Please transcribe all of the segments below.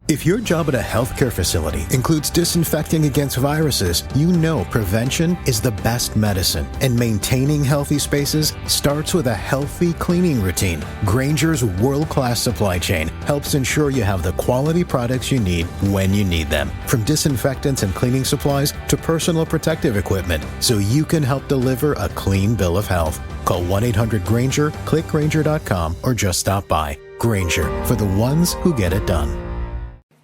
If your job at a healthcare facility includes disinfecting against viruses, you know prevention is the best medicine, and maintaining healthy spaces starts with a healthy cleaning routine. Grainger's world-class supply chain helps ensure you have the quality products you need when you need them, from disinfectants and cleaning supplies to personal protective equipment, so you can help deliver a clean bill of health. Call 1-800-GRAINGER, click Grainger.com, or just stop by. Grainger, for the ones who get it done.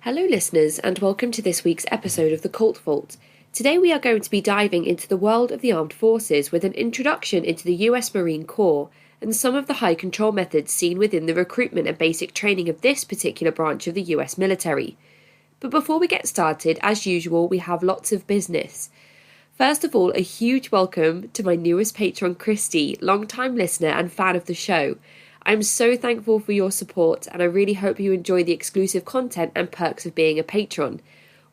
Hello listeners, and welcome to this week's episode of The Cult Vault. Today we are going to be diving into the world of the armed forces with an introduction into the US Marine Corps and some of the high control methods seen within the recruitment and basic training of this particular branch of the US military. But before we get started, as usual, we have lots of business. First of all, a huge welcome to my newest patron, Christy, long-time listener and fan of the show. I'm so thankful for your support, and I really hope you enjoy the exclusive content and perks of being a patron,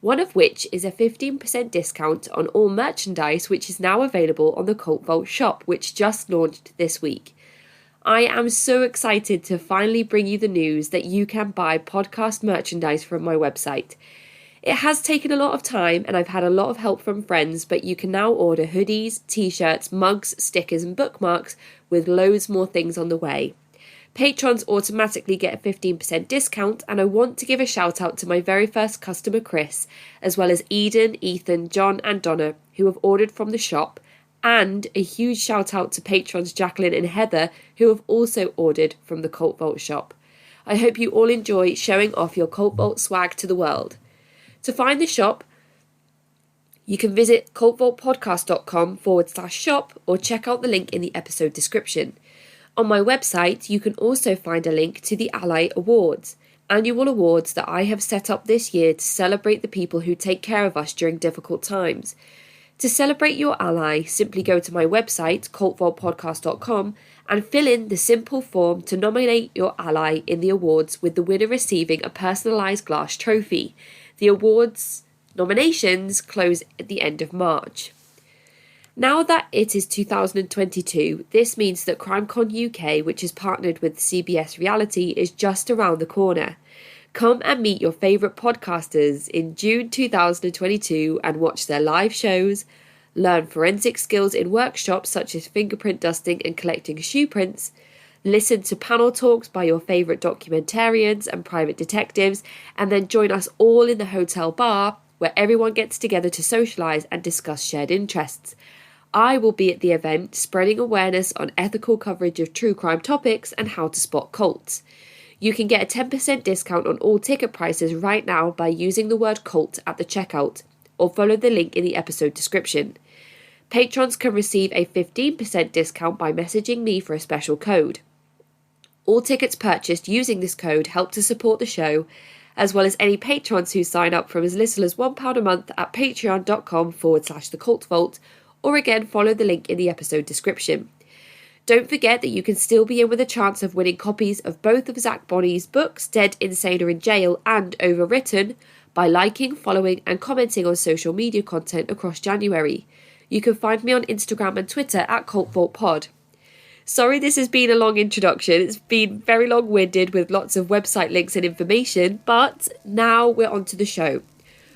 one of which is a 15% discount on all merchandise, which is now available on the Cult Vault shop, which just launched this week. I am so excited to finally bring you the news that you can buy podcast merchandise from my website. It has taken a lot of time, and I've had a lot of help from friends, but you can now order hoodies, t-shirts, mugs, stickers and bookmarks, with loads more things on the way. Patrons automatically get a 15% discount, and I want to give a shout out to my very first customer, Chris, as well as Eden, Ethan, John and Donna, who have ordered from the shop, and a huge shout out to patrons Jacqueline and Heather, who have also ordered from the Cult Vault shop. I hope you all enjoy showing off your Cult Vault swag to the world. To find the shop, you can visit cultvaultpodcast.com/shop or check out the link in the episode description. On my website, you can also find a link to the Ally Awards, annual awards that I have set up this year to celebrate the people who take care of us during difficult times. To celebrate your ally, simply go to my website, cultvaultpodcast.com, and fill in the simple form to nominate your ally in the awards, with the winner receiving a personalised glass trophy. The awards nominations close at the end of March. Now that it is 2022, this means that CrimeCon UK, which is partnered with CBS Reality, is just around the corner. Come and meet your favourite podcasters in June 2022 and watch their live shows, learn forensic skills in workshops such as fingerprint dusting and collecting shoe prints, listen to panel talks by your favourite documentarians and private detectives, and then join us all in the hotel bar where everyone gets together to socialise and discuss shared interests. I will be at the event spreading awareness on ethical coverage of true crime topics and how to spot cults. You can get a 10% discount on all ticket prices right now by using the word cult at the checkout, or follow the link in the episode description. Patrons can receive a 15% discount by messaging me for a special code. All tickets purchased using this code help to support the show, as well as any patrons who sign up from as little as £1 a month at patreon.com/thecultvault, or again follow the link in the episode description. Don't forget that you can still be in with a chance of winning copies of both of Zach Bonney's books, Dead, Insane or in Jail and Overwritten, by liking, following and commenting on social media content across January. You can find me on Instagram and Twitter at CultVaultPod. Sorry this has been a long introduction, it's been very long-winded with lots of website links and information, but now we're on to the show.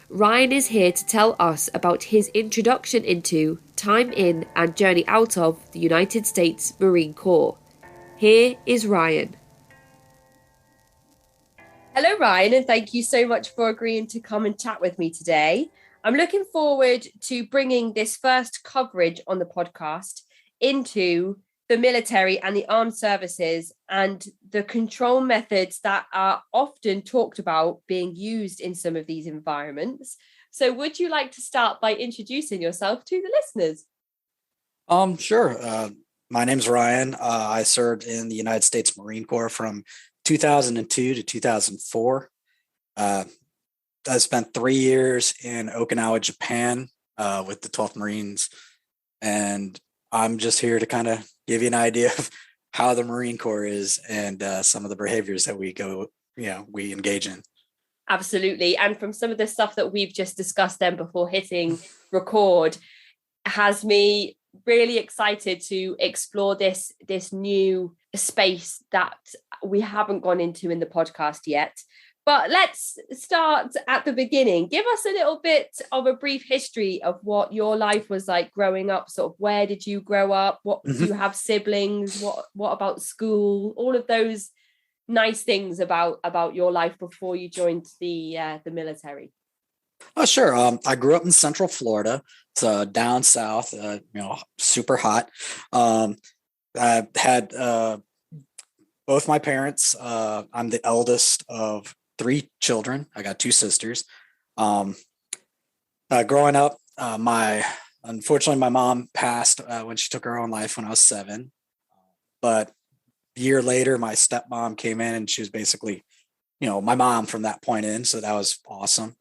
Ryan is here to tell us about his introduction into, time in and journey out of the United States Marine Corps. Here is Ryan. Hello Ryan, and thank you so much for agreeing to come and chat with me today. I'm looking forward to bringing this first coverage on the podcast into the military and the armed services and the control methods that are often talked about being used in some of these environments. So would you like to start by introducing yourself to the listeners? Sure. My name's Ryan. I served in the United States Marine Corps from 2002 to 2004. I spent 3 years in Okinawa, Japan, with the 12th Marines, and I'm just here to kind of give you an idea of how the Marine Corps is and some of the behaviors that we engage in. Absolutely. And from some of the stuff that we've just discussed then before hitting record has me really excited to explore this new space that we haven't gone into in the podcast yet. But let's start at the beginning. Give us a little bit of a brief history of what your life was like growing up. Sort of, where did you grow up? What do you have siblings? What about school? All of those nice things about your life before you joined the military. Oh, sure. I grew up in Central Florida. It's down south. Super hot. I had both my parents. I'm the eldest of three children. I got two sisters. Growing up, unfortunately my mom passed when she took her own life when I was 7. But a year later, my stepmom came in, and she was basically, my mom from that point in. So that was awesome.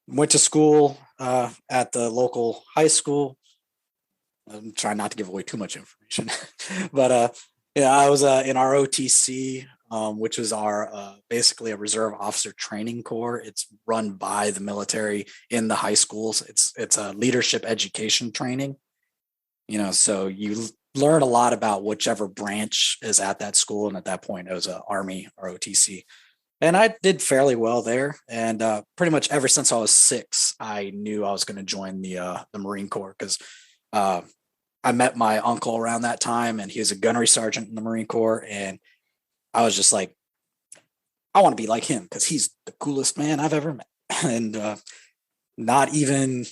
Went to school at the local high school. I'm trying not to give away too much information, but I was in our OTC, which was our basically a reserve officer training corps. It's run by the military in the high schools. It's a leadership education training. So you learn a lot about whichever branch is at that school, and at that point, it was an Army ROTC. And I did fairly well there. And pretty much ever since I was 6, I knew I was going to join the Marine Corps, because I met my uncle around that time, and he was a gunnery sergeant in the Marine Corps. And I was just like, I want to be like him, because he's the coolest man I've ever met. And not even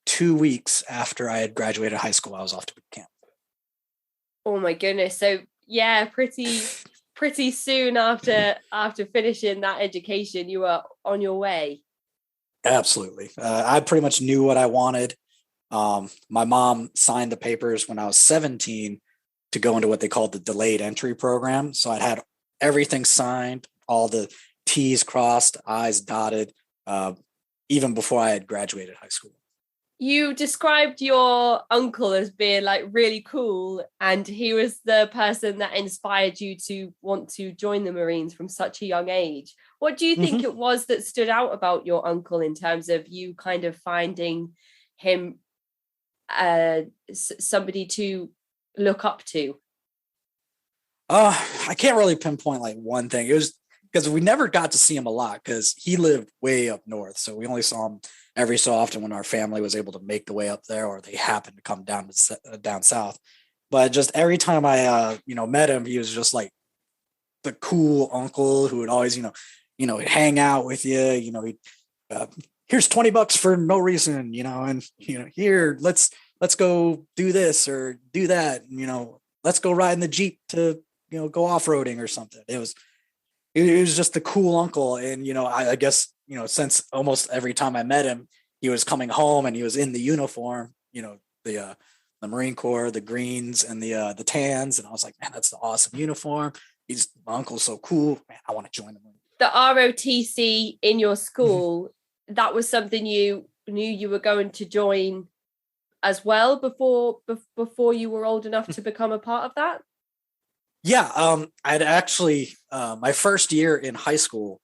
2 weeks after I had graduated high school, I was off to boot camp. Oh my goodness. So yeah, pretty soon after finishing that education, you were on your way. Absolutely. I pretty much knew what I wanted. My mom signed the papers when I was 17 to go into what they called the delayed entry program. So I'd had everything signed, all the T's crossed, I's dotted, even before I had graduated high school. You described your uncle as being like really cool, and he was the person that inspired you to want to join the Marines from such a young age. What do you think it was that stood out about your uncle in terms of you kind of finding him somebody to look up to? I can't really pinpoint like one thing. It was because we never got to see him a lot, because he lived way up north. So we only saw him every so often when our family was able to make the way up there, or they happened to come down south. But just every time I met him, he was just like the cool uncle who would always he'd hang out with you. He'd here's $20 for no reason, and here let's go do this or do that, and let's go ride in the Jeep to go off-roading or something. It was just the cool uncle. And I guess since almost every time I met him, he was coming home and he was in the uniform, the Marine Corps, the greens and the tans, and I was like, man, that's the awesome uniform. My uncle's so cool, man. I want to join the Marine. The ROTC in your school, that was something you knew you were going to join as well before you were old enough to become a part of that? Yeah, I'd actually my first year in high school,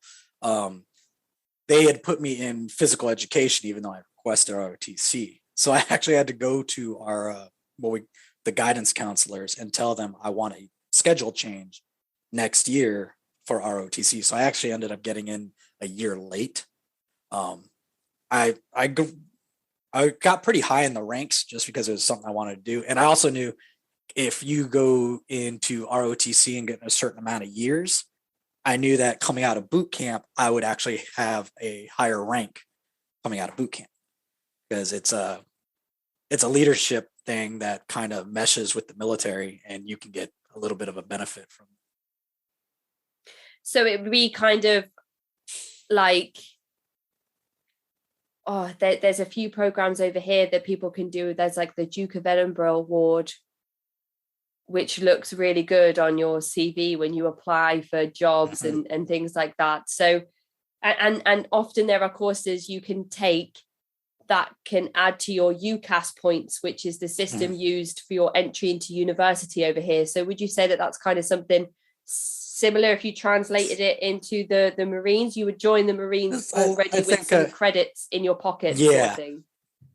they had put me in physical education, even though I requested ROTC. So I actually had to go to our the guidance counselors and tell them I want a schedule change next year for ROTC. So I actually ended up getting in a year late. I got pretty high in the ranks just because it was something I wanted to do, and I also knew if you go into ROTC and get a certain amount of years, I knew that coming out of boot camp, I would actually have a higher rank coming out of boot camp, because it's a leadership thing that kind of meshes with the military, and you can get a little bit of a benefit from it. So it would be kind of like, there's a few programs over here that people can do. There's like the Duke of Edinburgh Award, which looks really good on your CV when you apply for jobs and things like that. So, and often there are courses you can take that can add to your UCAS points, which is the system used for your entry into university over here. So would you say that that's kind of something similar if you translated it into the Marines? You would join the Marines already with some credits in your pocket. Yeah. Sort of thing.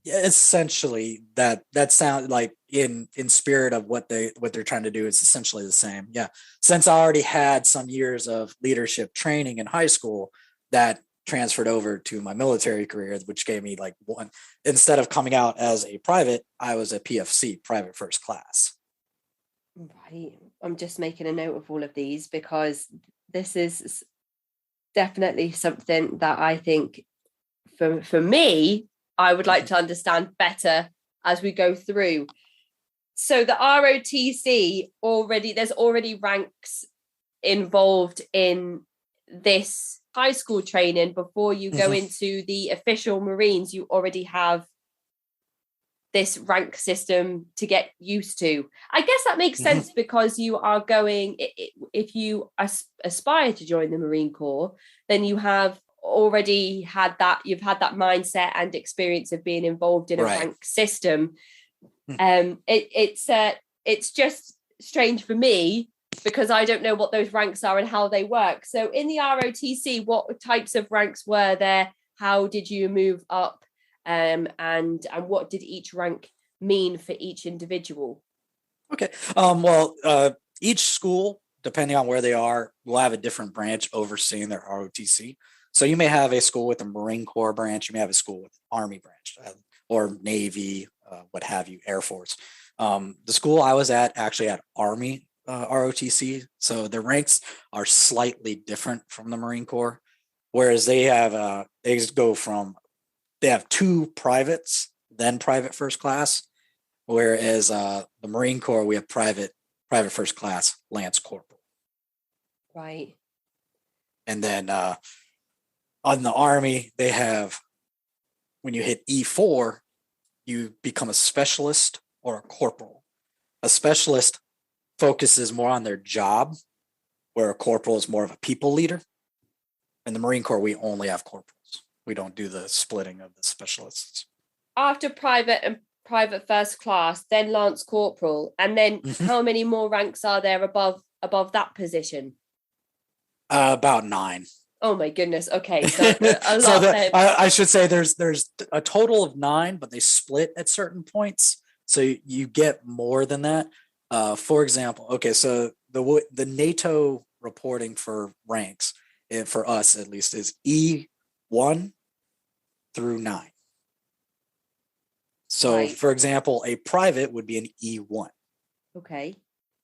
Yeah, essentially that sound like in spirit of what they're trying to do is essentially the same. Yeah. Since I already had some years of leadership training in high school, that transferred over to my military career, which gave me like one, instead of coming out as a private, I was a PFC, private first class. Right. I'm just making a note of all of these because this is definitely something that I think for me, I would like to understand better as we go through. So the ROTC there's already ranks involved in this high school training before you go into the official Marines. You already have this rank system to get used to. I guess that makes sense because you are going, if you aspire to join the Marine Corps, then you have already had that, you've had that mindset and experience of being involved in a rank system. It's just strange for me because I don't know what those ranks are and how they work. So in the ROTC, what types of ranks were there? How did you move up? And what did each rank mean for each individual? Okay. Each school, depending on where they are, will have a different branch overseeing their ROTC. So you may have a school with a Marine Corps branch, you may have a school with Army branch, or Navy, what have you, Air Force. The school I was at actually had Army ROTC, so the ranks are slightly different from the Marine Corps, whereas they have they have two privates, then private first class, whereas the Marine Corps, we have private first class, Lance Corporal. Right. And then on the Army, they have, when you hit E4, you become a specialist or a corporal. A specialist focuses more on their job, where a corporal is more of a people leader. In the Marine Corps, we only have corporals. We don't do the splitting of the specialists. After private and private first class, then Lance Corporal, and then how many more ranks are there above that position? About 9. Oh my goodness. Okay, so a lot. I should say there's a total of 9, but they split at certain points, so you get more than that. For example, okay, so the NATO reporting for ranks, for us at least, is E1 through 9. So, for example, a private would be an E1. Okay.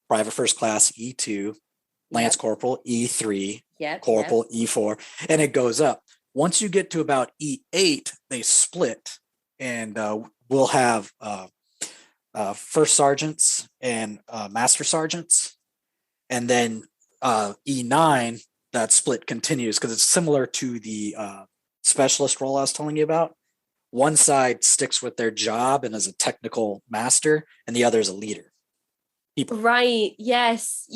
Private first class, E2. Lance Corporal, E3. Corporal, E4. And it goes up. Once you get to about E8, they split, and we'll have first sergeants and master sergeants. And then E9, that split continues because it's similar to the specialist role I was telling you about. One side sticks with their job and is a technical master, and the other is a leader. Right. Yes.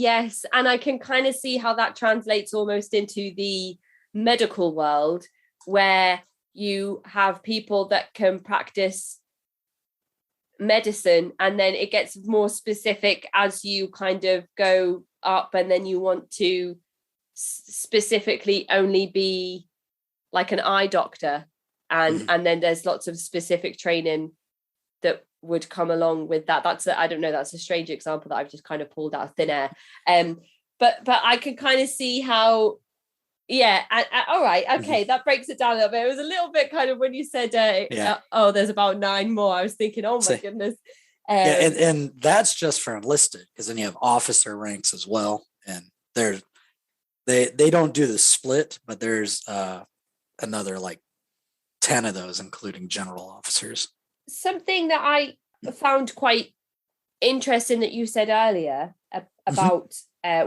And I can kind of see how that translates almost into the medical world, where you have people that can practice medicine, and then it gets more specific as you kind of go up, and then you want to specifically only be like an eye doctor, and then there's lots of specific training that would come along with that. That's a strange example that I've just kind of pulled out of thin air. But I can kind of see how, all right, okay, that breaks it down a little bit. It was a little bit kind of when you said, there's about 9 more. I was thinking, oh my goodness. And that's just for enlisted, because then you have officer ranks as well, and they don't do the split, but there's another like 10 of those, including general officers. Something that I found quite interesting that you said earlier about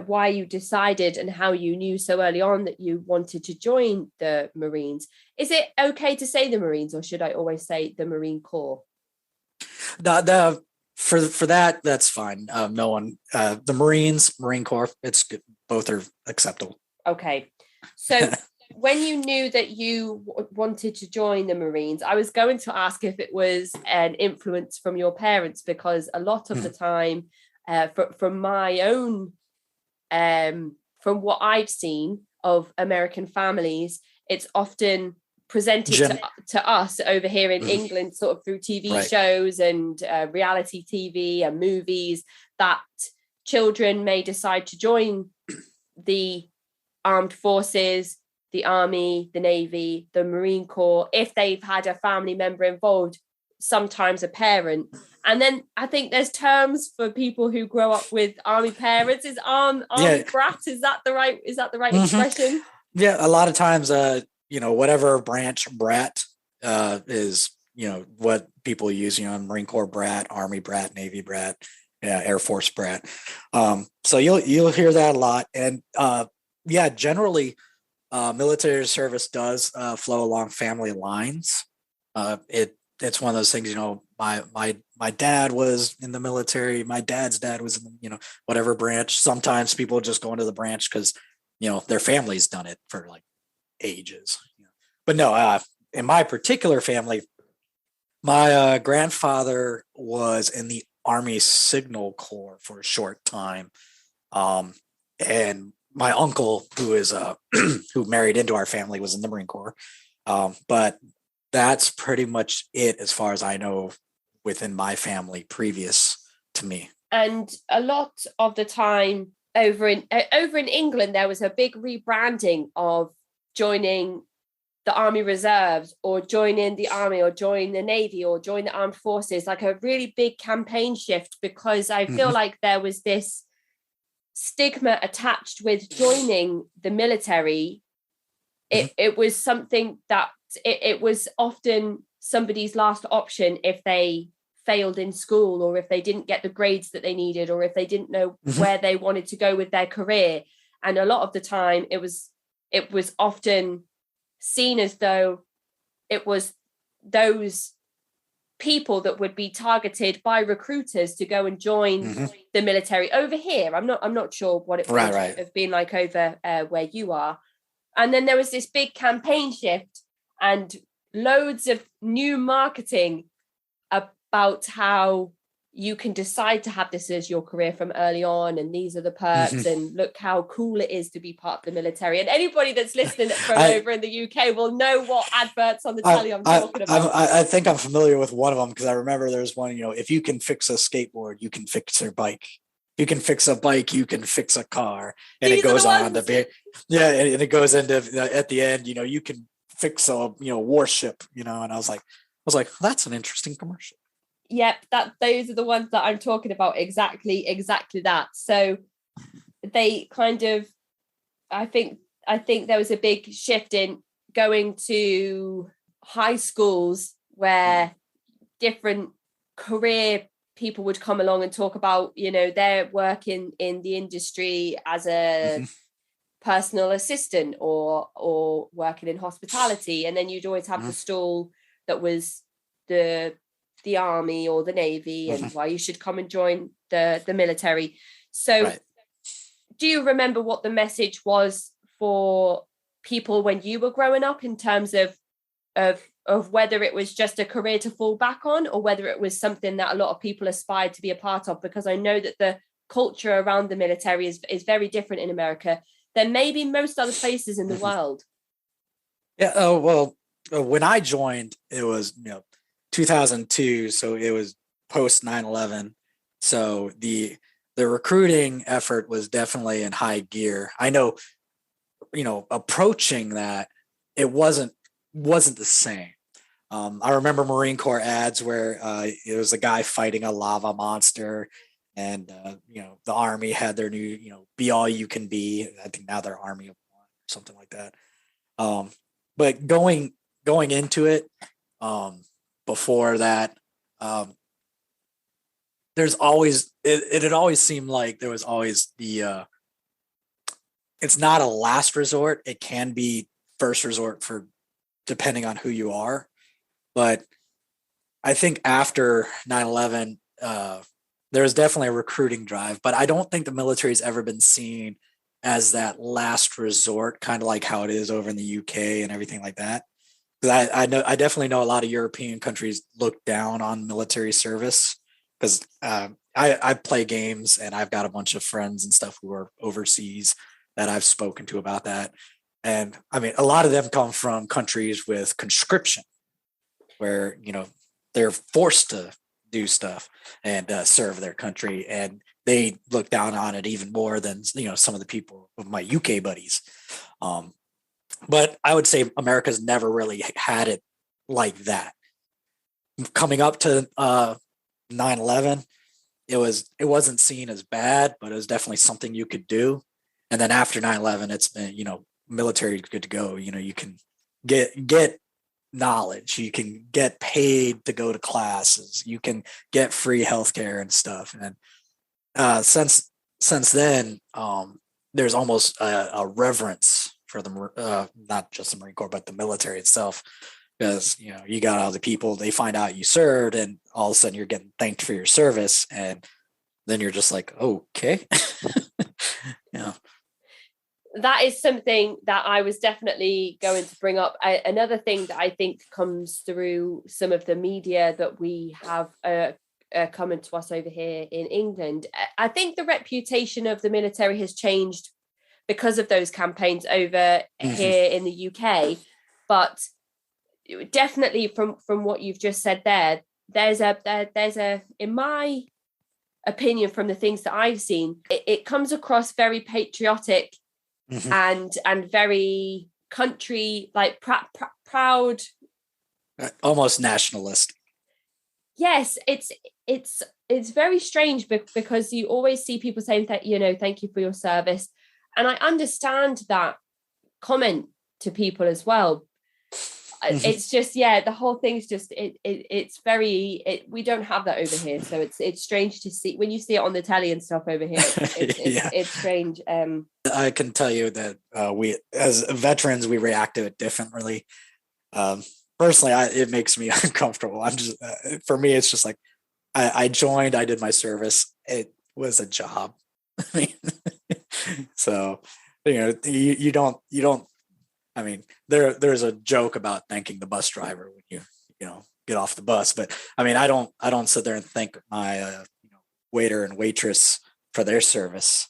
why you decided and how you knew so early on that you wanted to join the Marines. Is it okay to say the Marines, or should I always say the Marine Corps? For that, that's fine. No one, the Marines, Marine Corps, it's good. Both are acceptable. Okay. So when you knew that you wanted to join the Marines, I was going to ask if it was an influence from your parents, because a lot of the time, from my own, from what I've seen of American families, it's often presented to us over here in England, sort of through TV shows and reality TV and movies, that children may decide to join the armed forces, the army, the navy, the Marine Corps, if they've had a family member involved, sometimes a parent. And then I think there's terms for people who grow up with army parents. Is army brat? Is that the right expression? Yeah, a lot of times, whatever branch brat is, what people use, Marine Corps brat, Army brat, Navy brat, Air Force brat. So you'll hear that a lot. And generally, military service does flow along family lines. It's one of those things, my dad was in the military. My dad's dad was in, whatever branch. Sometimes people just go into the branch because, their family's done it for like ages. But no, in my particular family, my grandfather was in the Army Signal Corps for a short time. And my uncle, who is who married into our family, was in the Marine Corps. But that's pretty much it as far as I know within my family previous to me. And a lot of the time over in England, there was a big rebranding of joining the Army Reserves or joining the Army or join the Navy or join the Armed Forces, like a really big campaign shift, because I feel like there was this stigma attached with joining the military. It was something that it was often somebody's last option if they failed in school, or if they didn't get the grades that they needed, or if they didn't know where they wanted to go with their career. And a lot of the time it was often seen as though it was those people that would be targeted by recruiters to go and join the military. Over here, I'm not sure what it would have been like over where you are. And then there was this big campaign shift and loads of new marketing about how you can decide to have this as your career from early on, and these are the perks, and look how cool it is to be part of the military. And anybody that's listening from over in the UK will know what adverts on the telly I'm talking about. I think I'm familiar with one of them, because I remember there's one, if you can fix a skateboard, you can fix your bike. You can fix a bike, you can fix a car. And it goes on to be, and it goes into at the end, you can fix a warship, and I was like, that's an interesting commercial. Yep, those are the ones that I'm talking about. Exactly that. So they kind of, I think there was a big shift in going to high schools where different career people would come along and talk about, their work in the industry as a personal assistant or working in hospitality. And then you'd always have the stall that was the army or the navy, and why you should come and join the military. So do you remember what the message was for people when you were growing up, in terms of whether it was just a career to fall back on, or whether it was something that a lot of people aspired to be a part of? Because I know that the culture around the military is very different in America than maybe most other places in the world. Yeah. Oh, well, when I joined, it was, 2002. So it was post 9/11. So the recruiting effort was definitely in high gear. I know, approaching that, it wasn't the same. I remember Marine Corps ads where it was a guy fighting a lava monster, and the Army had their new, be all you can be. I think now they're Army of One, something like that. But going into it, before that, there's always it had always seemed like there was always the it's not a last resort. It can be first resort for depending on who you are. But I think after 9/11, there was definitely a recruiting drive, but I don't think the military has ever been seen as that last resort, kind of like how it is over in the UK and everything like that. Because I definitely know a lot of European countries look down on military service, because I play games and I've got a bunch of friends and stuff who are overseas that I've spoken to about that. And I mean, a lot of them come from countries with conscription, where, they're forced to do stuff and serve their country. And they look down on it even more than, some of the people of my UK buddies. But I would say America's never really had it like that. Coming up to 9/11, it wasn't seen as bad, but it was definitely something you could do. And then after 9/11, it's been, military is good to go. You can get knowledge, you can get paid to go to classes, you can get free healthcare and stuff. And since then, there's almost a reverence for the not just the Marine Corps, but the military itself, because you got all the people, they find out you served, and all of a sudden you're getting thanked for your service, and then you're just like, okay. Yeah. That is something that I was definitely going to bring up. Another thing that I think comes through some of the media that we have coming to us over here in England, I think the reputation of the military has changed because of those campaigns over here in the UK. But definitely from what you've just said there's a in my opinion, from the things that I've seen, it comes across very patriotic and very country, like proud, almost nationalist. Yes, it's very strange because you always see people saying that, thank you for your service, and I understand that comment to people as well. It's just, the whole thing's just it's very we don't have that over here, so it's strange to see when you see it on the telly and stuff over here. It's strange. I can tell you that we, as veterans, we react to it differently. Personally, it makes me uncomfortable. I'm just for me, it's just like I joined, I did my service. It was a job. I mean, so you don't. I mean, there's a joke about thanking the bus driver when you get off the bus, but I mean, I don't sit there and thank my waiter and waitress for their service.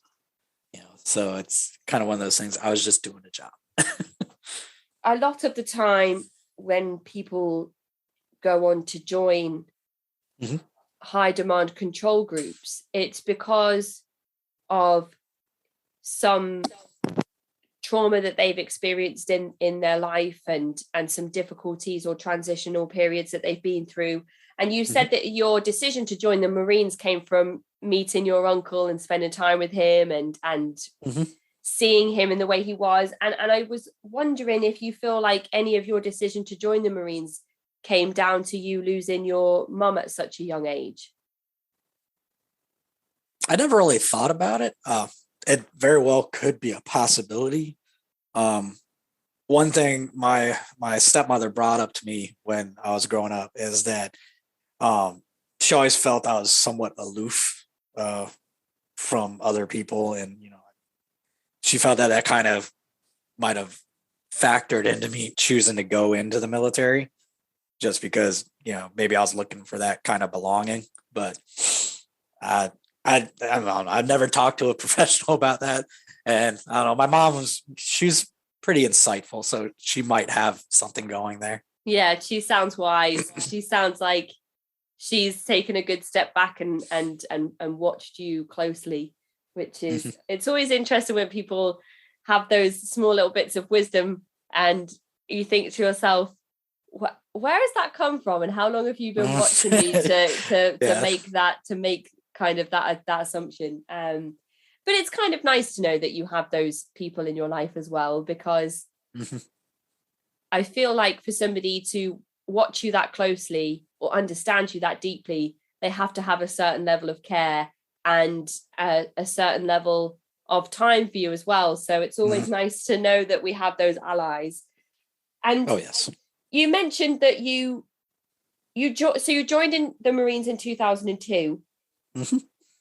So it's kind of one of those things. I was just doing a job. A lot of the time when people go on to join high demand control groups, it's because of some trauma that they've experienced in their life and some difficulties or transitional periods that they've been through. And you said that your decision to join the Marines came from meeting your uncle and spending time with him and seeing him in the way he was. And I was wondering if you feel like any of your decision to join the Marines came down to you losing your mum at such a young age. I never really thought about it. It very well could be a possibility. One thing my stepmother brought up to me when I was growing up is that she always felt I was somewhat aloof from other people, and she felt that kind of might have factored into me choosing to go into the military, just because maybe I was looking for that kind of belonging. But I don't know, I've never talked to a professional about that, and I don't know. My mom she's pretty insightful, so she might have something going there. Yeah, she sounds wise. She sounds like she's taken a good step back and watched you closely, which is it's always interesting when people have those small little bits of wisdom and you think to yourself, where has that come from, and how long have you been watching me to make kind of that assumption. But it's kind of nice to know that you have those people in your life as well, because I feel like for somebody to watch you that closely or understand you that deeply, they have to have a certain level of care and a certain level of time for you as well. So it's always nice to know that we have those allies. And you mentioned that you joined in the Marines in 2002,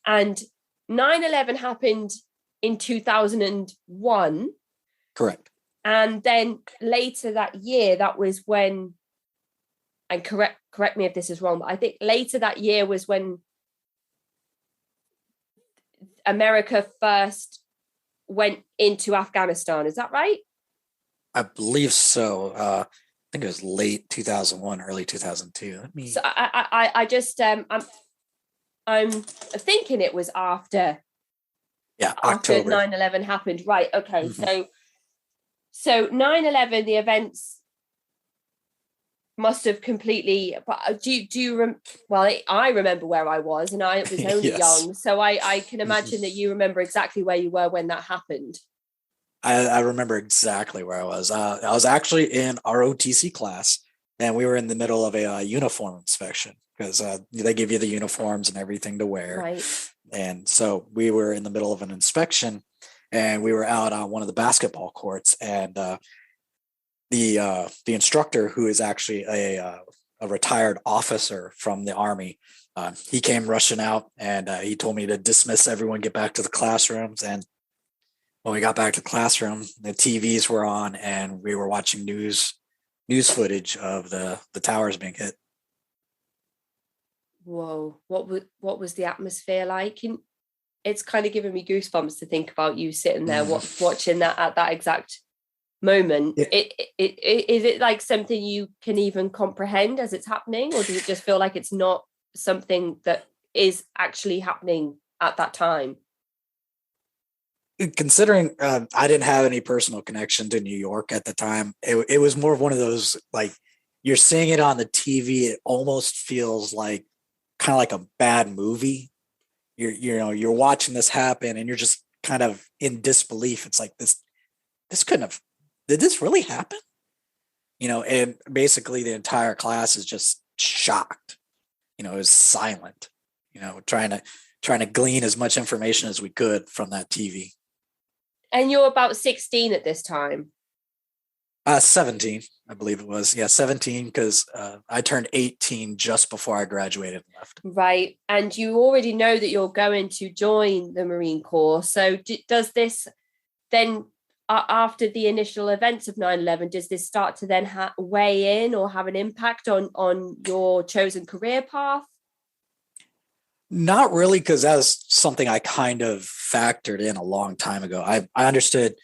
and 9/11 happened in 2001. Correct. And then later that year, that was when, and correct me if this is wrong, but I think later that year was when America first went into Afghanistan. Is that right? I believe so. I think it was late 2001, early 2002. Let me. So I just I'm thinking it was after October. 9/11 happened. Right. Okay. Mhm. So 9/11, the events must have completely. But well, I remember where I was, and I was only Yes. young, so I can imagine that Mhm. you remember exactly where you were when that happened. I remember exactly where I was. I was actually in ROTC class, and we were in the middle of a uniform inspection because they give you the uniforms and everything to wear. Right. And so we were in the middle of an inspection, and we were out on one of the basketball courts, and the instructor, who is actually a retired officer from the army, he came rushing out, and he told me to dismiss everyone, get back to the classrooms. And when we got back to the classroom, the TVs were on, and we were watching news footage of the towers being hit. Whoa. What was the atmosphere like? And it's kind of giving me goosebumps to think about you sitting there watching that at that exact moment. Yeah. Is it like something you can even comprehend as it's happening, or does it just feel like it's not something that is actually happening at that time? Considering I didn't have any personal connection to New York at the time, it was more of one of those, like, you're seeing it on the TV. It almost feels like kind of like a bad movie. You're watching this happen, and you're just kind of in disbelief. It's like this couldn't have, did this really happen? And basically the entire class is just shocked. It was silent. Trying to glean as much information as we could from that TV. And you're about 16 at this time. 17, I believe it was. Yeah, 17, because I turned 18 just before I graduated and left. Right. And you already know that you're going to join the Marine Corps. So does this then, after the initial events of 9/11, does this start to then weigh in or have an impact on your chosen career path? Not really, because that was something I kind of factored in a long time ago. I understood,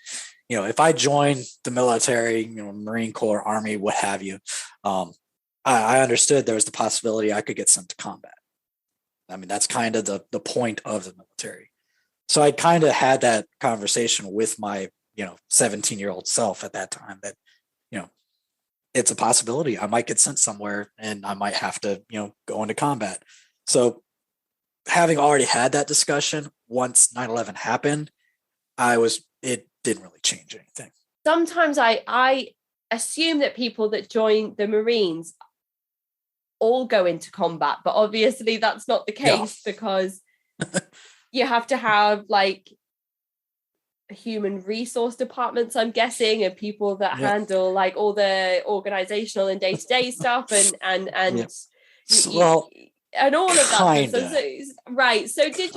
if I joined the military, Marine Corps, Army, what have you, I understood there was the possibility I could get sent to combat. I mean, that's kind of the point of the military. So I kind of had that conversation with my 17-year-old self at that time, that it's a possibility I might get sent somewhere, and I might have to go into combat. So having already had that discussion, once 9/11 happened, it didn't really change anything. Sometimes I assume that people that join the Marines all go into combat, but obviously that's not the case, because you have to have like human resource departments, I'm guessing, and people that handle like all the organizational and day-to-day stuff and Well, and all of that kinda. stuff. Right. So did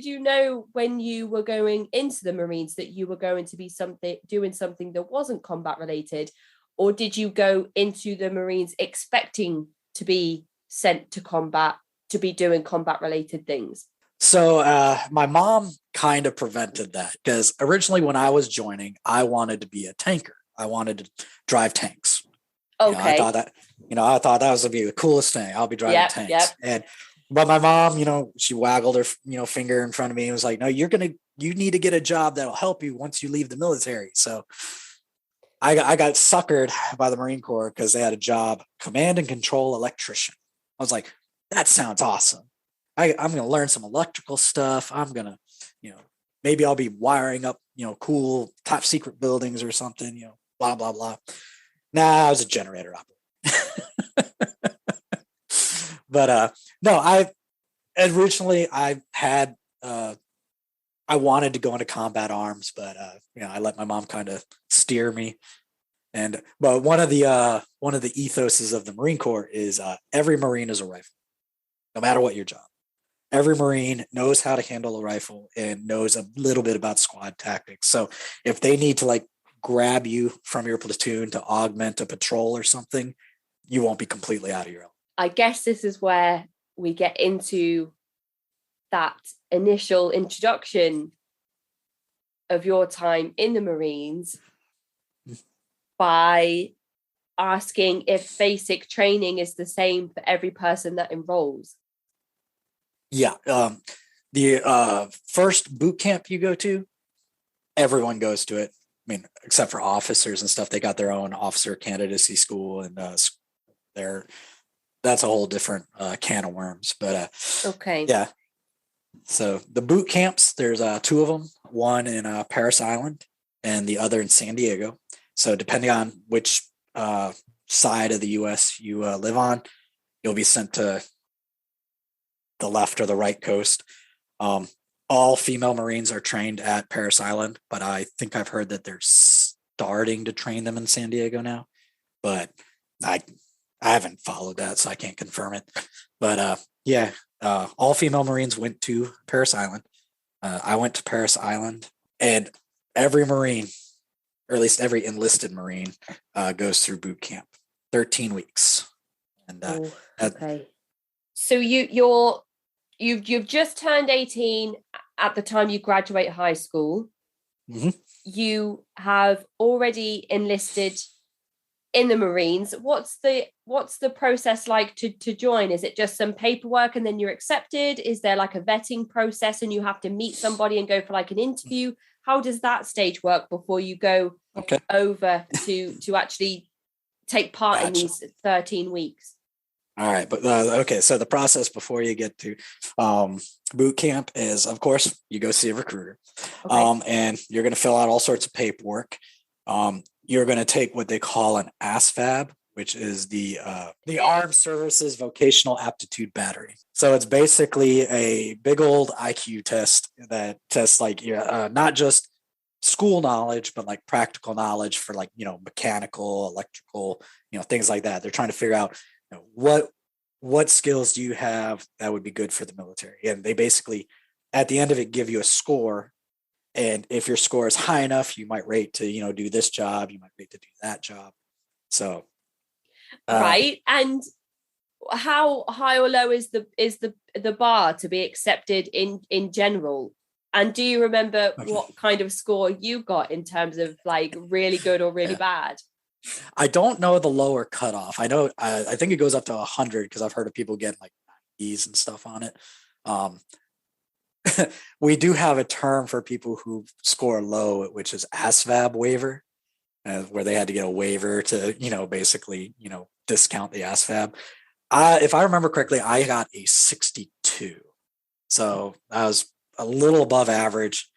you know when you were going into the Marines that you were going to be doing something that wasn't combat related, or did you go into the Marines expecting to be sent to combat, to be doing combat related things? So my mom kind of prevented that, because originally when I was joining, I wanted to be a tanker. I wanted to drive tanks. Okay. I thought that was gonna be the coolest thing. I'll be driving tanks. But my mom, she waggled her, finger in front of me and was like, "No, you need to get a job that'll help you once you leave the military." So I got suckered by the Marine Corps because they had a job, command and control electrician. I was like, that sounds awesome. I'm going to learn some electrical stuff. I'm going to, maybe I'll be wiring up, cool top secret buildings or something, blah, blah, blah. Nah, I was a generator operator. But no, I wanted to go into combat arms, but I let my mom kind of steer me. But one of the ethoses of the Marine Corps is every Marine is a rifle, no matter what your job. Every Marine knows how to handle a rifle and knows a little bit about squad tactics. So if they need to like grab you from your platoon to augment a patrol or something, you won't be completely out of your element. I guess this is where we get into that initial introduction of your time in the Marines. by asking if basic training is the same for every person that enrolls? Yeah. The first boot camp you go to, everyone goes to it. I mean, except for officers and stuff, they got their own officer candidacy school, and that's a whole different can of worms. But Okay. yeah. So the boot camps, there's two of them, one in Paris Island and the other in San Diego. So depending on which side of the U.S. you live on, you'll be sent to the left or the right coast. All female Marines are trained at Paris Island, but I think I've heard that they're starting to train them in San Diego now. But I haven't followed that, so I can't confirm it. But yeah, all female Marines went to Paris Island. I went to Paris Island, and every Marine, or at least every enlisted Marine, goes through boot camp, 13 weeks. And okay. So you've just turned 18 at the time you graduate high school. Mm-hmm. You have already enlisted in the Marines. What's the process like to join? Is it just some paperwork and then you're accepted? Is there like a vetting process and you have to meet somebody and go for like an interview? How does that stage work before you go over to actually take part in these 13 weeks? All right. But okay. So the process before you get to boot camp is, of course, you go see a recruiter. Okay. And you're going to fill out all sorts of paperwork. You're going to take what they call an ASVAB, which is the Armed Services Vocational Aptitude Battery. So it's basically a big old IQ test that tests like not just school knowledge, but like practical knowledge for like, mechanical, electrical, things like that. They're trying to figure out what skills do you have that would be good for the military. And they basically, at the end of it, give you a score. And if your score is high enough, you might rate to, do this job, you might rate to do that job. So right. And how high or low is the bar to be accepted in general? And do you remember what kind of score you got in terms of like really good or really bad? I don't know the lower cutoff. I know I think it goes up to 100 because I've heard of people getting like 90s and stuff on it. We do have a term for people who score low, which is ASVAB waiver, where they had to get a waiver to, basically, discount the ASVAB. If I remember correctly, I got a 62. So I was a little above average,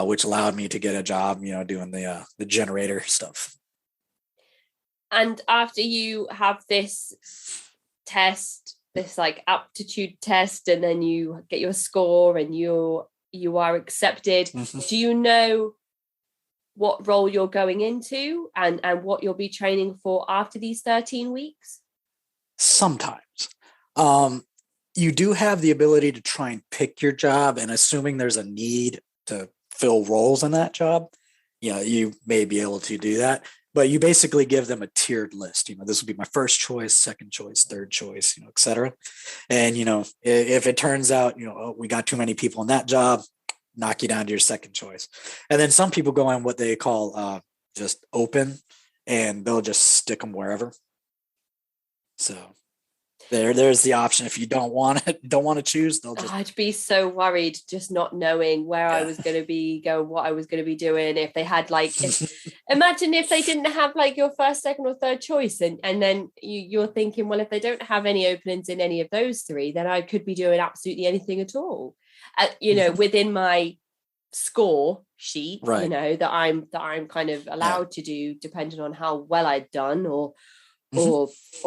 which allowed me to get a job, doing the generator stuff. And after you have this test, this like aptitude test, and then you get your score and you are accepted, do you know what role you're going into and what you'll be training for after these 13 weeks? Sometimes. You do have the ability to try and pick your job, and assuming there's a need to fill roles in that job, you may be able to do that. But you basically give them a tiered list. This would be my first choice, second choice, third choice, et cetera. And, if it turns out, we got too many people in that job, knock you down to your second choice. And then some people go on what they call just open, and they'll just stick them wherever. So there's the option. If you don't want to choose, they'll just. I'd be so worried just not knowing where I was going to be going, what I was going to be doing. If they had imagine if they didn't have like your first, second or third choice. And then you're thinking, well, if they don't have any openings in any of those three, then I could be doing absolutely anything at all. Within my score sheet, right. That I'm kind of allowed to do depending on how well I'd done or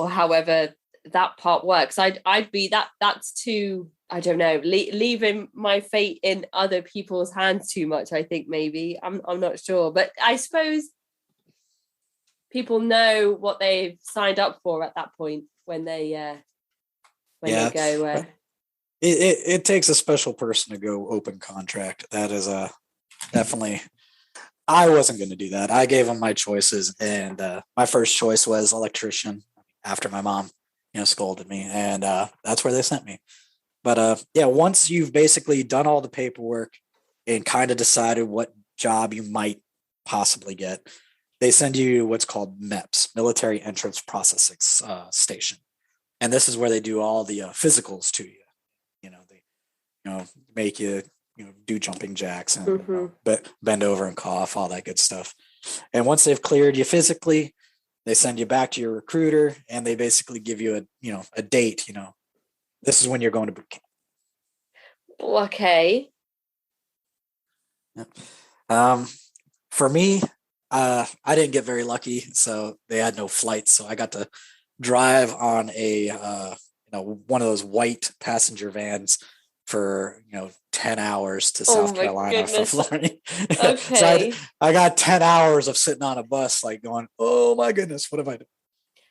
however that part works. I'd be that's too, I don't know, leaving my fate in other people's hands too much. I think maybe I'm not sure, but I suppose people know what they've signed up for at that point when they they go. It takes a special person to go open contract. That is definitely. I wasn't going to do that. I gave them my choices, and my first choice was electrician. After my mom scolded me, and that's where they sent me. But once you've basically done all the paperwork and kind of decided what job you might possibly get, they send you what's called MEPS, Military Entrance Processing Station, and this is where they do all the physicals to you. They make you do jumping jacks and bend over and cough, all that good stuff. And once they've cleared you physically, they send you back to your recruiter, and they basically give you a date. This is when you're going to boot camp. Okay. For me, I didn't get very lucky, so they had no flights. So I got to drive on a one of those white passenger vans for 10 hours to South Carolina from Florida. Okay. So I got 10 hours of sitting on a bus, like going, oh my goodness, what have I done?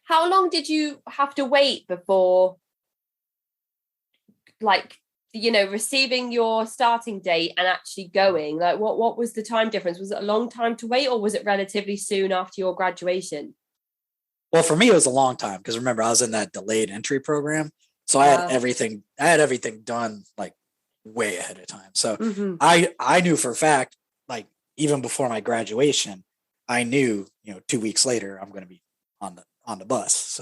How long did you have to wait before, receiving your starting date and actually going? Like, what was the time difference? Was it a long time to wait, or was it relatively soon after your graduation? Well, for me, it was a long time, because remember, I was in that delayed entry program. So I had everything done like way ahead of time. So I knew for a fact, like even before my graduation, I knew, 2 weeks later, I'm going to be on the bus.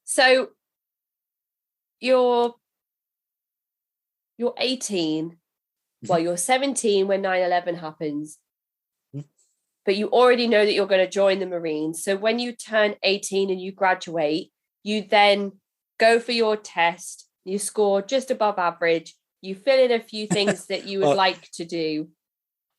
So you're 18. Well, you're 17 when 9/11 happens, but you already know that you're going to join the Marines. So when you turn 18 and you graduate, you then go for your test, you score just above average, you fill in a few things that you would like to do.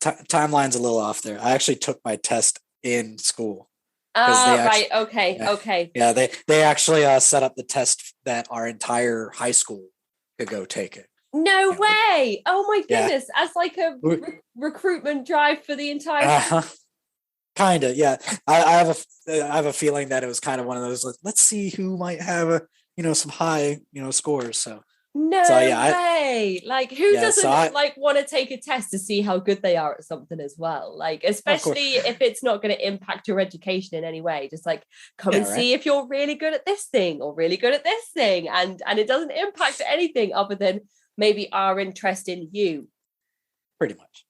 Timeline's a little off there. I actually took my test in school. Right. Okay. Yeah, they actually set up the test that our entire high school could go take it. No way. Oh my goodness. Yeah. As like a recruitment drive for the entire kind of, yeah. I have a feeling that it was kind of one of those, let's see who might have some high scores. So way. Like, who doesn't want to take a test to see how good they are at something as well? Like, especially if it's not going to impact your education in any way. Just like come and see if you're really good at this thing or really good at this thing, and it doesn't impact anything other than maybe our interest in you. Pretty much.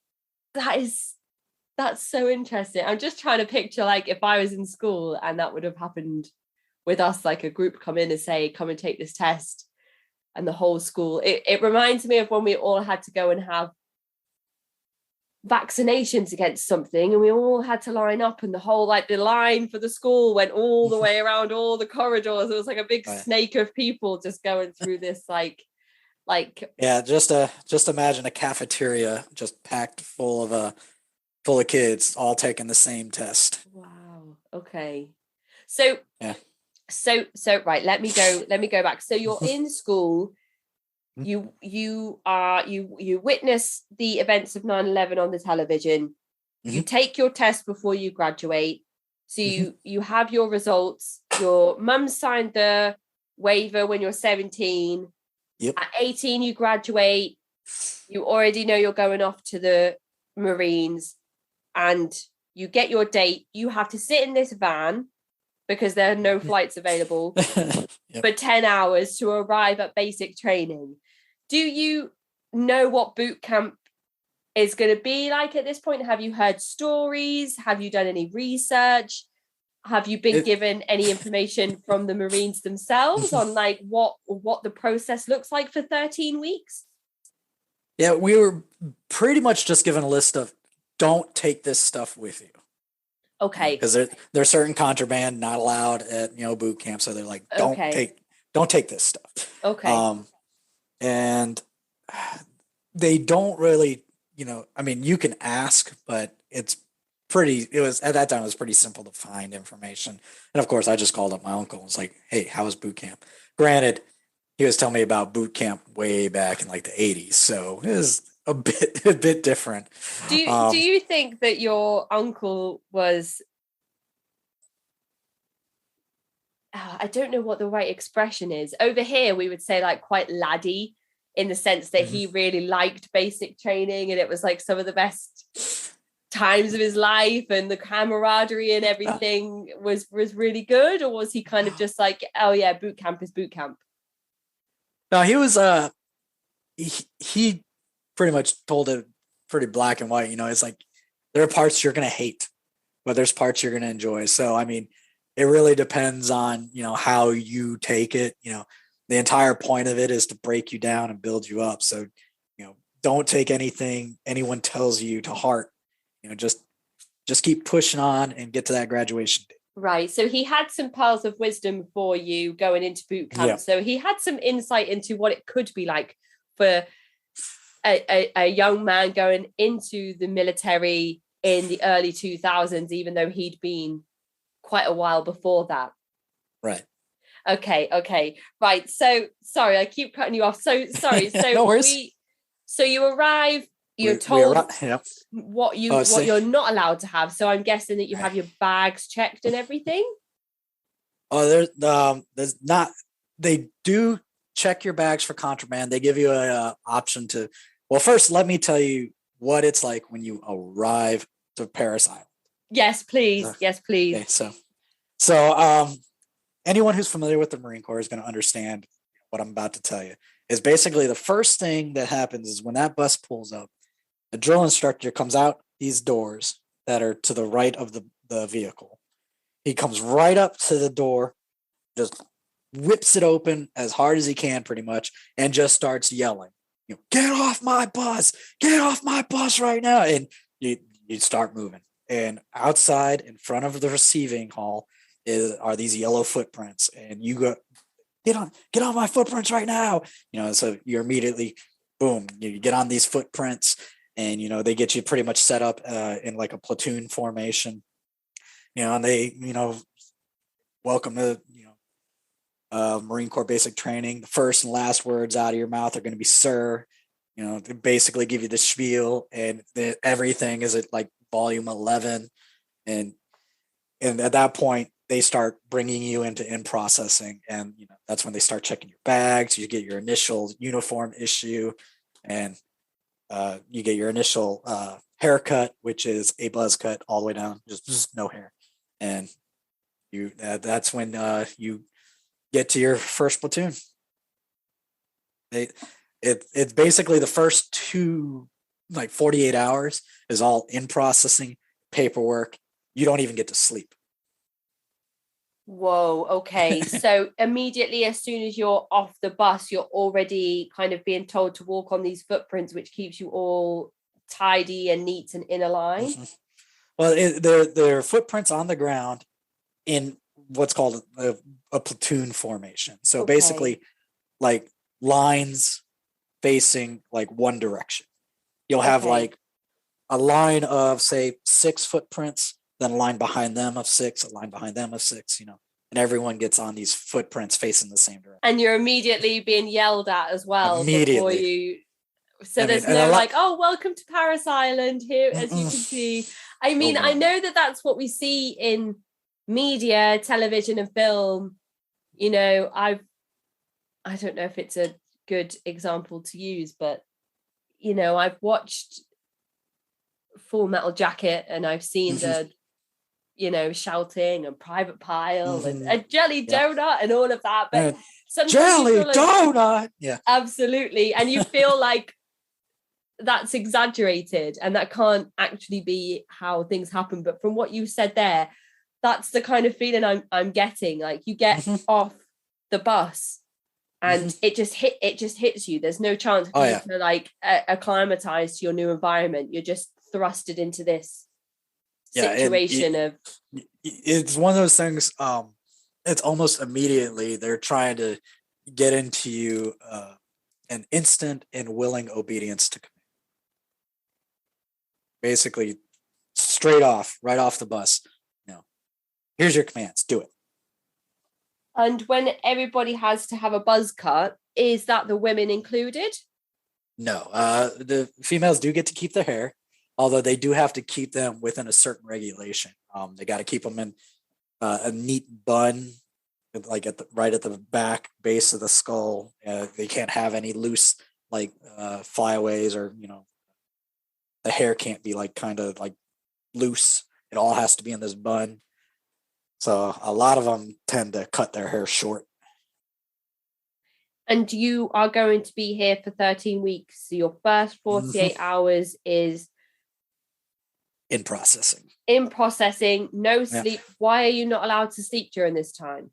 That's so interesting. I'm just trying to picture, like, if I was in school and that would have happened with us, like a group come in and say, come and take this test, and the whole school. It reminds me of when we all had to go and have vaccinations against something, and we all had to line up, and the whole, like, the line for the school went all the way around all the corridors. It was like a big snake of people just going through this, like yeah, just imagine a cafeteria just packed full of kids all taking the same test. Wow. Okay. So right, let me go back. So you're in school, you witness the events of 9/11 on the television, you take your test before you graduate, so you have your results, your mum signed the waiver when you're 17. Yep. At 18 you graduate, you already know you're going off to the Marines, and you get your date. You have to sit in this van because there are no flights available for 10 hours to arrive at basic training. Do you know what boot camp is going to be like at this point? Have you heard stories? Have you done any research? Have you been given any information from the Marines themselves on like what the process looks like for 13 weeks? Yeah, we were pretty much just given a list of don't take this stuff with you. Okay. Because there's certain contraband not allowed at boot camp, so they're like, don't take this stuff. Okay. And they don't really, I mean, you can ask, but at that time it was pretty simple to find information. And of course, I just called up my uncle and was like, hey, how was boot camp? Granted, he was telling me about boot camp way back in like the 80s, so it was a bit different. Do you think that your uncle was, I don't know what the right expression is. Over here, we would say like quite laddie, in the sense that he really liked basic training and it was like some of the best times of his life, and the camaraderie and everything was really good? Or was he kind of just like, oh yeah, boot camp is boot camp? No, he was he pretty much told it pretty black and white. It's like there are parts you're gonna hate, but there's parts you're going to enjoy. So, I mean, it really depends on, how you take it. The entire point of it is to break you down and build you up. So, don't take anything anyone tells you to heart. Just keep pushing on and get to that graduation day. Right. So he had some pearls of wisdom for you going into boot camp. Yeah. So he had some insight into what it could be like for a young man going into the military in the early 2000s, even though he'd been quite a while before that. Right. Okay. Right. So sorry, I keep cutting you off. So sorry. So no worries. So you arrive, you're told what you're not allowed to have. So I'm guessing that you have your bags checked and everything. Oh, there's not. They do check your bags for contraband. They give you a option to. Well, first, let me tell you what it's like when you arrive to Parris Island. Yes, please. Yes, please. Okay, so anyone who's familiar with the Marine Corps is going to understand what I'm about to tell you. Is basically the first thing that happens is when that bus pulls up, the drill instructor comes out these doors that are to the right of the vehicle. He comes right up to the door, just whips it open as hard as he can pretty much, and just starts yelling, get off my bus, get off my bus right now. And you start moving. And outside in front of the receiving hall are these yellow footprints. And you go, get on my footprints right now. So you're immediately, boom, you get on these footprints and, they get you pretty much set up in like a platoon formation, and they, welcome to, Marine Corps basic training. The first and last words out of your mouth are going to be sir. They basically give you the spiel, and everything is at like volume 11. And at that point, they start bringing you into in processing. And, that's when they start checking your bags. You get your initial uniform issue, and you get your initial haircut, which is a buzz cut all the way down, just no hair. And that's when you get to your first platoon. It's basically the first 48 hours is all in processing, paperwork. You don't even get to sleep. Whoa. Okay. So immediately, as soon as you're off the bus, you're already kind of being told to walk on these footprints, which keeps you all tidy and neat and in a line. Mm-hmm. Well, they're footprints on the ground in what's called a platoon formation. So basically, like lines facing like one direction. You'll have like a line of, say, 6 footprints, then a line behind them of 6, a line behind them of 6, and everyone gets on these footprints facing the same direction. And you're immediately being yelled at as well. Immediately. Before you. So there's no like, oh, welcome to Parris Island here, as you can see. I mean, I know that that's what we see in media, television and film. I don't know if it's a good example to use, but, I've watched Full Metal Jacket and I've seen the, shouting and Private Pile and a jelly donut and all of that. But sometimes jelly donut. Yeah, absolutely. And you feel like that's exaggerated and that can't actually be how things happen. But from what you said there, that's the kind of feeling I'm getting. Like you get off the bus and it just hits you. There's no chance for you to like acclimatize to your new environment. You're just thrusted into this situation it's one of those things. It's almost immediately they're trying to get into you an instant and willing obedience to command. Basically, straight off, right off the bus. Here's your commands. Do it. And when everybody has to have a buzz cut, is that the women included? No, the females do get to keep their hair, although they do have to keep them within a certain regulation. They got to keep them in a neat bun, like right at the back base of the skull. They can't have any loose like flyaways, or the hair can't be like kind of like loose. It all has to be in this bun. So a lot of them tend to cut their hair short. And you are going to be here for 13 weeks. So your first 48 hours is In processing. No sleep. Yeah. Why are you not allowed to sleep during this time?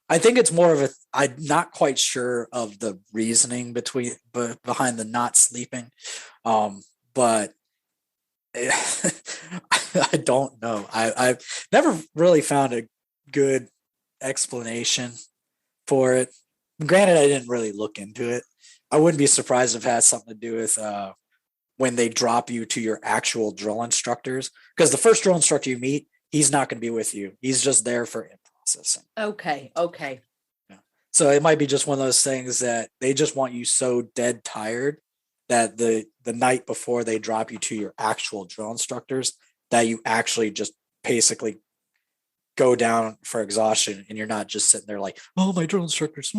I think it's more of I'm not quite sure of the reasoning behind the not sleeping. But I don't know. I've never really found a good explanation for it. Granted, I didn't really look into it. I wouldn't be surprised if it has something to do with when they drop you to your actual drill instructors, because the first drill instructor you meet, he's not going to be with you. He's just there for in processing. Okay. Yeah. So it might be just one of those things that they just want you so dead tired that the night before they drop you to your actual drill instructors, that you actually just basically go down for exhaustion, and you're not just sitting there like, oh, my drill instructors,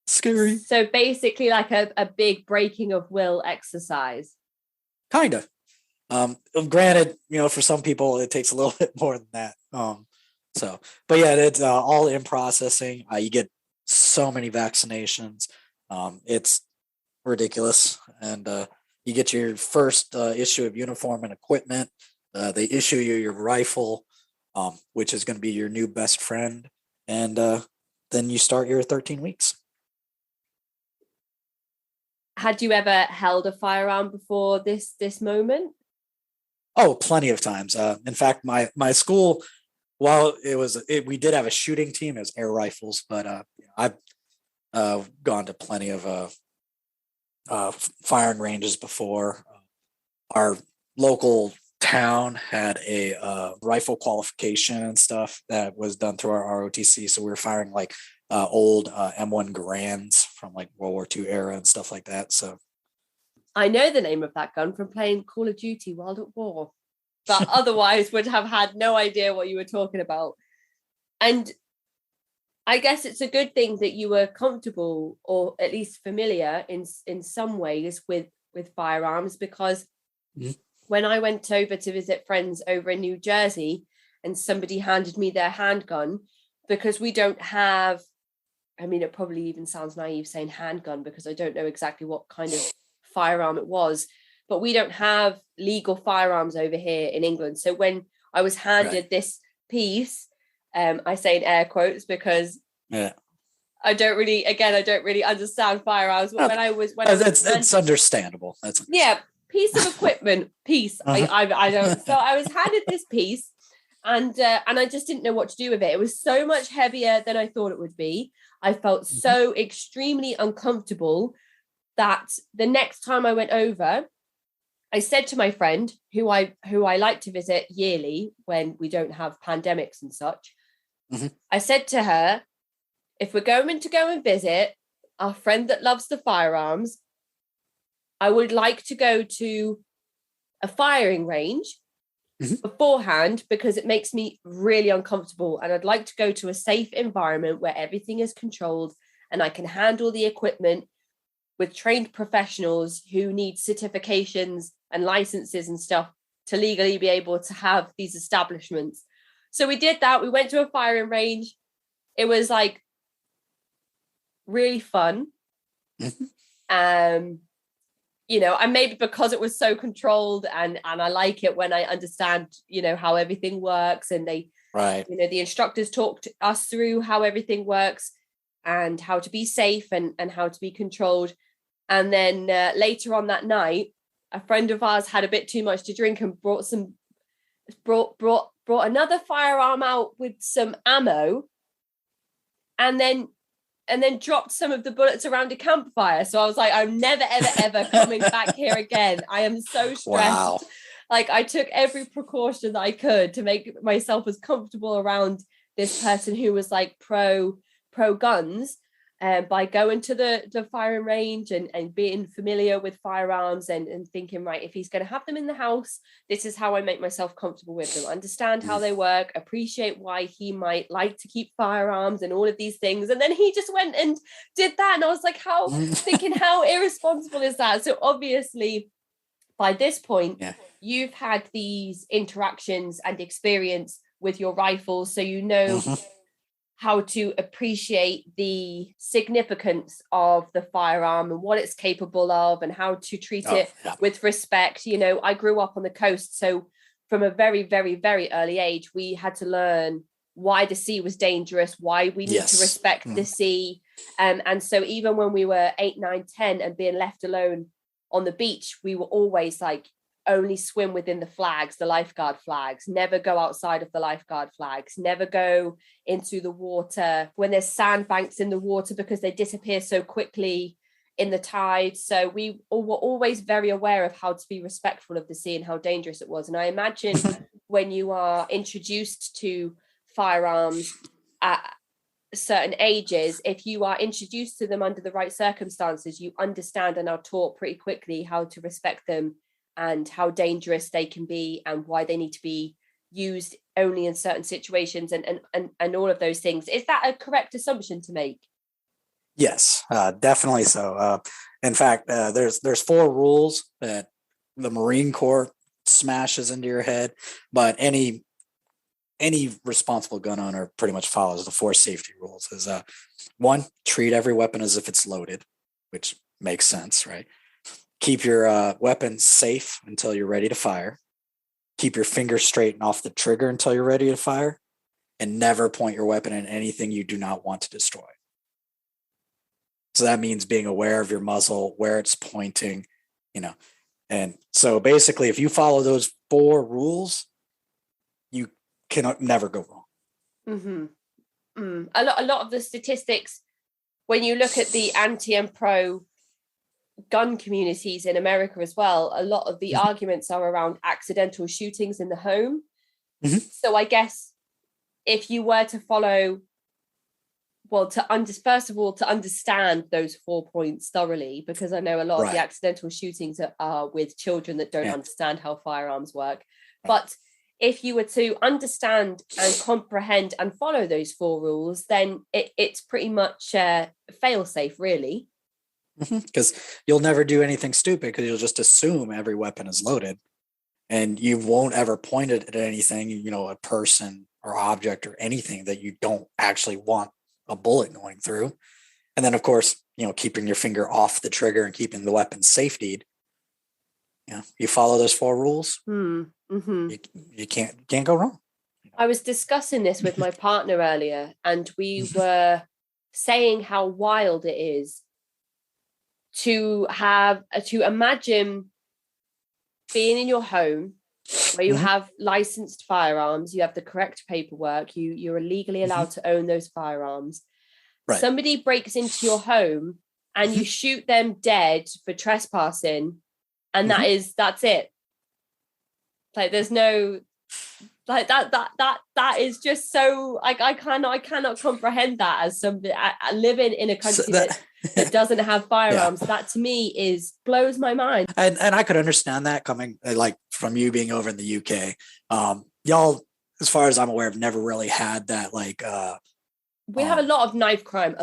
scary. So basically like a big breaking of will exercise. Kind of. Granted, for some people it takes a little bit more than that. But yeah, it's all in processing. You get so many vaccinations. It's ridiculous. And you get your first issue of uniform and equipment. They issue you your rifle, which is going to be your new best friend. And then you start your 13 weeks. Had you ever held a firearm before this moment? Oh, plenty of times. In fact, my school, while we did have a shooting team, it was air rifles, but I've gone to plenty of firing ranges before. Our local town had a rifle qualification and stuff that was done through our ROTC. So we were firing like old M1 Garands from like World War II era and stuff like that. So I know the name of that gun from playing Call of Duty World at War, but otherwise would have had no idea what you were talking about. And I guess it's a good thing that you were comfortable, or at least familiar in some ways with firearms, because when I went over to visit friends over in New Jersey and somebody handed me their handgun, because we don't have, I mean, it probably even sounds naive saying handgun because I don't know exactly what kind of firearm it was, but we don't have legal firearms over here in England. So when I was handed this piece, I say in air quotes because I don't really understand firearms. But it's understandable. Piece of equipment, piece. I don't. So I was handed this piece, and I just didn't know what to do with it. It was so much heavier than I thought it would be. I felt so extremely uncomfortable that the next time I went over, I said to my friend, who I like to visit yearly when we don't have pandemics and such, I said to her, if we're going to go and visit our friend that loves the firearms, I would like to go to a firing range beforehand because it makes me really uncomfortable, and I'd like to go to a safe environment where everything is controlled and I can handle the equipment with trained professionals who need certifications and licenses and stuff to legally be able to have these establishments. So we did that. We went to a firing range. It was like really fun. And maybe because it was so controlled and I like it when I understand, how everything works, and they, the instructors talked us through how everything works and how to be safe and how to be controlled. And then later on that night, a friend of ours had a bit too much to drink and brought another firearm out with some ammo, and then dropped some of the bullets around a campfire. So I was like, I'm never, ever, ever coming back here again. I am so stressed. Wow. Like, I took every precaution that I could to make myself as comfortable around this person who was like pro guns, by going to the firing range and being familiar with firearms and thinking, right, if he's going to have them in the house, this is how I make myself comfortable with them, understand how they work, appreciate why he might like to keep firearms and all of these things. And then he just went and did that. And I was like, how irresponsible is that? So obviously by this point, you've had these interactions and experience with your rifles. So how to appreciate the significance of the firearm and what it's capable of and how to treat it with respect. You know, I grew up on the coast, so from a very, very, very early age, we had to learn why the sea was dangerous, why we need to respect the sea. And so even when we were 8, 9, 10 and being left alone on the beach, we were always like, only swim within the flags, the lifeguard flags, never go outside of the lifeguard flags, never go into the water when there's sandbanks in the water because they disappear so quickly in the tide. So we were always very aware of how to be respectful of the sea and how dangerous it was. And I imagine when you are introduced to firearms at certain ages, if you are introduced to them under the right circumstances, you understand and are taught pretty quickly how to respect them and how dangerous they can be and why they need to be used only in certain situations and all of those things. Is that a correct assumption to make? Yes, definitely so. In fact, there's 4 rules that the Marine Corps smashes into your head, but any responsible gun owner pretty much follows the 4 safety rules. Is 1, treat every weapon as if it's loaded, which makes sense, right? Keep your weapon safe until you're ready to fire. Keep your finger straight and off the trigger until you're ready to fire, and never point your weapon at anything you do not want to destroy. So that means being aware of your muzzle, where it's pointing, you know. And so basically, if you follow those 4 rules, you can never go wrong. A lot of the statistics, when you look at the anti and pro gun communities in America as well, a lot of the arguments are around accidental shootings in the home. So I guess if you were to follow, well, first of all, to understand those 4 points thoroughly, because I know a lot of the accidental shootings are with children that don't understand how firearms work. But if you were to understand and comprehend and follow those 4 rules, then it's pretty much fail-safe, really. Because you'll never do anything stupid, because you'll just assume every weapon is loaded, and you won't ever point it at anything, you know, a person or object or anything that you don't actually want a bullet going through. And then, of course, you know, keeping your finger off the trigger and keeping the weapon safetied. You know, you follow those 4 rules, you can't go wrong. I was discussing this with my partner earlier, and we were saying how wild it is to imagine being in your home where you have licensed firearms, you have the correct paperwork, you're legally allowed to own those firearms. Somebody breaks into your home and you shoot them dead for trespassing, and that's it. Like, there's no, like, that is just so, like, I cannot comprehend that as somebody living in a country that doesn't have firearms. That to me blows my mind. And I could understand that coming like from you being over in the UK. Y'all, as far as I'm aware, have never really had that, like we have a lot of knife crime.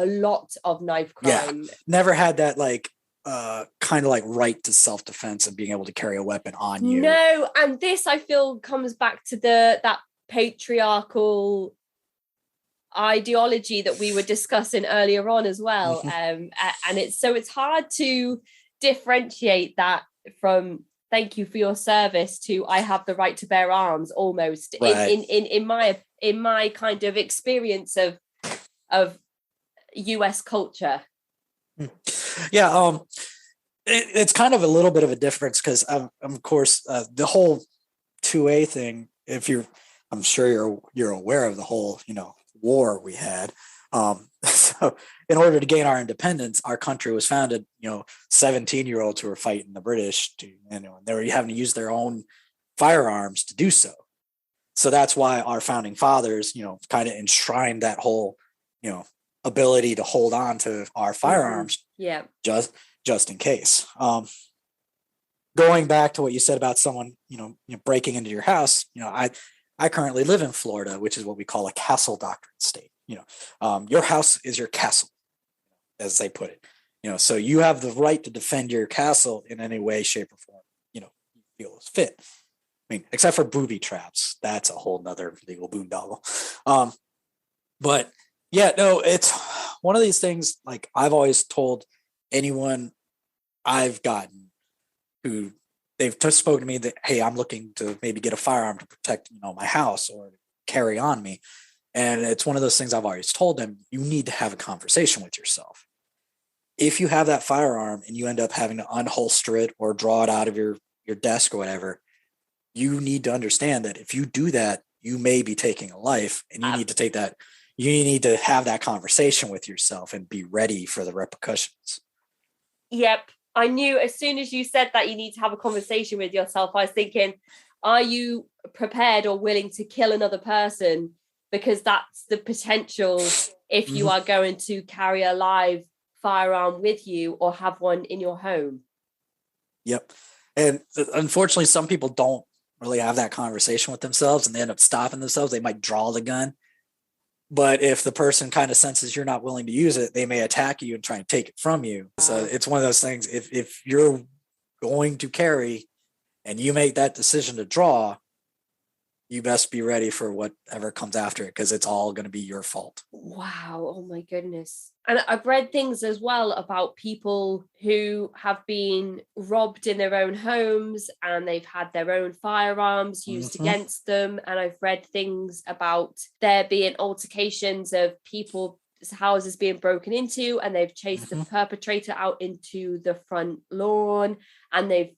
Never had that, like kind of like right to self-defense and being able to carry a weapon on you. No, and this, I feel, comes back to that patriarchal ideology that we were discussing earlier on as well. And it's hard to differentiate that from thank you for your service to I have the right to bear arms, almost in my kind of experience of US culture. It's kind of a little bit of a difference, because of course the whole 2A thing, I'm sure you're aware of the whole, you know, war we had. So in order to gain our independence, our country was founded, you know, 17-year-olds who were fighting the British and they were having to use their own firearms to do so. So that's why our founding fathers, you know, kind of enshrined that whole, you know, ability to hold on to our firearms. Just in case. Going back to what you said about someone, you know, breaking into your house, you know, I currently live in Florida, which is what we call a castle doctrine state. You know, your house is your castle, as they put it. You know, so you have the right to defend your castle in any way, shape, or form, you know, you feel is fit. I mean, except for booby traps. That's a whole nother legal boondoggle. But Yeah, no, it's one of these things. Like I've always told anyone I've gotten who they've just spoken to me that, hey, I'm looking to maybe get a firearm to protect, my house or carry on me. And it's one of those things I've always told them, you need to have a conversation with yourself. If you have that firearm and you end up having to unholster it or draw it out of your desk or whatever, you need to understand that if you do that, you may be taking a life, and you need to take that. You need to have that conversation with yourself and be ready for the repercussions. Yep. I knew as soon as you said that you need to have a conversation with yourself, I was thinking, are you prepared or willing to kill another person? Because that's the potential if you are going to carry a live firearm with you or have one in your home. Yep. And unfortunately, some people don't really have that conversation with themselves, and they end up stopping themselves. They might draw the gun. But if the person kind of senses you're not willing to use it, they may attack you and try and take it from you. So it's one of those things. If you're going to carry and you make that decision to draw, you best be ready for whatever comes after it, because it's all going to be your fault. Wow. Oh my goodness. And I've read things as well about people who have been robbed in their own homes and they've had their own firearms used against them. And I've read things about there being altercations of people's houses being broken into, and they've chased the perpetrator out into the front lawn, and they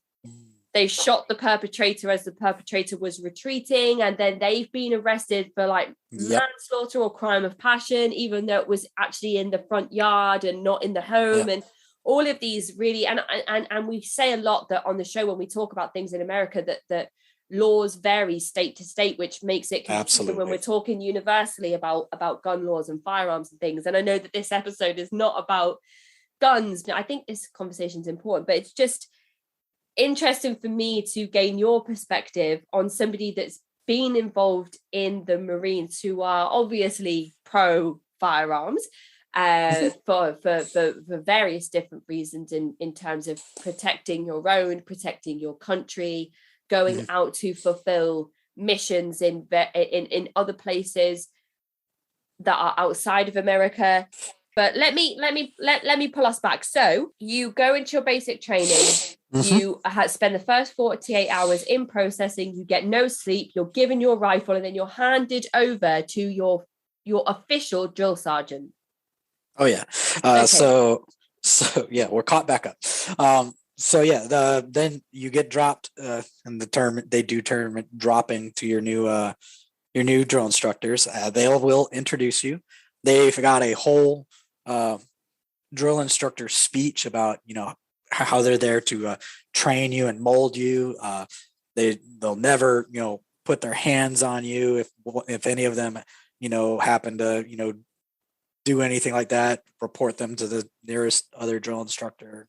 shot the perpetrator as the perpetrator was retreating, and then they've been arrested for manslaughter or crime of passion, even though it was actually in the front yard and not in the home. And all of these really, and we say a lot that on the show when we talk about things in America that laws vary state to state, which makes it confusing when we're talking universally about gun laws and firearms and things. And I know that this episode is not about guns. I think this conversation is important, but it's just interesting for me to gain your perspective on somebody that's been involved in the Marines, who are obviously pro firearms for various different reasons in terms of protecting your own, protecting your country, going out to fulfill missions in other places that are outside of America. But let me pull us back. So you go into your basic training. You spend the first 48 hours in processing. You get no sleep. You're given your rifle, and then you're handed over to your official drill sergeant. Oh yeah. Okay. So yeah, we're caught back up. Then you get dropped, and they do term dropping to your new drill instructors. They will introduce you. They've got a whole drill instructor speech about how they're there to train you and mold you. They'll never put their hands on you if any of them happen to do anything like that. Report them to the nearest other drill instructor,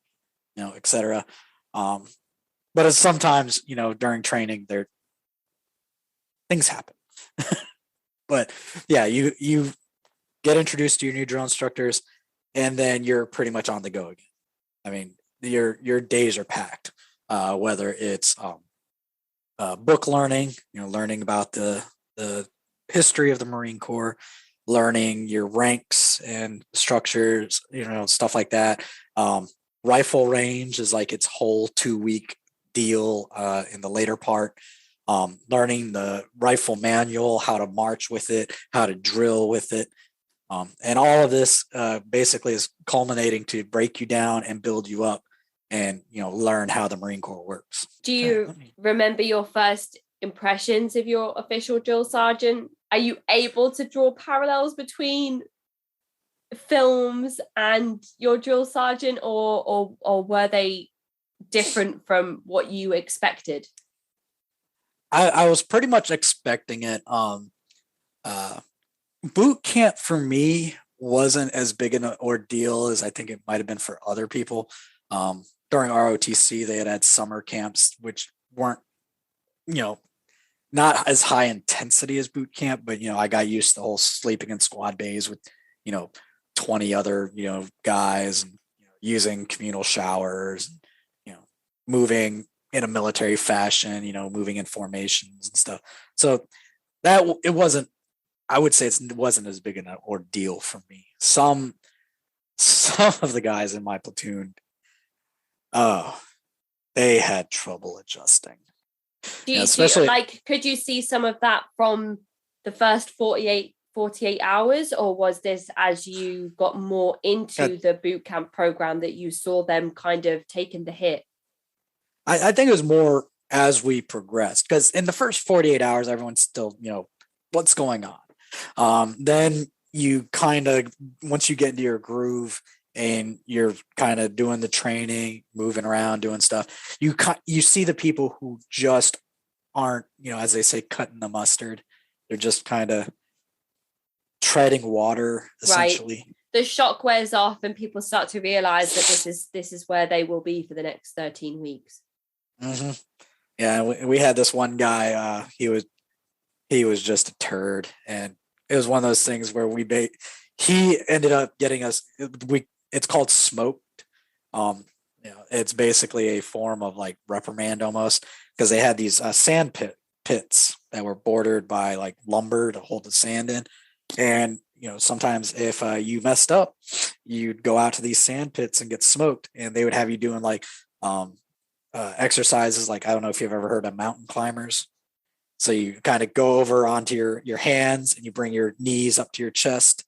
etc. But sometimes during training things happen. But yeah, you get introduced to your new drill instructors, and then you're pretty much on the go again. I mean, your days are packed, whether it's book learning, learning about the history of the Marine Corps, learning your ranks and structures, stuff like that. Rifle range is like its whole 2-week deal in the later part. Learning the rifle manual, how to march with it, how to drill with it. And all of this basically is culminating to break you down and build you up and, learn how the Marine Corps works. Do you remember your first impressions of your official drill sergeant? Are you able to draw parallels between films and your drill sergeant, or were they different from what you expected? I was pretty much expecting it. Boot camp for me wasn't as big an ordeal as I think it might have been for other people. During ROTC, they had summer camps, which weren't, not as high intensity as boot camp, but, I got used to the whole sleeping in squad bays with, 20 other, guys, and using communal showers, moving in a military fashion, moving in formations and stuff. So that it wasn't I would say it wasn't as big an ordeal for me. Some of the guys in my platoon, oh, they had trouble adjusting. Especially could you see some of that from the first 48 hours, or was this as you got more into the boot camp program that you saw them kind of taking the hit? I think it was more as we progressed, because in the first 48 hours, everyone's still, what's going on? Then you kind of, once you get into your groove and you're kind of doing the training, moving around, doing stuff, you see the people who just aren't, as they say, cutting the mustard. They're just kind of treading water, essentially. Right. The shock wears off and people start to realize that this is where they will be for the next 13 weeks. Mm-hmm. Yeah, we had this one guy, he was just a turd, and it was one of those things where he ended up getting us, it's called smoked. It's basically a form of like reprimand almost, because they had these sand pits that were bordered by like lumber to hold the sand in. And, sometimes if you messed up, you'd go out to these sand pits and get smoked, and they would have you doing like exercises. Like, I don't know if you've ever heard of mountain climbers. So you kind of go over onto your hands and you bring your knees up to your chest,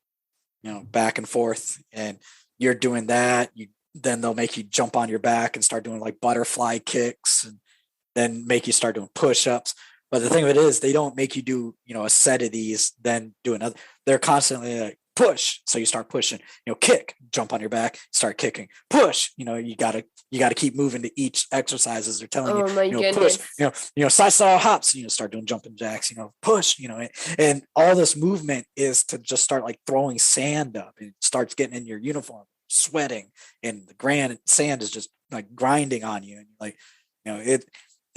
back and forth, and you're doing that. Then they'll make you jump on your back and start doing like butterfly kicks, and then make you start doing push-ups. But the thing of it is, they don't make you do, a set of these, then do another. They're constantly like, push. So you start pushing, kick, jump on your back, start kicking, push. You gotta keep moving to each exercise as they're telling you, push, side style hops, start doing jumping jacks, push, and all this movement is to just start like throwing sand up, and it starts getting in your uniform, sweating, and the sand is just like grinding on you. And like,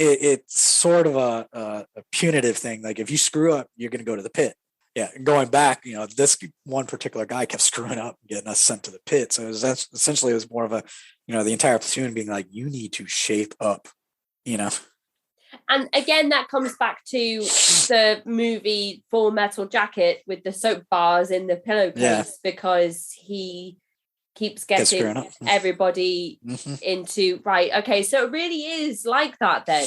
it's sort of a punitive thing. Like, if you screw up, you're going to go to the pit. Yeah. Going back, this one particular guy kept screwing up and getting us sent to the pit. So it was more of a, the entire platoon being like, you need to shape up, And again, that comes back to the movie Full Metal Jacket with the soap bars in the pillowcase, because he keeps getting everybody into right. Okay, so it really is like that then.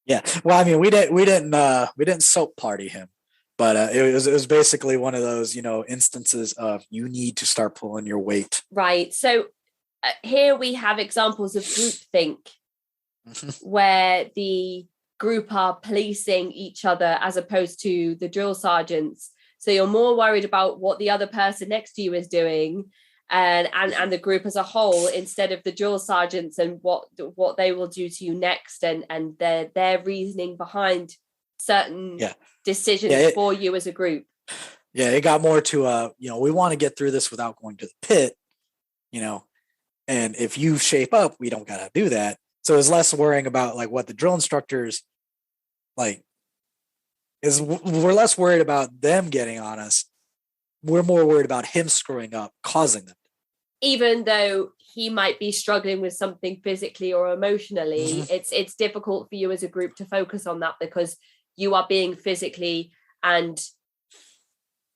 Yeah. Well, I mean, we didn't soap party him, but it was basically one of those, instances of you need to start pulling your weight. Right. So here we have examples of groupthink, where the group are policing each other as opposed to the drill sergeants. So you're more worried about what the other person next to you is doing, and the group as a whole, instead of the drill sergeants and what they will do to you next, and their reasoning behind certain decisions for you as a group. Yeah, it got more to we want to get through this without going to the pit, and if you shape up, we don't gotta do that. So it's less worrying about like what the drill instructors like we're less worried about them getting on us. We're more worried about him screwing up, causing them. Even though he might be struggling with something physically or emotionally, it's difficult for you as a group to focus on that, because you are being physically and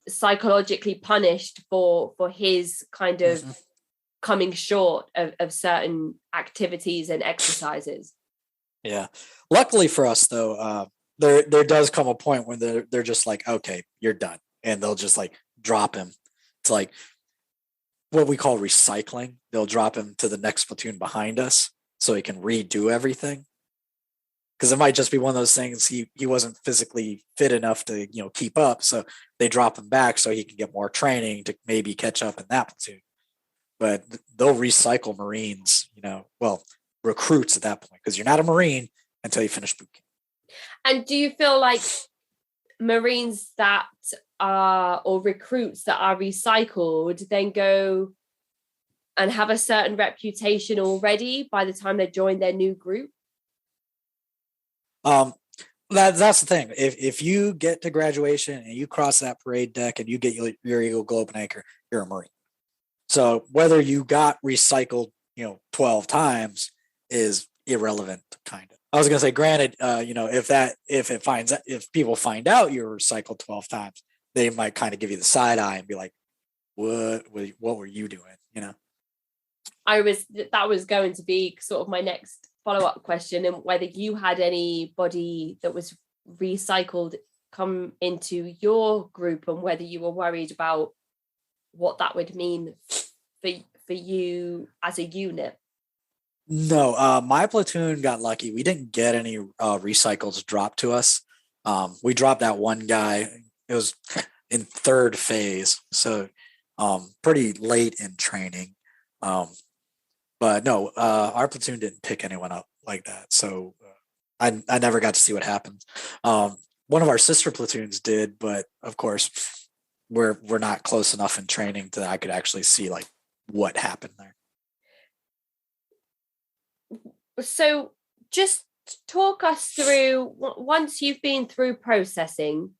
psychologically punished for his kind of coming short of certain activities and exercises. Yeah. Luckily for us, though, there does come a point when they're just like, okay, you're done. And they'll just like drop him. It's like what we call recycling. They'll drop him to the next platoon behind us so he can redo everything. Because it might just be one of those things, he wasn't physically fit enough to keep up, so they drop him back so he can get more training to maybe catch up in that platoon. But they'll recycle Marines, recruits at that point, because you're not a Marine until you finish boot camp. And do you feel like Marines that are, or recruits that are recycled, then go and have a certain reputation already by the time they join their new group? That's the thing. If you get to graduation and you cross that parade deck and you get your Eagle Globe and Anchor, you're a Marine. So whether you got recycled, 12 times is irrelevant, kind of. I was going to say, granted, if people find out you're recycled 12 times, they might kind of give you the side eye and be like, what were you doing? That was going to be sort of my next follow-up question, and whether you had anybody that was recycled come into your group, and whether you were worried about what that would mean for you as a unit. No, my platoon got lucky. We didn't get any recycles dropped to us. We dropped that one guy. It was in third phase, so pretty late in training. But no, our platoon didn't pick anyone up like that. So I never got to see what happened. One of our sister platoons did, but of course we're not close enough in training that I could actually see like what happened there. So just talk us through, once you've been through processing,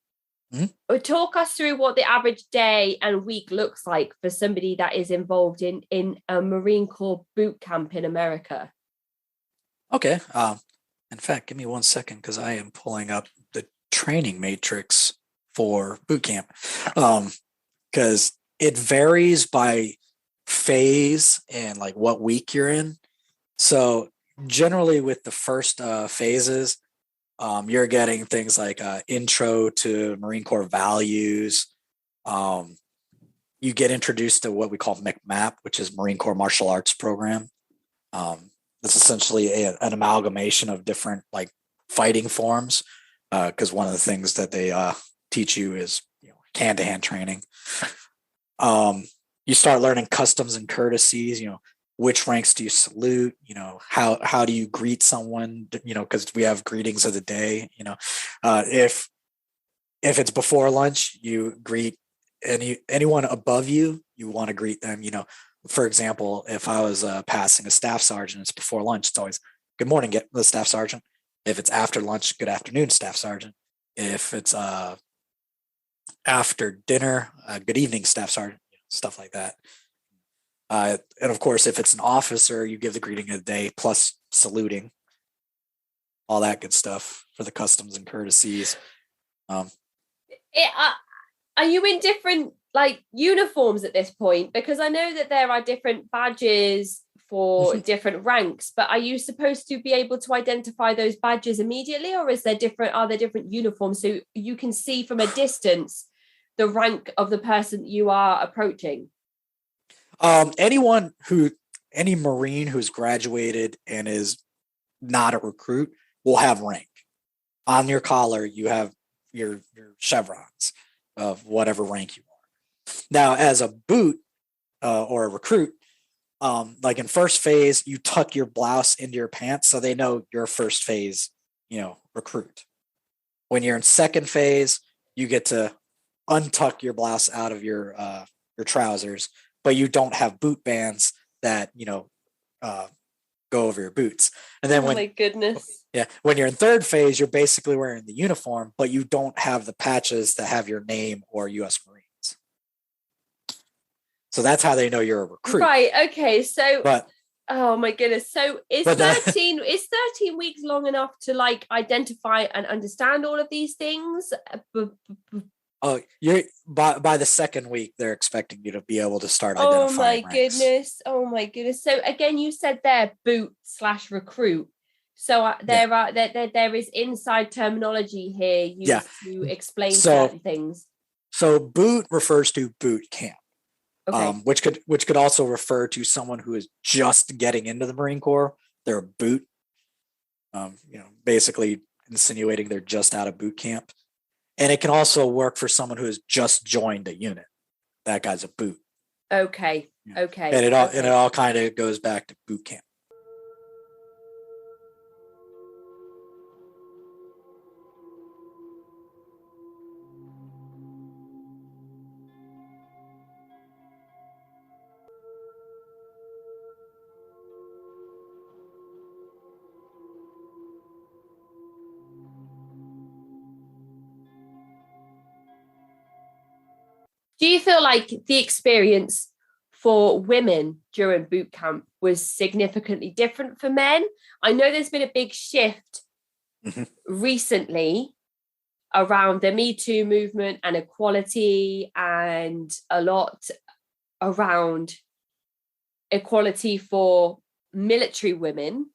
talk us through what the average day and week looks like for somebody that is involved in a Marine Corps boot camp in America. Okay. In fact, give me 1 second because I am pulling up the training matrix for boot camp. Because it varies by phase and like what week you're in. So generally with the first phases, you're getting things like intro to Marine Corps values. You get introduced to what we call MCMAP, which is Marine Corps Martial Arts Program. It's essentially an amalgamation of different like fighting forms, because one of the things that they teach you is hand-to-hand training. You start learning customs and courtesies. Which ranks do you salute? How do you greet someone? Because we have greetings of the day. If it's before lunch, you greet anyone above you. You want to greet them. For example, if I was passing a staff sergeant, it's before lunch. It's always good morning, get the staff sergeant. If it's after lunch, good afternoon, staff sergeant. If it's after dinner, good evening, staff sergeant. Stuff like that. And of course, if it's an officer, you give the greeting of the day plus saluting, all that good stuff for the customs and courtesies. Are you in different like uniforms at this point? Because I know that there are different badges for different ranks, but are you supposed to be able to identify those badges immediately, or are there different uniforms so you can see from a distance the rank of the person you are approaching? Any Marine who's graduated and is not a recruit will have rank. On your collar, you have your chevrons of whatever rank you are. Now, as a boot or a recruit, like in first phase, you tuck your blouse into your pants so they know you're first phase, recruit. When you're in second phase, you get to untuck your blouse out of your trousers, but you don't have boot bands that go over your boots. And then my goodness, when you're in third phase, you're basically wearing the uniform, but you don't have the patches that have your name or U.S. Marines. So that's how they know you're a recruit, right? Okay, so oh my goodness, so is 13 weeks long enough to like identify and understand all of these things? Oh, you're by the second week, they're expecting you to be able to start identifying ranks. Oh my goodness. So again, you said there boot/recruit. So there is inside terminology here used to explain certain things. So boot refers to boot camp, okay. Which could also refer to someone who is just getting into the Marine Corps. They're a boot, basically insinuating they're just out of boot camp. And it can also work for someone who has just joined a unit. That guy's a boot. Okay. Okay. And it all kind of goes back to boot camp. Do you feel like the experience for women during boot camp was significantly different for men? I know there's been a big shift recently around the Me Too movement and equality, and a lot around equality for military women.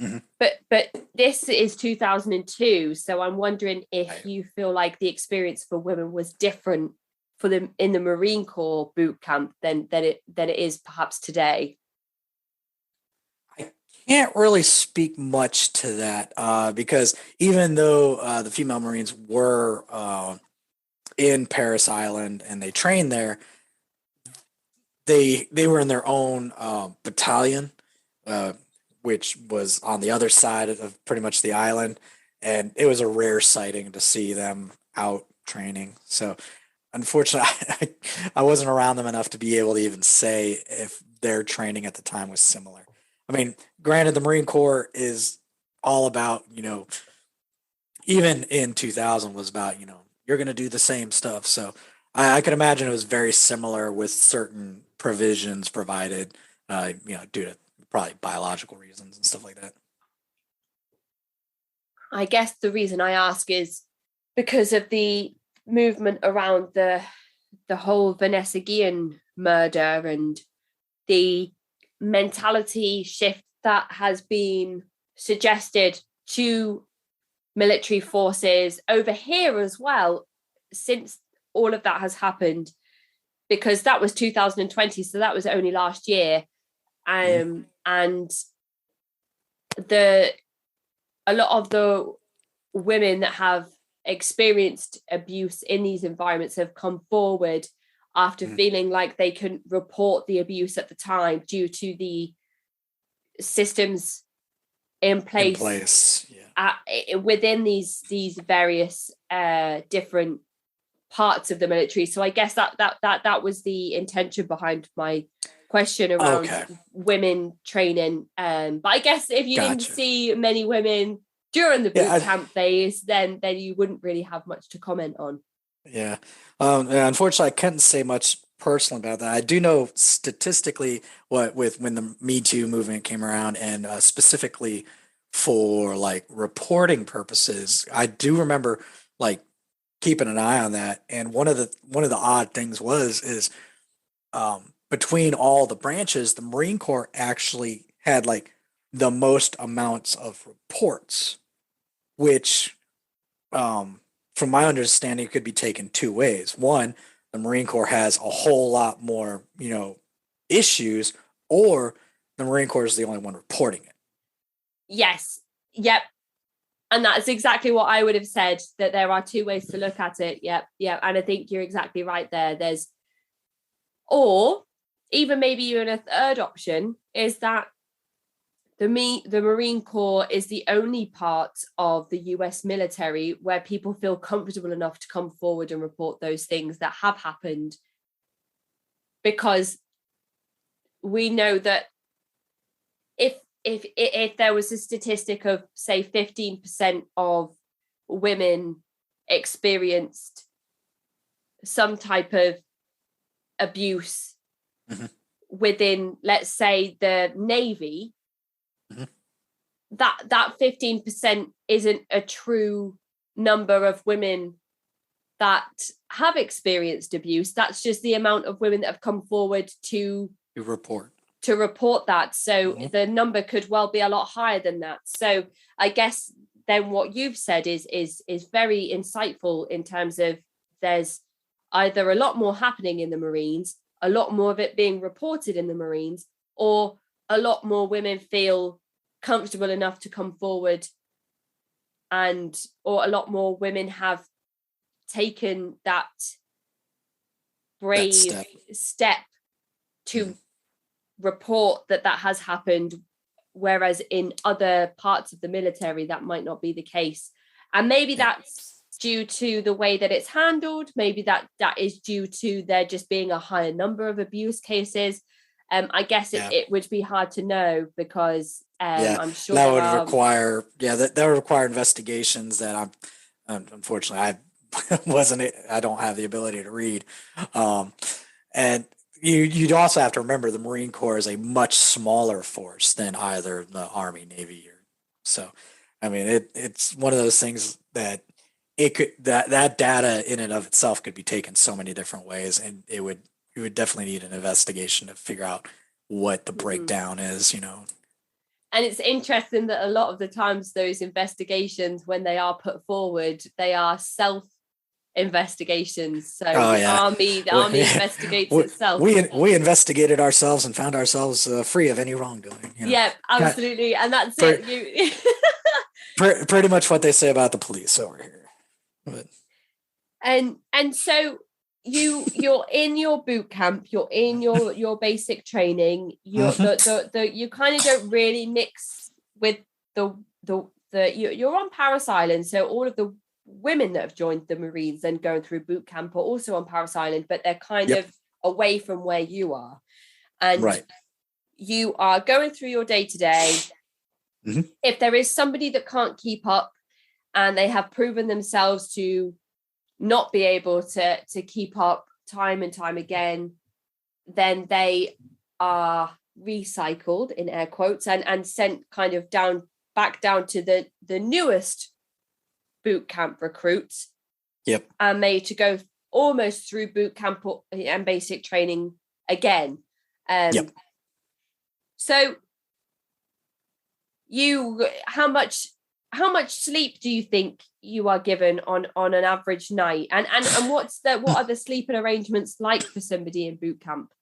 Mm-hmm. But this is 2002, so I'm wondering if you feel like the experience for women was different for them in the Marine Corps boot camp than it is perhaps today. I can't really speak much to that because even though the female Marines were in Parris Island and they trained there, they were in their own battalion, which was on the other side of pretty much the island, and it was a rare sighting to see them out training. So unfortunately, I wasn't around them enough to be able to even say if their training at the time was similar. I mean, granted, the Marine Corps is all about, even in 2000 was about, you're going to do the same stuff. So I could imagine it was very similar with certain provisions provided, due to probably biological reasons and stuff like that. I guess the reason I ask is because of the movement around the whole Vanessa Guillen murder and the mentality shift that has been suggested to military forces over here as well since all of that has happened, because that was 2020, so that was only last year. And a lot of the women that have experienced abuse in these environments have come forward after feeling like they couldn't report the abuse at the time due to the systems in place within these various different parts of the military. So I guess that was the intention behind my question around women training. But I guess if you didn't see many women during the boot camp phase, then you wouldn't really have much to comment on. Yeah. Unfortunately, I couldn't say much personally about that. I do know statistically when the Me Too movement came around, and specifically for like reporting purposes, I do remember like keeping an eye on that. And one of the odd things is between all the branches, the Marine Corps actually had like the most amounts of reports, which from my understanding could be taken two ways. One, the Marine Corps has a whole lot more, issues, or the Marine Corps is the only one reporting it. Yes. Yep. And that's exactly what I would have said, that there are two ways to look at it. Yep. Yep. And I think you're exactly right there. Or even maybe even a third option is that the Marine Corps is the only part of the US military where people feel comfortable enough to come forward and report those things that have happened. Because we know that if there was a statistic of, say, 15% of women experienced some type of abuse within, let's say, the Navy, that 15% isn't a true number of women that have experienced abuse. That's just the amount of women that have come forward to report that. So the number could well be a lot higher than that. So I guess then what you've said is very insightful in terms of there's either a lot more happening in the Marines, a lot more of it being reported in the Marines, or a lot more women feel comfortable enough to come forward, or a lot more women have taken that brave step to report that has happened, whereas in other parts of the military that might not be the case. And maybe that's due to the way that it's handled. Maybe that is due to there just being a higher number of abuse cases. I guess it would be hard to know, because I'm sure that would require that would require investigations that unfortunately I don't have the ability to read, and you'd also have to remember the Marine Corps is a much smaller force than either the Army, Navy, so I mean it's one of those things that it could that data in and of itself could be taken so many different ways, and you would definitely need an investigation to figure out what the breakdown is, you know. And it's interesting that a lot of the times those investigations, when they are put forward, they are self investigations. So Oh the yeah, army investigates itself. we investigated ourselves and found ourselves free of any wrongdoing. You know? Yeah, absolutely, and that's it. You pretty much what they say about the police over here. But. And so you're in your boot camp, you're in your basic training, you're you kind of don't really mix with the you're on Paris Island, so all of the women that have joined the Marines and going through boot camp are also on Paris Island, but they're kind of away from where you are, and you are going through your day to day. If there is somebody that can't keep up and they have proven themselves to not be able to keep up time and time again, then they are recycled in air quotes and sent kind of back down to the newest boot camp recruits. And made to go almost through boot camp and basic training again. So how much sleep do you think you are given on an average night, and what are the sleeping arrangements like for somebody in boot camp?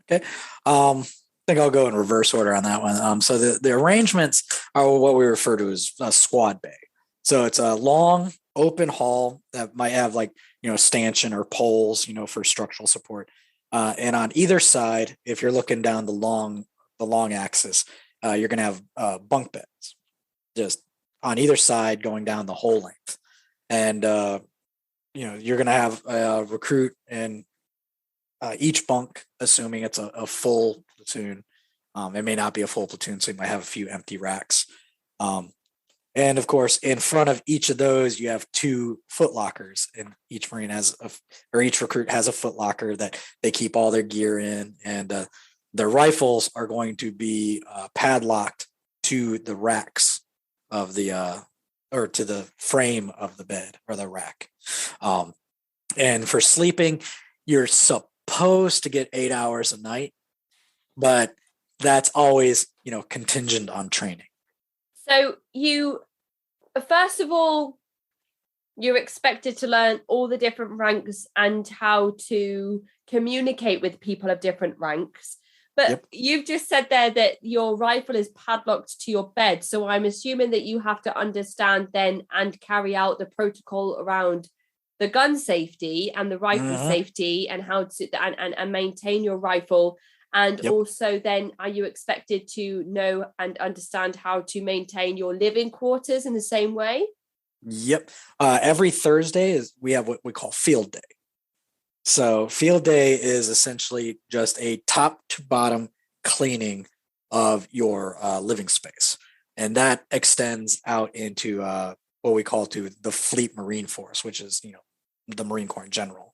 Okay, I think I'll go in reverse order on that one. So the arrangements are what we refer to as a squad bay. So it's a long open hall that might have, like, you know, stanchion or poles, you know, for structural support, and on either side, if you're looking down the long axis, you're going to have bunk beds just on either side going down the whole length. And, you know, you're going to have a recruit in each bunk, assuming it's a full platoon. It may not be a full platoon, so you might have a few empty racks. And of course, in front of each of those, you have 2 foot lockers, and each Marine each recruit has a foot locker that they keep all their gear in, and their rifles are going to be padlocked to the racks of the or to the frame of the bed or the rack. And for sleeping, you're supposed to get 8 hours a night, but that's always, you know, contingent on training. So first of all, you're expected to learn all the different ranks and how to communicate with people of different ranks. But you've just said there that your rifle is padlocked to your bed. So I'm assuming that you have to understand then and carry out the protocol around the gun safety and the rifle safety, and how to and maintain your rifle. And also then, are you expected to know and understand how to maintain your living quarters in the same way? Every Thursday we have what we call field day. So field day is essentially just a top to bottom cleaning of your living space. And that extends out into what we call to the Fleet Marine Force, which is, you know, the Marine Corps in general.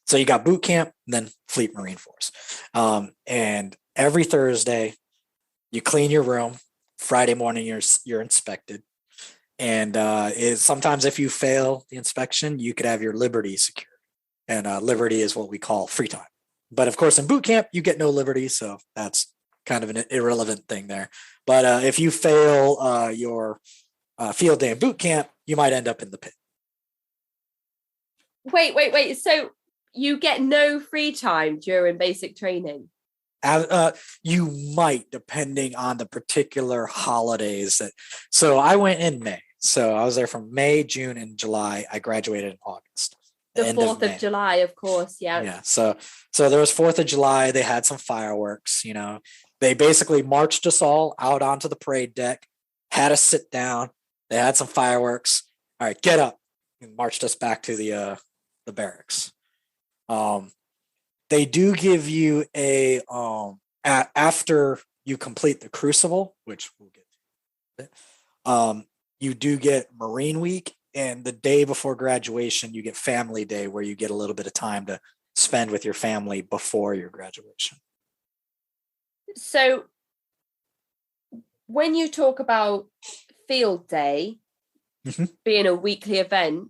So you got boot camp, and then Fleet Marine Force. And every Thursday, you clean your room. Friday morning, you're inspected. And sometimes if you fail the inspection, you could have your liberty secured. And liberty is what we call free time. But of course, in boot camp, you get no liberty. So that's kind of an irrelevant thing there. But if you fail your field day in boot camp, you might end up in the pit. Wait. So you get no free time during basic training? You might, depending on the particular holidays. So I went in May. So I was there from May, June, and July. I graduated in August. The 4th of July, of course. Yeah. Yeah. So there was 4th of July. They had some fireworks, you know. They basically marched us all out onto the parade deck, had us sit down. They had some fireworks. All right, get up, and marched us back to the barracks. They do give you after you complete the crucible, which we'll get to, you do get Marine Week, and the day before graduation, you get Family Day, where you get a little bit of time to spend with your family before your graduation. So when you talk about Field Day being a weekly event,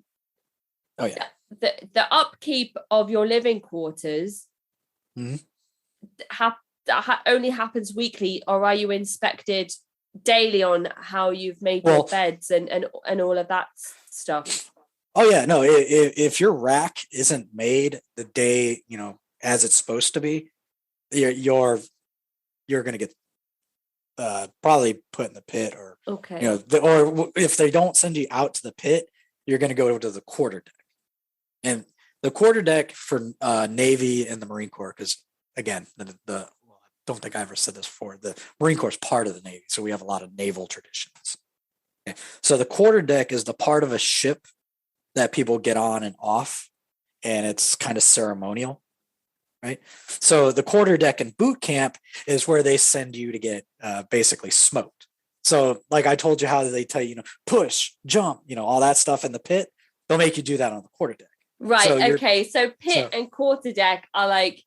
Oh yeah. The upkeep of your living quarters Mm-hmm. Only happens weekly, or are you inspected daily on how you've made Well, your beds and all of that stuff? Oh yeah, no. If your rack isn't made the day as it's supposed to be, you're gonna get probably put in the pit, or Okay. or if they don't send you out to the pit, you're gonna go to the quarter deck. And the quarter deck for Navy and the Marine Corps, because again, the well, I don't think I ever said this before. The Marine Corps is part of the Navy, so we have a lot of naval traditions. Okay. So the quarter deck is the part of a ship that people get on and off, and it's kind of ceremonial, right? So the quarter deck in boot camp is where they send you to get basically smoked. So like I told you how they tell you, push, jump, all that stuff in the pit. They'll make you do that on the quarter deck. Right. So okay. So pit and quarter deck are like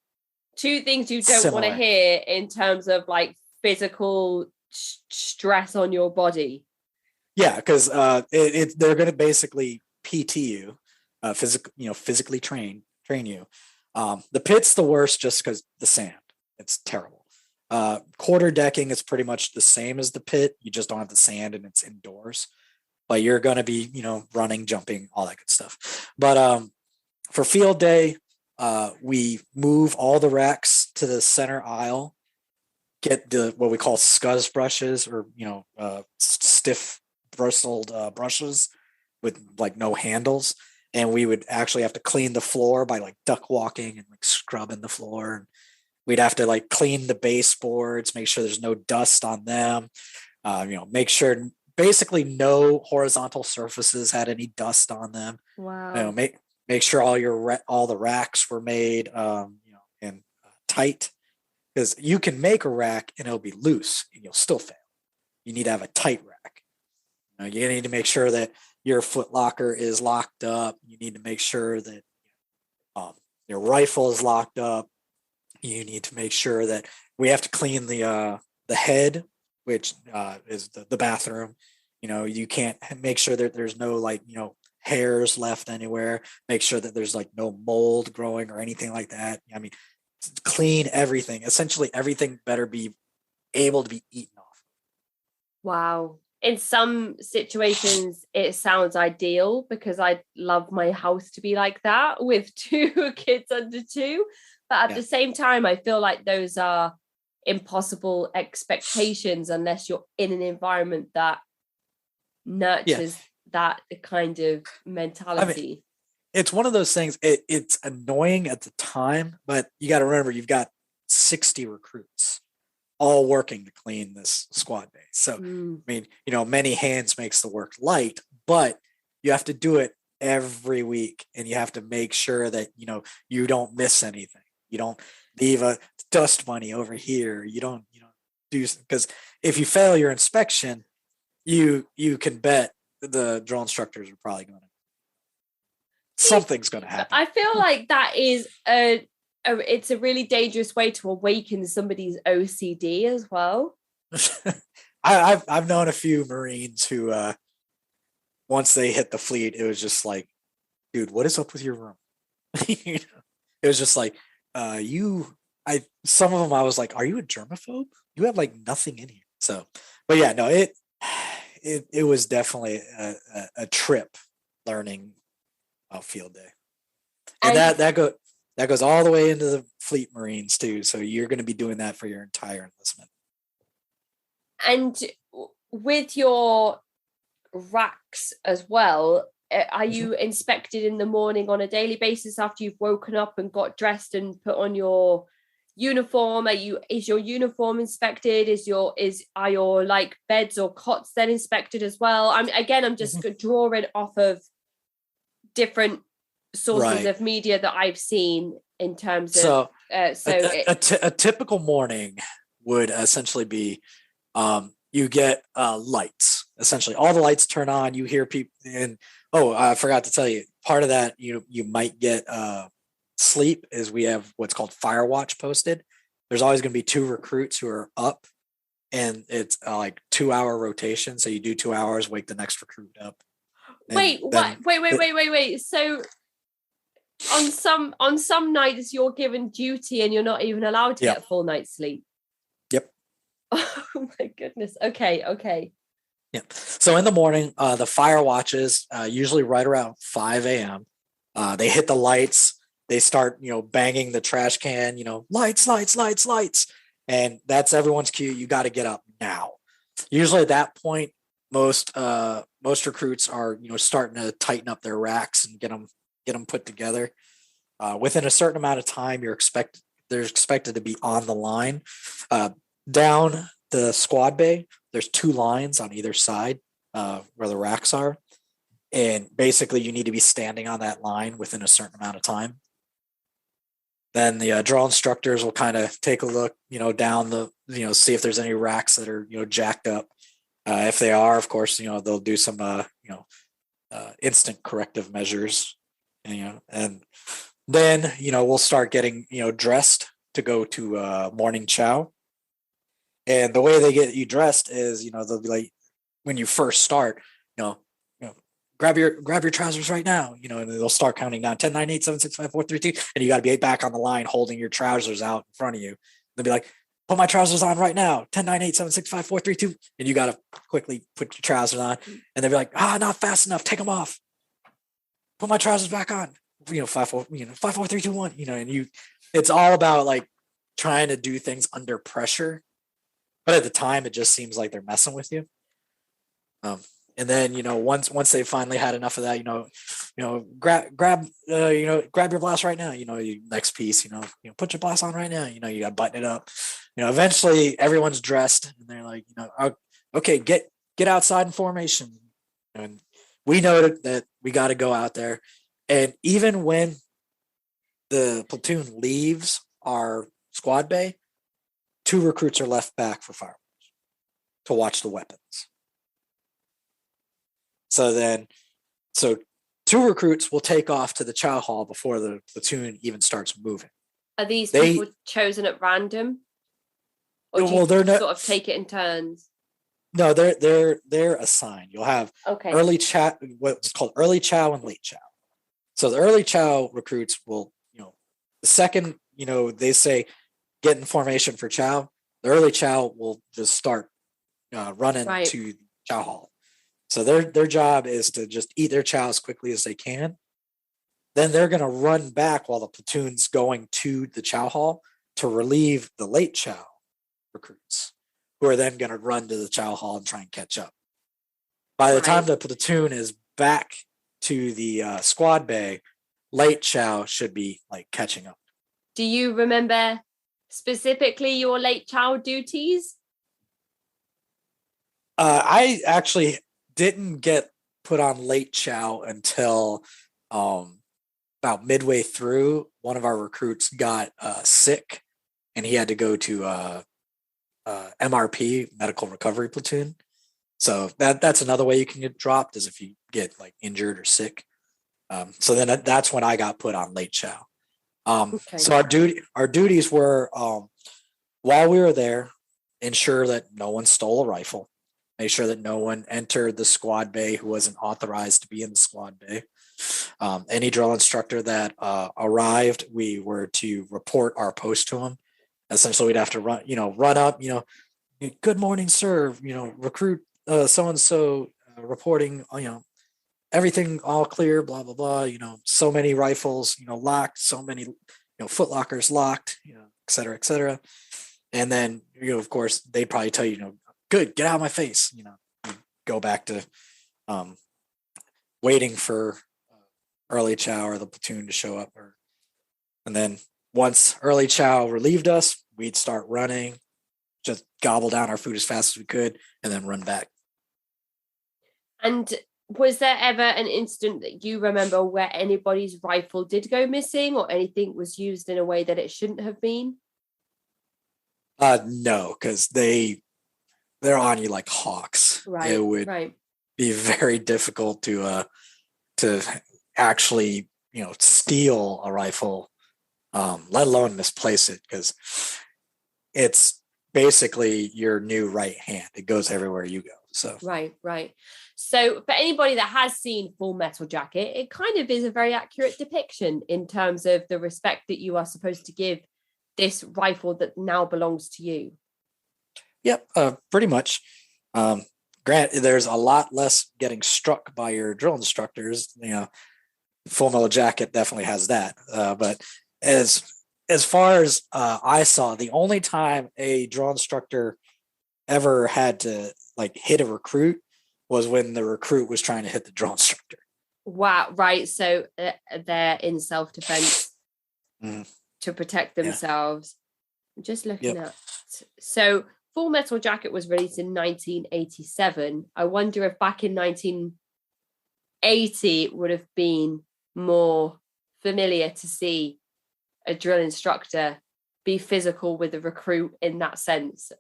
two things you don't want to hear in terms of like physical stress on your body. Yeah, because they're going to basically PT you, physically train you. The pit's the worst just because the sand. It's terrible. Quarter decking is pretty much the same as the pit. You just don't have the sand and it's indoors. But you're going to be, running, jumping, all that good stuff. But for field day, we move all the racks to the center aisle, get what we call scuzz brushes, or stiff bristled brushes with like no handles, and we would actually have to clean the floor by like duck walking and like scrubbing the floor. And we'd have to like clean the baseboards, make sure there's no dust on them, make sure basically no horizontal surfaces had any dust on them. Wow. Make sure all the racks were made and tight, because you can make a rack and it'll be loose and you'll still fail. You need to have a tight rack. You need to make sure that your foot locker is locked up. You need to make sure that your rifle is locked up. You need to make sure that we have to clean the head, which is the bathroom. You can't make sure that there's no hairs left anywhere. Make sure that there's like no mold growing or anything like that. I mean, clean everything. Essentially, everything better be able to be eaten off. Wow. In some situations, it sounds ideal because I love my house to be like that with 2 kids under 2. But at the same time, I feel like those are impossible expectations unless you're in an environment that nurtures that kind of mentality. I mean, it's one of those things. It's annoying at the time, but you got to remember you've got 60 recruits all working to clean this squad base. So, I mean, many hands makes the work light, but you have to do it every week, and you have to make sure that, you don't miss anything. You don't leave a dust bunny over here. You don't do, because if you fail your inspection, you can bet the drill instructors are probably going to, something's going to happen. I feel like that is it's a really dangerous way to awaken somebody's OCD as well. I've known a few Marines who once they hit the fleet, it was just like, dude, what is up with your room? It was just like, some of them I was like, are you a germaphobe? You have like nothing in here. So, but yeah, no, it was definitely a trip learning about field day. And that goes all the way into the Fleet Marines too. So you're going to be doing that for your entire enlistment. And with your racks as well, are you inspected in the morning on a daily basis after you've woken up and got dressed and put on your uniform? Is your uniform inspected? Are your like beds or cots then inspected as well? I'm just drawing off of different sources of media that I've seen in terms of a typical morning would essentially be you get lights. Essentially all the lights turn on, you hear people, and I forgot to tell you, part of that you might get sleep is we have what's called fire watch posted. There's always going to be 2 recruits who are up, and it's like 2-hour rotation, so you do 2 hours, wake the next recruit up. Wait. So On some nights you're given duty and you're not even allowed to get a full night's sleep. Yep. Oh my goodness. Okay. Yeah. So in the morning, the fire watches, usually right around 5 a.m. They hit the lights. They start, banging the trash can, lights, lights, lights, lights. And that's everyone's cue. You got to get up now. Usually at that point, most recruits are, starting to tighten up their racks and get them put together. Within a certain amount of time, they're expected to be on the line. Down the squad bay, there's 2 lines on either side where the racks are. And basically you need to be standing on that line within a certain amount of time. Then the drill instructors will kind of take a look, down the, see if there's any racks that are, jacked up. If they are, of course, they'll do some, instant corrective measures, and then, we'll start getting, dressed to go to morning chow. And the way they get you dressed is, they'll be like, when you first start, grab your trousers right now, and they'll start counting down 10, 9, 8, 7, 6, 5, 4, 3, 2, and you got to be back on the line holding your trousers out in front of you. They'll be like, put my trousers on right now, 10, 9, 8, 7, 6, 5, 4, 3, 2, and you got to quickly put your trousers on, and they'll be like, not fast enough, take them off, put my trousers back on, 5, 4, 5, 4, 3, 2, 1, and it's all about like trying to do things under pressure, but at the time it just seems like they're messing with you. And then, once they finally had enough of that, grab your blouse right now, next piece, put your blouse on right now, you got to button it up, eventually everyone's dressed and they're like, okay, get outside in formation. And we know that we got to go out there. And even when the platoon leaves our squad bay, 2 recruits are left back for fireworks to watch the weapons. So 2 recruits will take off to the chow hall before the platoon even starts moving. Are these people chosen at random? Or do you sort of take it in turns? No, they're assigned. You'll have early chow, what's called early chow and late chow. So the early chow recruits will, the second, they say get in formation for chow, the early chow will just start running to chow hall. So their job is to just eat their chow as quickly as they can. Then they're going to run back while the platoon's going to the chow hall to relieve the late chow recruits, who are then going to run to the chow hall and try and catch up. By the time the platoon is back to the squad bay, late chow should be like catching up. Do you remember specifically your late chow duties? I actually didn't get put on late chow until about midway through. One of our recruits got sick and he had to go to MRP, medical recovery platoon. So that's another way you can get dropped, is if you get like injured or sick. So then that's when I got put on late chow. So our duties were, while we were there, ensure that no one stole a rifle, make sure that no one entered the squad bay who wasn't authorized to be in the squad bay. Any drill instructor that arrived, we were to report our post to him. Essentially, we'd have to run up, good morning, sir, recruit so-and-so reporting, everything all clear, blah, blah, blah, so many rifles, locked, so many, foot lockers locked, et cetera, et cetera. And then, of course, they'd probably tell you, good, get out of my face, go back to waiting for early chow or the platoon to show up. And then once early chow relieved us, we'd start running, just gobble down our food as fast as we could, and then run back. And was there ever an incident that you remember where anybody's rifle did go missing or anything was used in a way that it shouldn't have been? No, because they're on you like hawks. Right. It would be very difficult to actually, steal a rifle, let alone misplace it, because it's basically your new right hand. It goes everywhere you go. So Right. So for anybody that has seen Full Metal Jacket, it kind of is a very accurate depiction in terms of the respect that you are supposed to give this rifle that now belongs to you. yep, pretty much. Grant, there's a lot less getting struck by your drill instructors. Full Metal Jacket definitely has that. But as far as I saw, the only time a drill instructor ever had to like hit a recruit was when the recruit was trying to hit the drill instructor. Wow, right. So they're in self-defense to protect themselves. I'm just looking at. So Full Metal Jacket was released in 1987. I wonder if back in 1980 it would have been more familiar to see a drill instructor be physical with a recruit in that sense.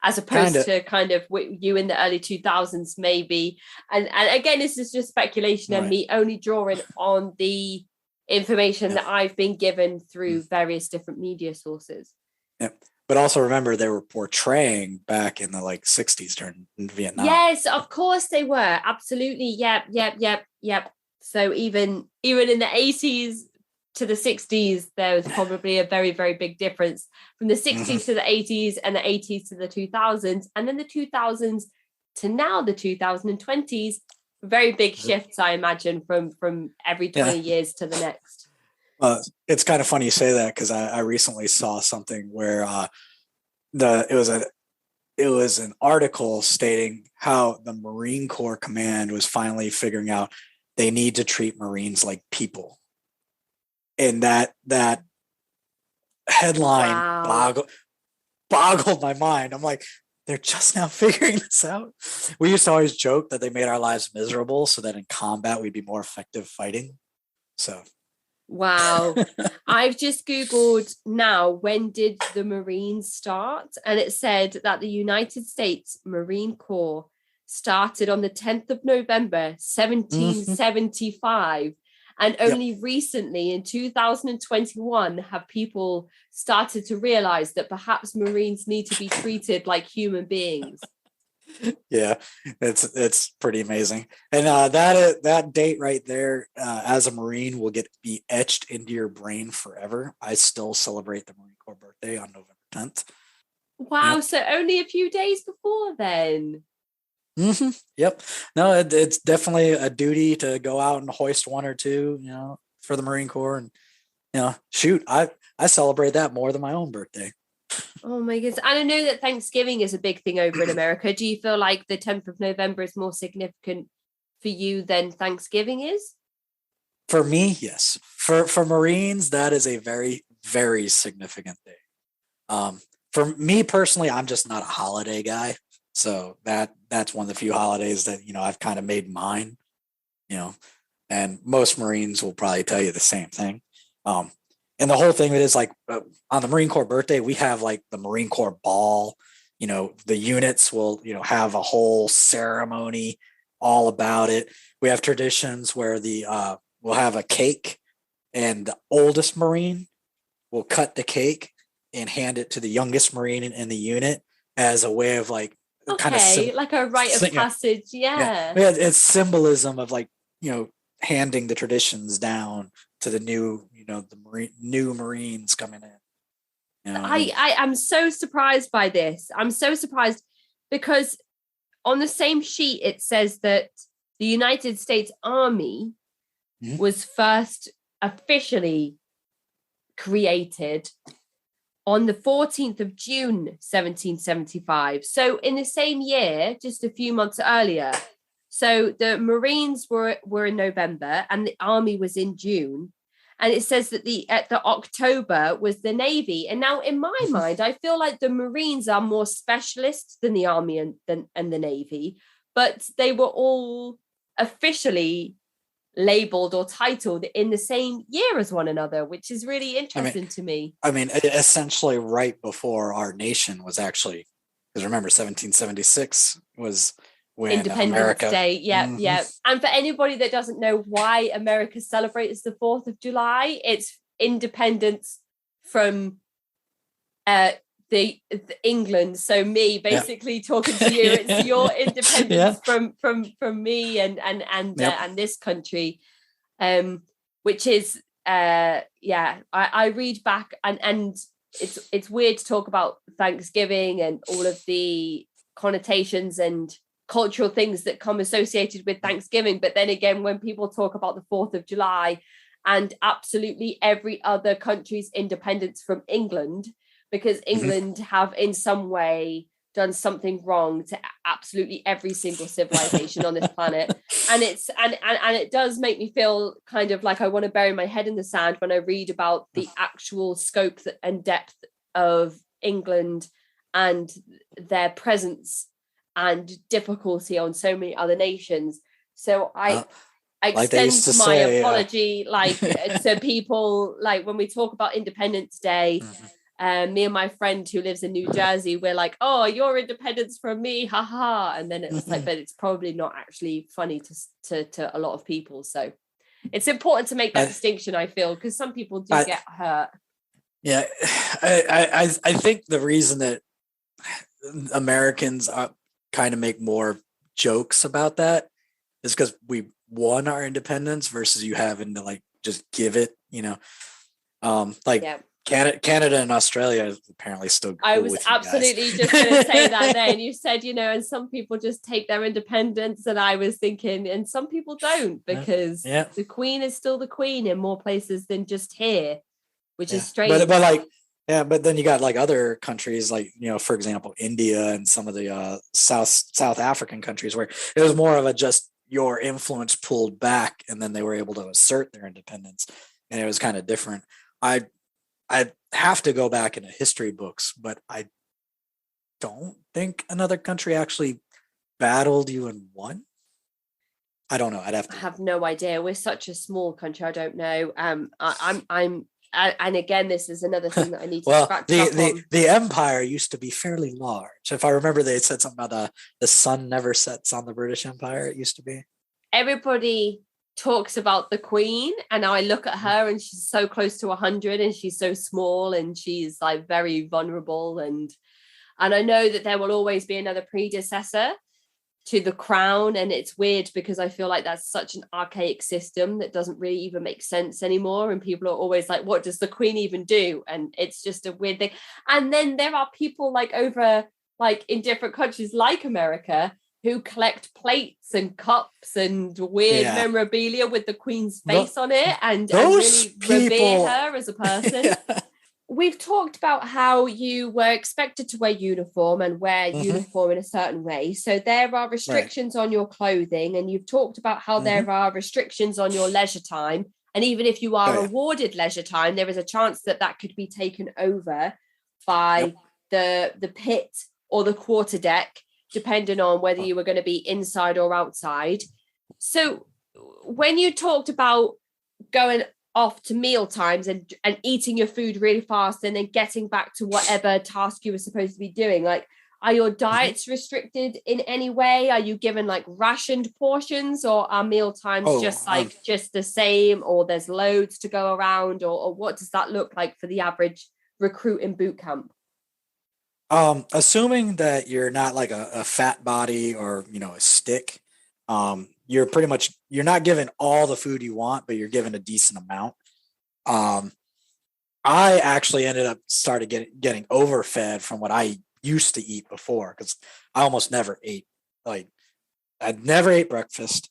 As opposed to kind of you in the early 2000s, maybe. And again, this is just speculation and me only drawing on the information that I've been given through various different media sources. Yep. But also remember, they were portraying back in the 60s during Vietnam. Yes, of course they were. Absolutely. Yep. So even in the 80s to the 60s, there was probably a very, very big difference from the 60s to the 80s and the 80s to the 2000s. And then the 2000s to now the 2020s, very big shifts, I imagine, from every 20 years to the next. It's kind of funny you say that because I recently saw something where it was an article stating how the Marine Corps Command was finally figuring out they need to treat Marines like people. And that headline boggled my mind. I'm like, they're just now figuring this out. We used to always joke that they made our lives miserable so that in combat we'd be more effective fighting. So wow. I've just Googled now, when did the Marines start? And it said that the United States Marine Corps started on the 10th of November, 1775. And only recently, in 2021, have people started to realize that perhaps Marines need to be treated like human beings. Yeah, it's pretty amazing. And that date right there, as a Marine, will be etched into your brain forever. I still celebrate the Marine Corps birthday on November 10th. Wow, yep. So only a few days before then. Mm-hmm. Yep. No, it's definitely a duty to go out and hoist one or two, for the Marine Corps. And, shoot, I celebrate that more than my own birthday. Oh my goodness. And I know that Thanksgiving is a big thing over in America. Do you feel like the 10th of November is more significant for you than Thanksgiving is? For me, yes. For Marines, that is a very, very significant day. For me personally, I'm just not a holiday guy. So that's one of the few holidays that, I've kind of made mine, and most Marines will probably tell you the same thing. And the whole thing is on the Marine Corps birthday, we have the Marine Corps ball, the units will, have a whole ceremony all about it. We have traditions where we'll have a cake and the oldest Marine will cut the cake and hand it to the youngest Marine in the unit as a way of like a rite of passage. Yeah. It's symbolism of handing the traditions down to the new, new Marines coming in. I am so surprised by this. I'm so surprised because on the same sheet it says that the United States Army was first officially created on the 14th of June, 1775. So in the same year, just a few months earlier. So the Marines were in November and the Army was in June. And it says that the October was the Navy. And now in my mind, I feel like the Marines are more specialist than the Army and the Navy, but they were all officially labeled or titled in the same year as one another, which is really interesting to me. I mean, essentially right before our nation was actually, because remember 1776 was when Independence Day. Yeah. And for anybody that doesn't know why America celebrates the 4th of July, it's independence from the England. So me basically talking to you, it's your independence from me and this country, which is I read back and it's weird to talk about Thanksgiving and all of the connotations and cultural things that come associated with Thanksgiving. But then again, when people talk about the 4th of July and absolutely every other country's independence from England, because England have in some way done something wrong to absolutely every single civilization on this planet. And it's and it does make me feel kind of like I want to bury my head in the sand when I read about the actual scope and depth of England and their presence and difficulty on so many other nations. So I extend my apology to people, like when we talk about Independence Day, me and my friend who lives in New Jersey, we're like, oh, your independence from me, haha. And then it was like, but it's probably not actually funny to a lot of people. So it's important to make that distinction, I feel, because some people do get hurt. Yeah, I think the reason that Americans kind of make more jokes about that is because we won our independence versus you having to like just give it, Canada and Australia is apparently still cool. I was absolutely just going to say that there. And you said, and some people just take their independence. And I was thinking, and some people don't, because the Queen is still the Queen in more places than just here, which is strange. But then you got like other countries like, for example, India and some of the South African countries where it was more of a just your influence pulled back and then they were able to assert their independence. And it was kind of different. I have to go back into history books, but I don't think another country actually battled you and won. I don't know. I have no idea. We're such a small country. I don't know. And again, this is another thing that I need to scratch up on. The empire used to be fairly large. If I remember, they said something about the sun never sets on the British Empire. It used to be. Everybody talks about the Queen, and I look at her and she's so close to 100 and she's so small and she's like very vulnerable, and I know that there will always be another predecessor to the crown, and it's weird because I feel like that's such an archaic system that doesn't really even make sense anymore, and people are always like, what does the Queen even do? And it's just a weird thing. And then there are people like over like in different countries like America who collect plates and cups and weird memorabilia with the Queen's face on it and really revere her as a person. We've talked about how you were expected to wear uniform and wear uniform in a certain way. So there are restrictions on your clothing, and you've talked about how there are restrictions on your leisure time. And even if you are awarded leisure time, there is a chance that that could be taken over by the pit or the quarterdeck, depending on whether you were going to be inside or outside. So when you talked about going off to meal times and eating your food really fast and then getting back to whatever task you were supposed to be doing, like, are your diets restricted in any way? Are you given like rationed portions, or are meal times just the same, or there's loads to go around, or what does that look like for the average recruit in boot camp? Assuming that you're not like a fat body or, a stick, you're not given all the food you want, but you're given a decent amount. I actually ended up getting overfed from what I used to eat before, because I almost never ate. Like, I never ate breakfast.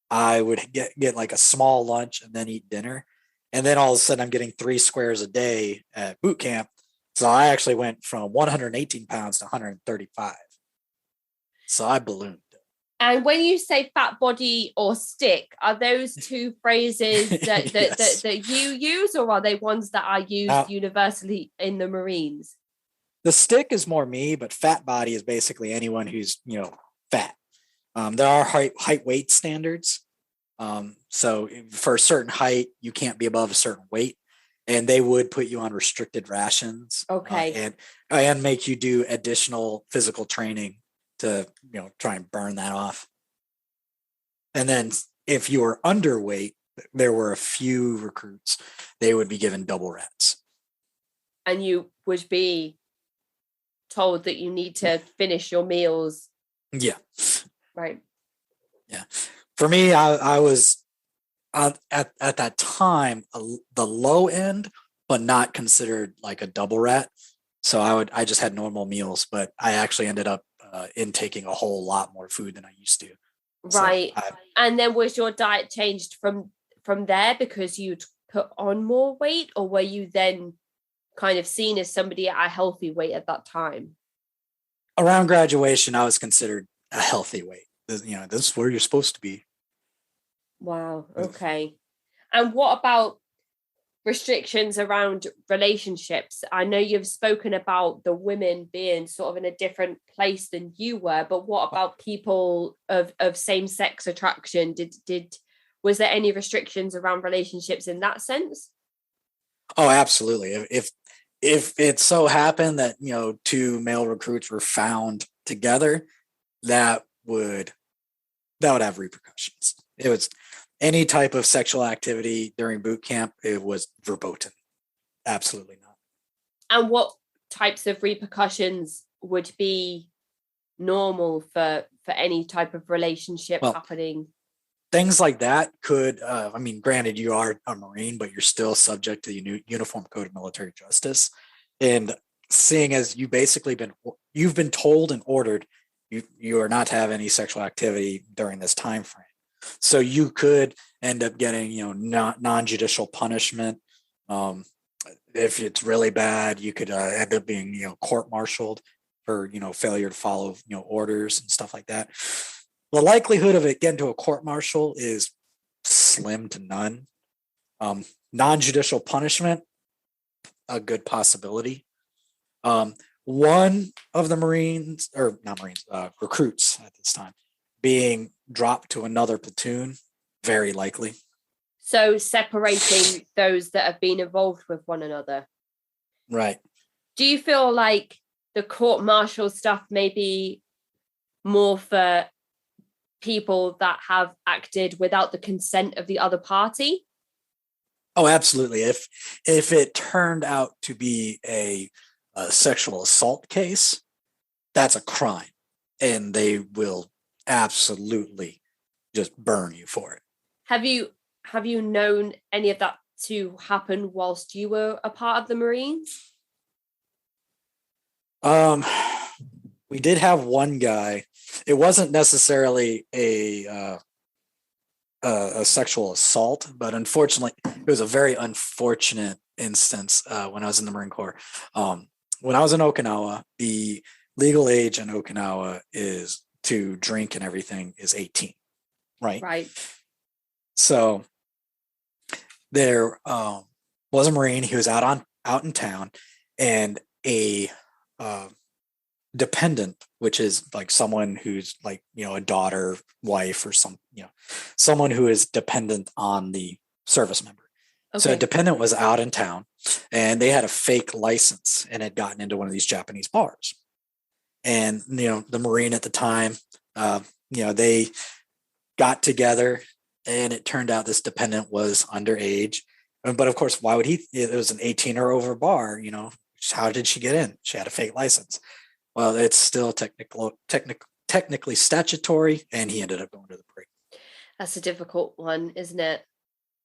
I would get like a small lunch and then eat dinner. And then all of a sudden I'm getting 3 squares a day at boot camp. So I actually went from 118 pounds to 135. So I ballooned. And when you say fat body or stick, are those two phrases that you use, or are they ones that are used universally in the Marines? The stick is more me, but fat body is basically anyone who's, fat. There are height weight standards. So for a certain height, you can't be above a certain weight. And they would put you on restricted rations. Okay. And make you do additional physical training to, try and burn that off. And then if you were underweight, there were a few recruits, they would be given double rats. And you would be told that you need to finish your meals. Yeah. Right. Yeah. For me, I was at that time the low end, but not considered like a double rat. So I just had normal meals, but I actually ended up intaking a whole lot more food than I used to. Right. And then was your diet changed from there because you'd put on more weight, or were you then kind of seen as somebody at a healthy weight at that time? Around graduation, I was considered a healthy weight. This is where you're supposed to be. Wow. Okay. And what about restrictions around relationships? I know you've spoken about the women being sort of in a different place than you were, but what about people of same-sex attraction? Was there any restrictions around relationships in that sense? Oh, absolutely. If it so happened that two male recruits were found together, that would have repercussions. It was any type of sexual activity during boot camp. It was verboten. Absolutely not. And what types of repercussions would be normal for any type of relationship happening? Things like that could, granted, you are a Marine, but you're still subject to the Uniform Code of Military Justice. And seeing as you've been told and ordered, you are not to have any sexual activity during this time frame. So you could end up getting, non-judicial punishment. If it's really bad, you could end up being, court-martialed for, failure to follow, orders and stuff like that. The likelihood of it getting to a court-martial is slim to none. Non-judicial punishment, a good possibility. One of the recruits at this time being dropped to another platoon, very likely. So separating those that have been involved with one another. Right. Do you feel like the court-martial stuff may be more for people that have acted without the consent of the other party? Oh, absolutely. If it turned out to be a sexual assault case, that's a crime, and they will absolutely just burn you for it. Have you known any of that to happen whilst you were a part of the Marines? We did have one guy. It wasn't necessarily a sexual assault, but unfortunately, it was a very unfortunate instance when I was in the Marine Corps. When I was in Okinawa, the legal age in Okinawa is to drink and everything is 18, right? Right. So there was a Marine. He was out in town, and a dependent, which is like someone who's like, a daughter, wife, or someone who is dependent on the service member. Okay. So a dependent was out in town, and they had a fake license and had gotten into one of these Japanese bars. And, the Marine at the time, they got together, and it turned out this dependent was underage. But of course, why would he? It was an 18 or over bar, how did she get in? She had a fake license. Well, it's still technically statutory, and he ended up going to the brig. That's a difficult one, isn't it?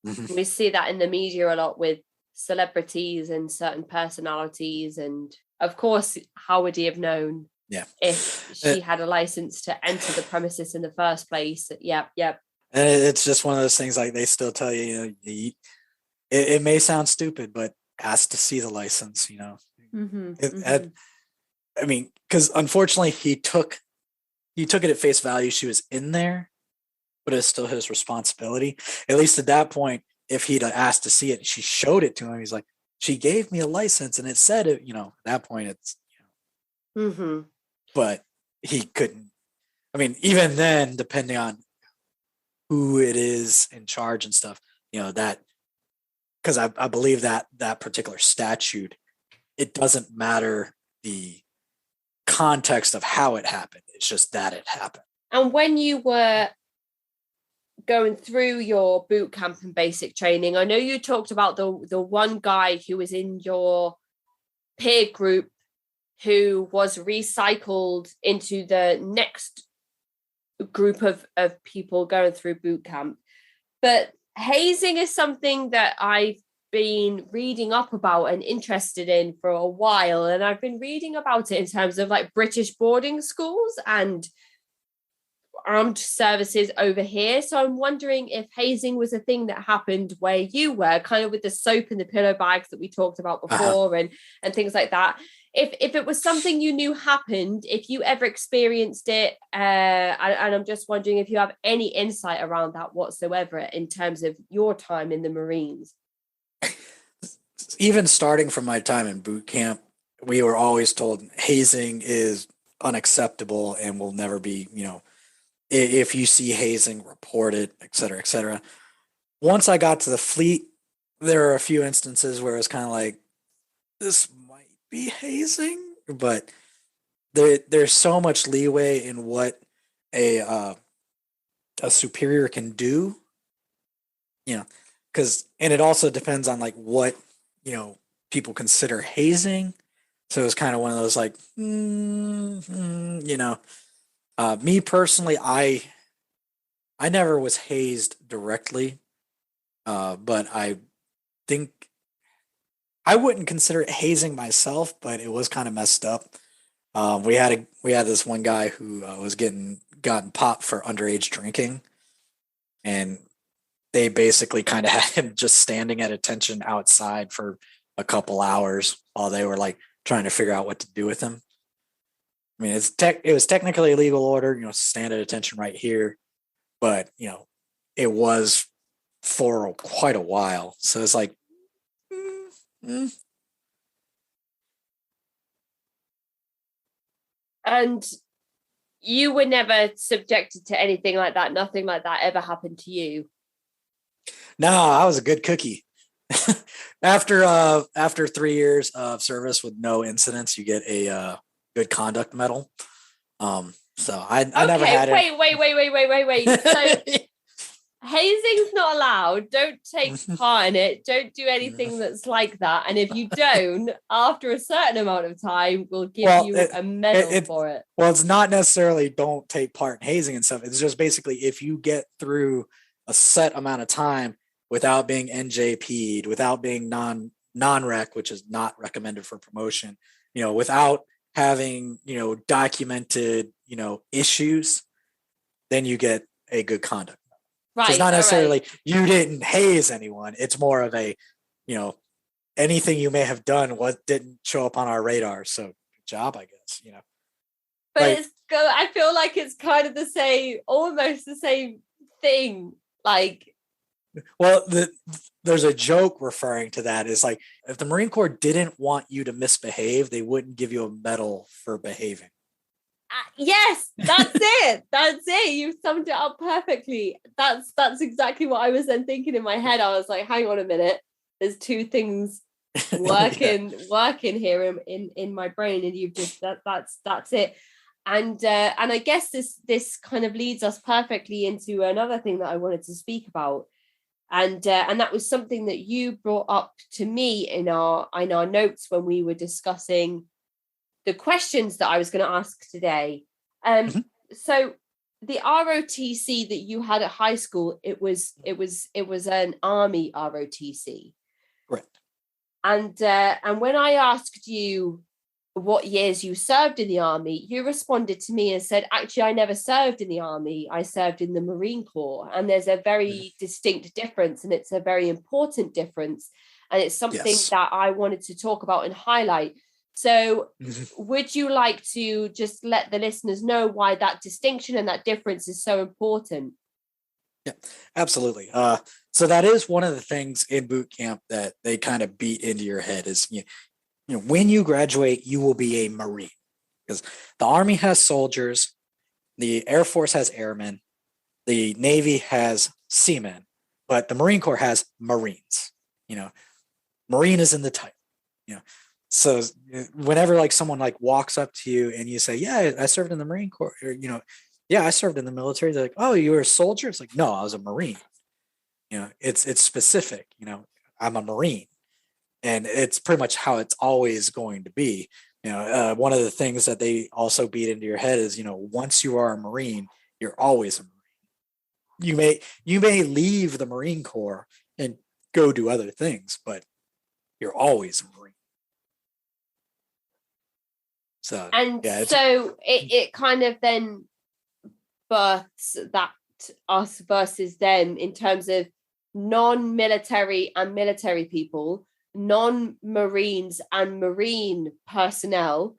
Mm-hmm. We see that in the media a lot with celebrities and certain personalities. And of course, how would he have known if she had a license to enter the premises in the first place? Yep. And it's just one of those things, like they still tell you, it may sound stupid, but ask to see the license, Mm-hmm. Because unfortunately he took it at face value. She was in there, but it's still his responsibility. At least at that point, if he'd asked to see it, she showed it to him. He's like, she gave me a license and it said it, at that point it's, Mm-hmm. But he couldn't. Even then, depending on who it is in charge and stuff, that, because I believe that particular statute, it doesn't matter the context of how it happened. It's just that it happened. And when you were going through your boot camp and basic training, I know you talked about the one guy who was in your peer group who was recycled into the next group of people going through boot camp. But hazing is something that I've been reading up about and interested in for a while. And I've been reading about it in terms of like British boarding schools and armed services over here. So I'm wondering if hazing was a thing that happened where you were, kind of with the soap and the pillow bags that we talked about before, and things like that. If it was something you knew happened, if you ever experienced it, and I'm just wondering if you have any insight around that whatsoever in terms of your time in the Marines. Even starting from my time in boot camp, we were always told hazing is unacceptable and will never be, if you see hazing, report it, et cetera, et cetera. Once I got to the fleet, there are a few instances where it's kind of like, this might be hazing, but there's so much leeway in what a superior can do, because, and it also depends on like what, people consider hazing. So it's kind of one of those like, me personally, I never was hazed directly, but I think I wouldn't consider it hazing myself, but it was kind of messed up. We had this one guy who was gotten popped for underage drinking, and they basically kind of had him just standing at attention outside for a couple hours while they were like trying to figure out what to do with him. I mean, it was technically a legal order, stand at attention right here, but it was for quite a while. So it's like, And you were never subjected to anything like that. Nothing like that ever happened to you. No, I was a good cookie. After 3 years of service with no incidents, you get a good conduct medal. So I never had it. Wait. So hazing's not allowed. Don't take part in it. Don't do anything that's like that. And if you don't, after a certain amount of time, we'll give you a medal for it. Well, it's not necessarily don't take part in hazing and stuff. It's just basically if you get through a set amount of time without being NJP'd, without being non-rec, which is not recommended for promotion, without having, documented, issues, then you get a good conduct. Right. So it's not necessarily you didn't haze anyone. It's more of a, anything you may have done didn't show up on our radar. So good job, I guess, But I feel like it's kind of the same, almost the same thing. Like, well, there's a joke referring to that is like, if the Marine Corps didn't want you to misbehave, they wouldn't give you a medal for behaving. Yes, that's it. That's it. You summed it up perfectly. That's exactly what I was then thinking in my head. I was like, hang on a minute. There's two things working here in my brain, and you've just that's it. And I guess this kind of leads us perfectly into another thing that I wanted to speak about. And that was something that you brought up to me in our notes when we were discussing the questions that I was going to ask today. So the ROTC that you had at high school, it was an Army ROTC. Correct. And when I asked you what years you served in the Army, you responded to me and said, actually, I never served in the Army. I served in the Marine Corps. And there's a very distinct difference, and it's a very important difference. And it's something that I wanted to talk about and highlight. So would you like to just let the listeners know why that distinction and that difference is so important? Yeah, absolutely. So that is one of the things in boot camp that they kind of beat into your head is, when you graduate, you will be a Marine, because the Army has soldiers, the Air Force has airmen, the Navy has seamen, but the Marine Corps has Marines. Marine is in the title. So whenever like someone like walks up to you and you say, yeah, I served in the Marine Corps, or, yeah, I served in the military. They're like, oh, you were a soldier? It's like, no, I was a Marine. It's specific, I'm a Marine. And it's pretty much how it's always going to be. One of the things that they also beat into your head is, once you are a Marine, you're always a Marine. You may leave the Marine Corps and go do other things, but you're always a Marine. So And yeah, so it kind of then births that us versus them in terms of non-military and military people, non-Marines and Marine personnel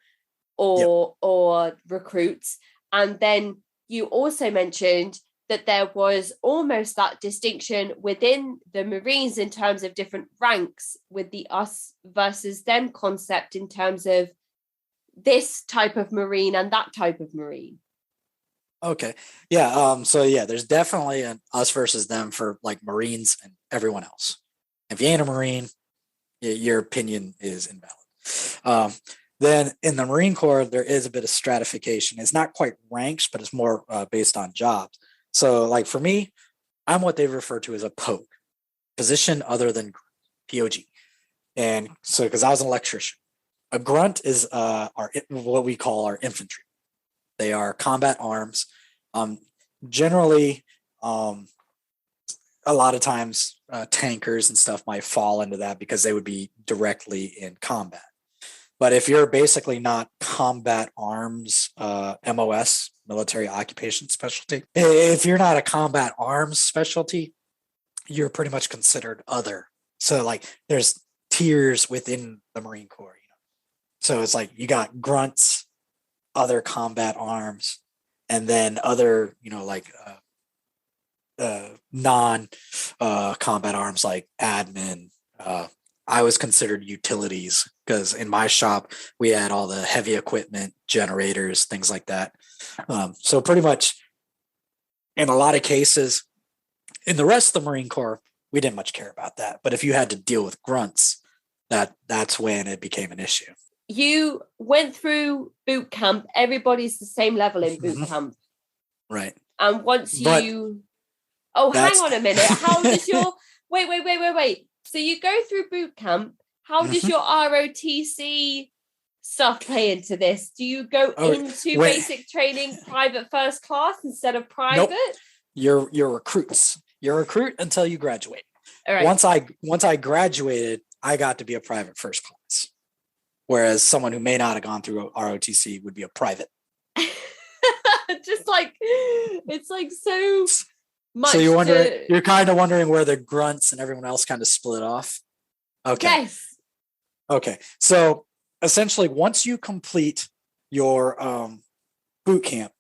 or recruits. And then you also mentioned that there was almost that distinction within the Marines in terms of different ranks with the us versus them concept in terms of this type of Marine and that type of Marine. okay. Yeah. So yeah, there's definitely an us versus them for like Marines and everyone else. If you ain't a Marine, your opinion is invalid. Then in the Marine Corps, there is a bit of stratification. It's not quite ranks, but it's more based on jobs. So like for me, I'm what they refer to as a POG, position other than POG. And so because I was an electrician, a grunt is what we call our infantry. They are combat arms. Generally, a lot of times tankers and stuff might fall into that because they would be directly in combat. But if you're basically not combat arms, MOS, military occupation specialty, if you're not a combat arms specialty, you're pretty much considered other. So like there's tiers within the Marine Corps. So it's like you got grunts, other combat arms, and then other, non combat arms like admin. I was considered utilities because in my shop we had all the heavy equipment, generators, things like that. So pretty much in a lot of cases, in the rest of the Marine Corps, we didn't much care about that. But if you had to deal with grunts, that's when it became an issue. You went through boot camp. Everybody's the same level in boot camp. Right. And once you... Oh, hang on a minute. How does your... Wait. So you go through boot camp. How does your ROTC stuff play into this? Do you go into basic training private first class instead of private? Nope. You're recruits. You're a recruit until you graduate. All right. Once I graduated, I got to be a private first class. Whereas someone who may not have gone through ROTC would be a private. Just like, it's like so much. So you're kind of wondering where the grunts and everyone else kind of split off. Okay. Yes. Okay. So essentially, once you complete your boot camp,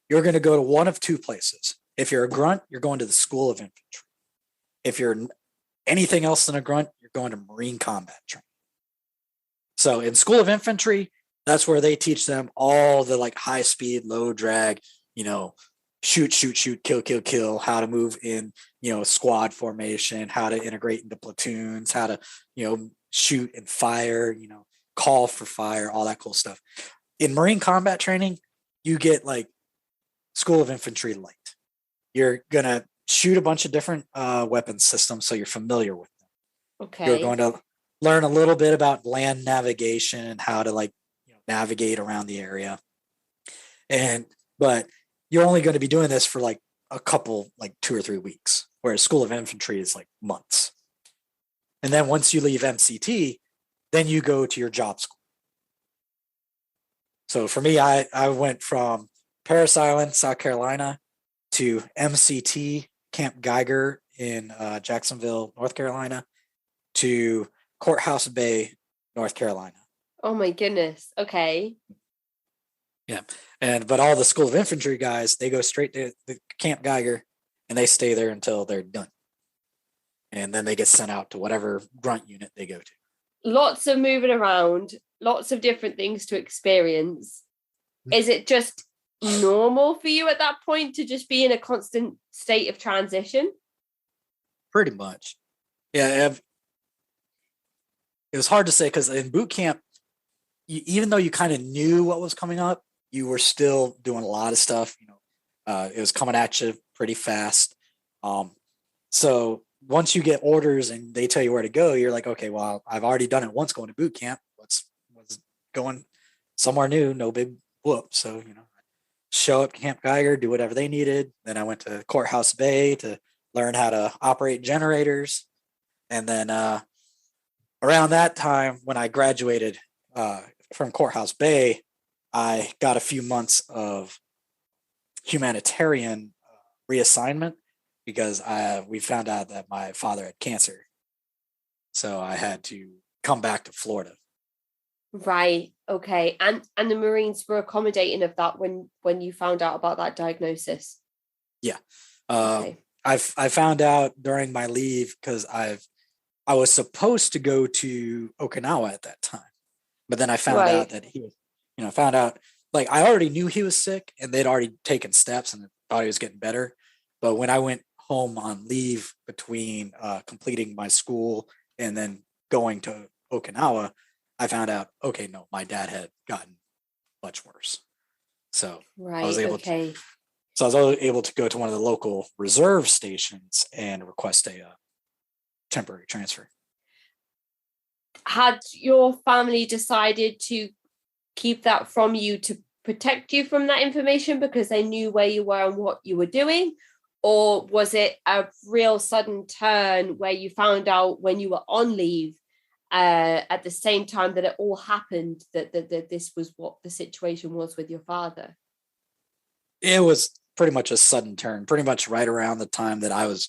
you're going to go to one of two places. If you're a grunt, you're going to the School of Infantry. If you're anything else than a grunt, you're going to Marine Combat Training. So in School of Infantry, that's where they teach them all the like high speed, low drag, shoot, kill, how to move in, squad formation, how to integrate into platoons, how to, shoot and fire, call for fire, all that cool stuff. In Marine Combat Training, you get like School of Infantry Light. You're going to shoot a bunch of different weapon systems so you're familiar with them. Okay. You're going to learn a little bit about land navigation and how to navigate around the area. But you're only going to be doing this for like a couple, like 2 or 3 weeks, whereas School of Infantry is like months. And then once you leave MCT, then you go to your job school. So for me, I went from Parris Island, South Carolina to MCT, Camp Geiger in Jacksonville, North Carolina, to Courthouse Bay, North Carolina. Oh my goodness. Okay. Yeah. But all the School of Infantry guys, they go straight to the Camp Geiger and they stay there until they're done. And then they get sent out to whatever grunt unit they go to. Lots of moving around, lots of different things to experience. Is it just normal for you at that point to just be in a constant state of transition? Pretty much. Yeah. It was hard to say because in boot camp, even though you kind of knew what was coming up, you were still doing a lot of stuff. It was coming at you pretty fast. So once you get orders and they tell you where to go, you're like, okay, well, I've already done it once going to boot camp. What's going somewhere new, no big whoop. So, show up Camp Geiger, do whatever they needed. Then I went to Courthouse Bay to learn how to operate generators. And then around that time, when I graduated from Courthouse Bay, I got a few months of humanitarian reassignment because we found out that my father had cancer. So I had to come back to Florida. Right. Okay. And the Marines were accommodating of that when you found out about that diagnosis. Yeah. Okay. I found out during my leave because I was supposed to go to Okinawa at that time, but then I found out that he was, found out, like, I already knew he was sick and they'd already taken steps and thought he was getting better. But when I went home on leave between completing my school and then going to Okinawa, I found out, okay, no, my dad had gotten much worse. So I was able to. So I was able to go to one of the local reserve stations and request a temporary transfer. Had your family decided to keep that from you to protect you from that information because they knew where you were and what you were doing? Or was it a real sudden turn where you found out when you were on leave at the same time that it all happened, that this was what the situation was with your father? It was pretty much a sudden turn, pretty much right around the time that I was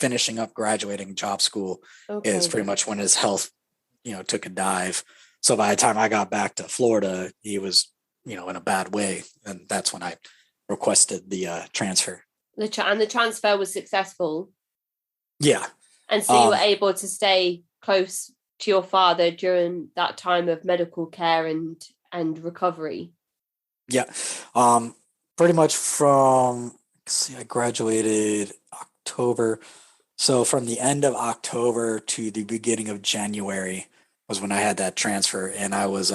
finishing up graduating job school. Is pretty much when his health, took a dive. So by the time I got back to Florida, he was, in a bad way. And that's when I requested the transfer. And the transfer was successful? Yeah. And so you were able to stay close to your father during that time of medical care and recovery? Yeah. Pretty much from, I graduated October. So from the end of October to the beginning of January was when I had that transfer. And I was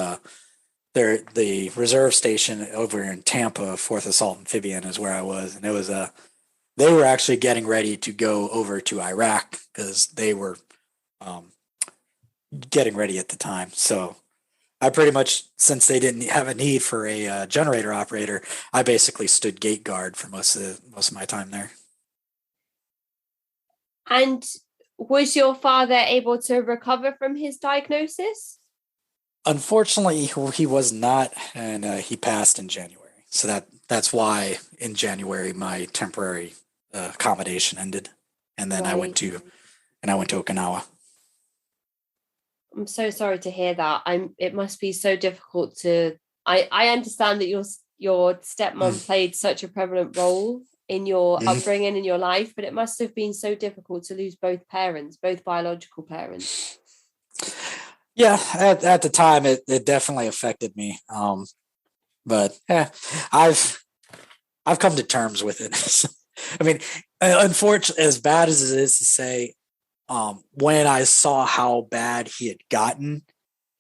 there, the reserve station over in Tampa, 4th Assault Amphibian is where I was. And it was they were actually getting ready to go over to Iraq because they were getting ready at the time. So I pretty much, since they didn't have a need for a generator operator, I basically stood gate guard for most of my time there. And was your father able to recover from his diagnosis? Unfortunately, he was not, and he passed in January. So that's why in January my temporary accommodation ended, and then I went to Okinawa. I'm so sorry to hear that. It must be so difficult to. I understand that your stepmom played such a prevalent role in your upbringing in your life, but it must have been so difficult to lose both parents, both biological parents. Yeah, at the time it definitely affected me. But I've come to terms with it. I mean, unfortunately, as bad as it is to say, when I saw how bad he had gotten,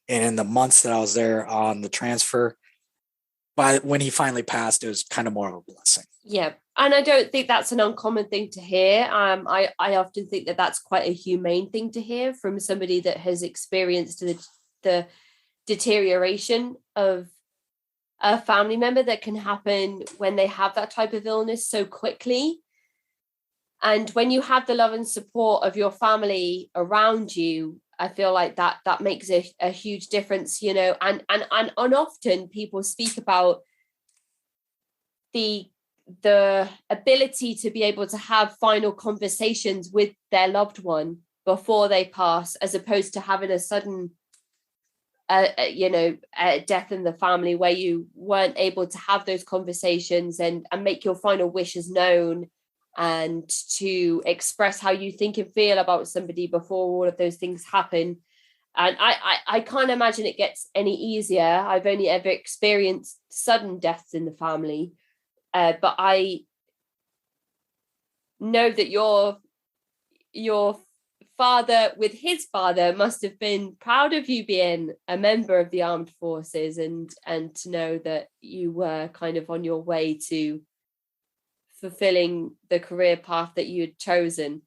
and in the months that I was there on the transfer, when he finally passed, it was kind of more of a blessing. Yeah, and I don't think that's an uncommon thing to hear. I often think that that's quite a humane thing to hear from somebody that has experienced the deterioration of a family member that can happen when they have that type of illness so quickly. And when you have the love and support of your family around you, I feel like that makes a huge difference, and often people speak about the ability to be able to have final conversations with their loved one before they pass, as opposed to having a sudden death in the family where you weren't able to have those conversations and make your final wishes known and to express how you think and feel about somebody before all of those things happen. And I can't imagine it gets any easier. I've only ever experienced sudden deaths in the family, but I know that your father with his father must have been proud of you being a member of the armed forces and to know that you were kind of on your way to fulfilling the career path that you had chosen.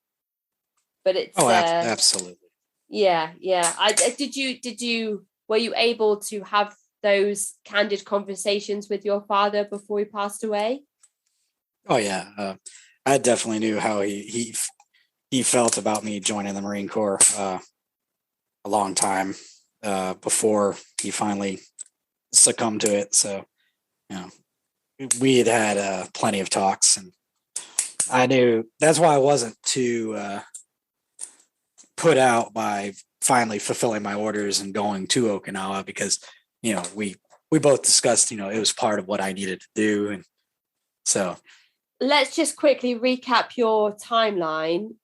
But it's absolutely. Yeah. Were you able to have those candid conversations with your father before he passed away? Oh yeah, I definitely knew how he felt about me joining the Marine Corps a long time before he finally succumbed to it. So, you know, we had plenty of talks, and I knew that's why I wasn't too put out by finally fulfilling my orders and going to Okinawa, because we both discussed it was part of what I needed to do, and so let's just quickly recap your timeline.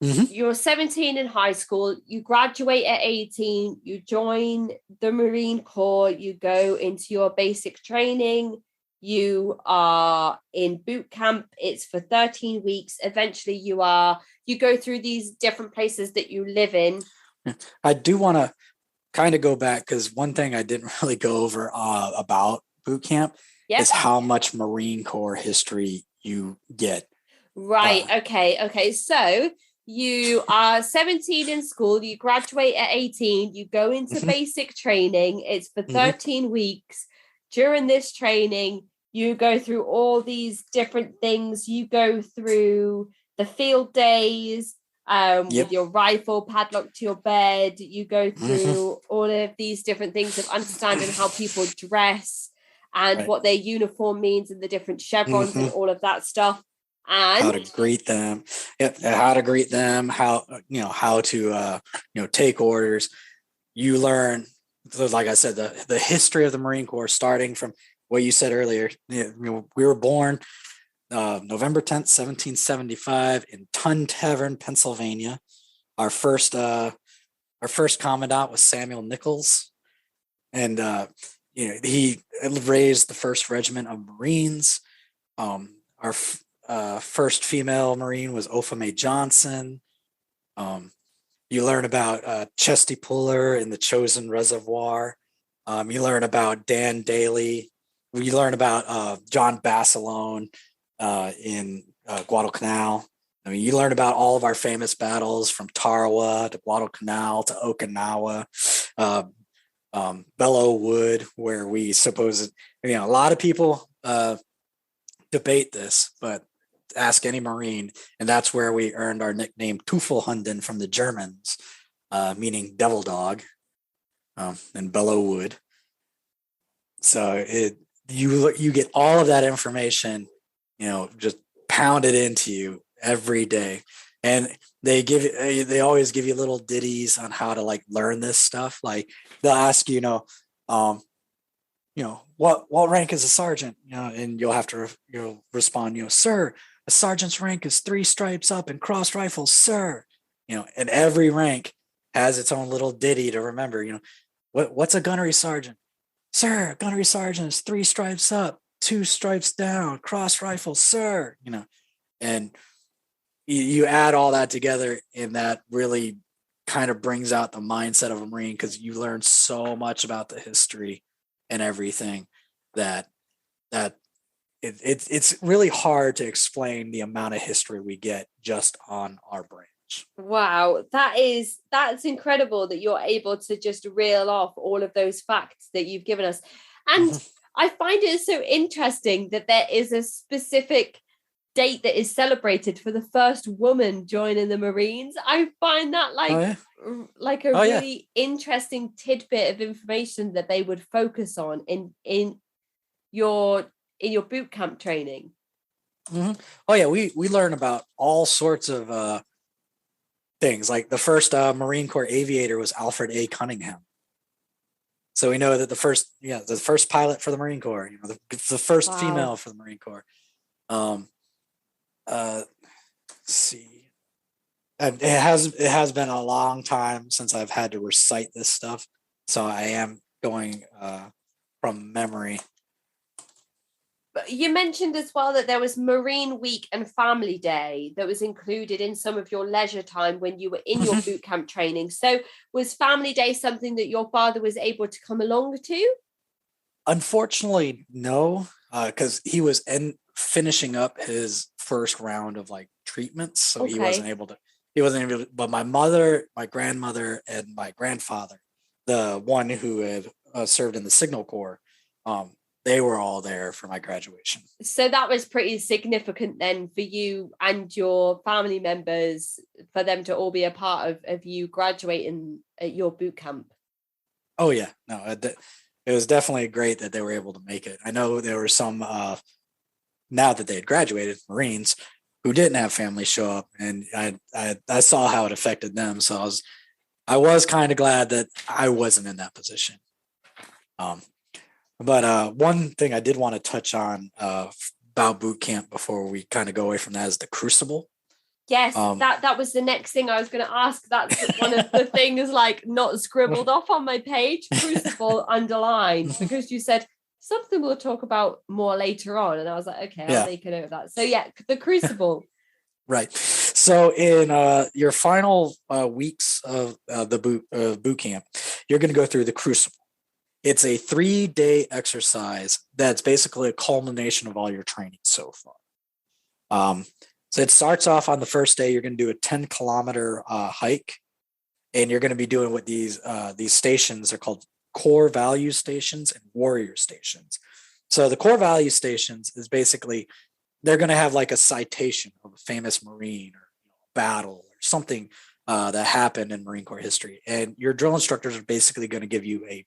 You're 17 in high school, you graduate at 18, you join the Marine Corps, you go into your basic training, you are in boot camp, it's for 13 weeks. Eventually you go through these different places that you live in. I do want to kind of go back, because one thing I didn't really go over about boot camp is how much Marine Corps history you get. Right. Okay. So you are 17 in school, you graduate at 18, you go into basic training. It's for 13 weeks. During this training, you go through all these different things. You go through the field days with your rifle padlocked to your bed. You go through all of these different things of understanding how people dress and what their uniform means, and the different chevrons and all of that stuff. And how to greet them, how to take orders. You learn, like I said, the history of the Marine Corps, starting from what you said earlier. We were born November 10th, 1775 in Tun Tavern, Pennsylvania. Our first commandant was Samuel Nichols, and he raised the first regiment of Marines. Our first female Marine was Opha May Johnson. You learn about Chesty Puller in the Chosin Reservoir. You learn about Dan Daly. You learn about John Basilone in Guadalcanal. I mean, you learn about all of our famous battles, from Tarawa to Guadalcanal to Okinawa, Belleau Wood, where we suppose, a lot of people debate this, but ask any Marine, and that's where we earned our nickname Teufelhunden from the Germans, meaning devil dog, and Belleau Wood. So you get all of that information, just pounded into you every day, and they always give you little ditties on how to learn this stuff. Like they'll ask what rank is a sergeant, and you'll have to respond, sir, a sergeant's rank is 3 stripes up and crossed rifles, sir. And every rank has its own little ditty to remember. What's a gunnery sergeant? Sir, a gunnery sergeant is 3 stripes up, 2 stripes down, crossed rifles, sir. And you add all that together, and that really kind of brings out the mindset of a Marine, because you learn so much about the history and everything that it's really hard to explain the amount of history we get just on our branch. Wow, that's incredible that you're able to just reel off all of those facts that you've given us. And I find it so interesting that there is a specific date that is celebrated for the first woman joining the Marines. I find that like a really interesting tidbit of information that they would focus on in your boot camp training. Oh yeah, we learn about all sorts of things. Like the first Marine Corps aviator was Alfred A. Cunningham. So we know that the first pilot for the Marine Corps, the first female for the Marine Corps. Let's see. And it has been a long time since I've had to recite this stuff, so I am going from memory. But you mentioned as well that there was Marine Week and Family Day that was included in some of your leisure time when you were in your boot camp training. So was Family Day something that your father was able to come along to? Unfortunately, no, because he was finishing up his first round of treatments, so he wasn't able to. But my mother, my grandmother, and my grandfather, the one who had served in the Signal Corps, they were all there for my graduation. So that was pretty significant then for you and your family members, for them to all be a part of you graduating at your boot camp. Oh yeah, no, it was definitely great that they were able to make it. I know there were some, now that they had graduated, Marines, who didn't have families show up, and I saw how it affected them. So I was kind of glad that I wasn't in that position. But one thing I did want to touch on about boot camp before we kind of go away from that is the Crucible. Yes, that was the next thing I was going to ask. That's one of the things like not scribbled off on my page, Crucible underlined, because you said something we'll talk about more later on. And I was like, okay, I'll make a note of that. So yeah, the Crucible. Right. So in your final weeks of the boot camp, you're going to go through the Crucible. It's a 3-day exercise that's basically a culmination of all your training so far. So it starts off on the first day. You're going to do a 10-kilometer hike, and you're going to be doing what these stations are called: core value stations and warrior stations. So the core value stations is basically, they're going to have like a citation of a famous Marine or battle or something that happened in Marine Corps history. And your drill instructors are basically going to give you a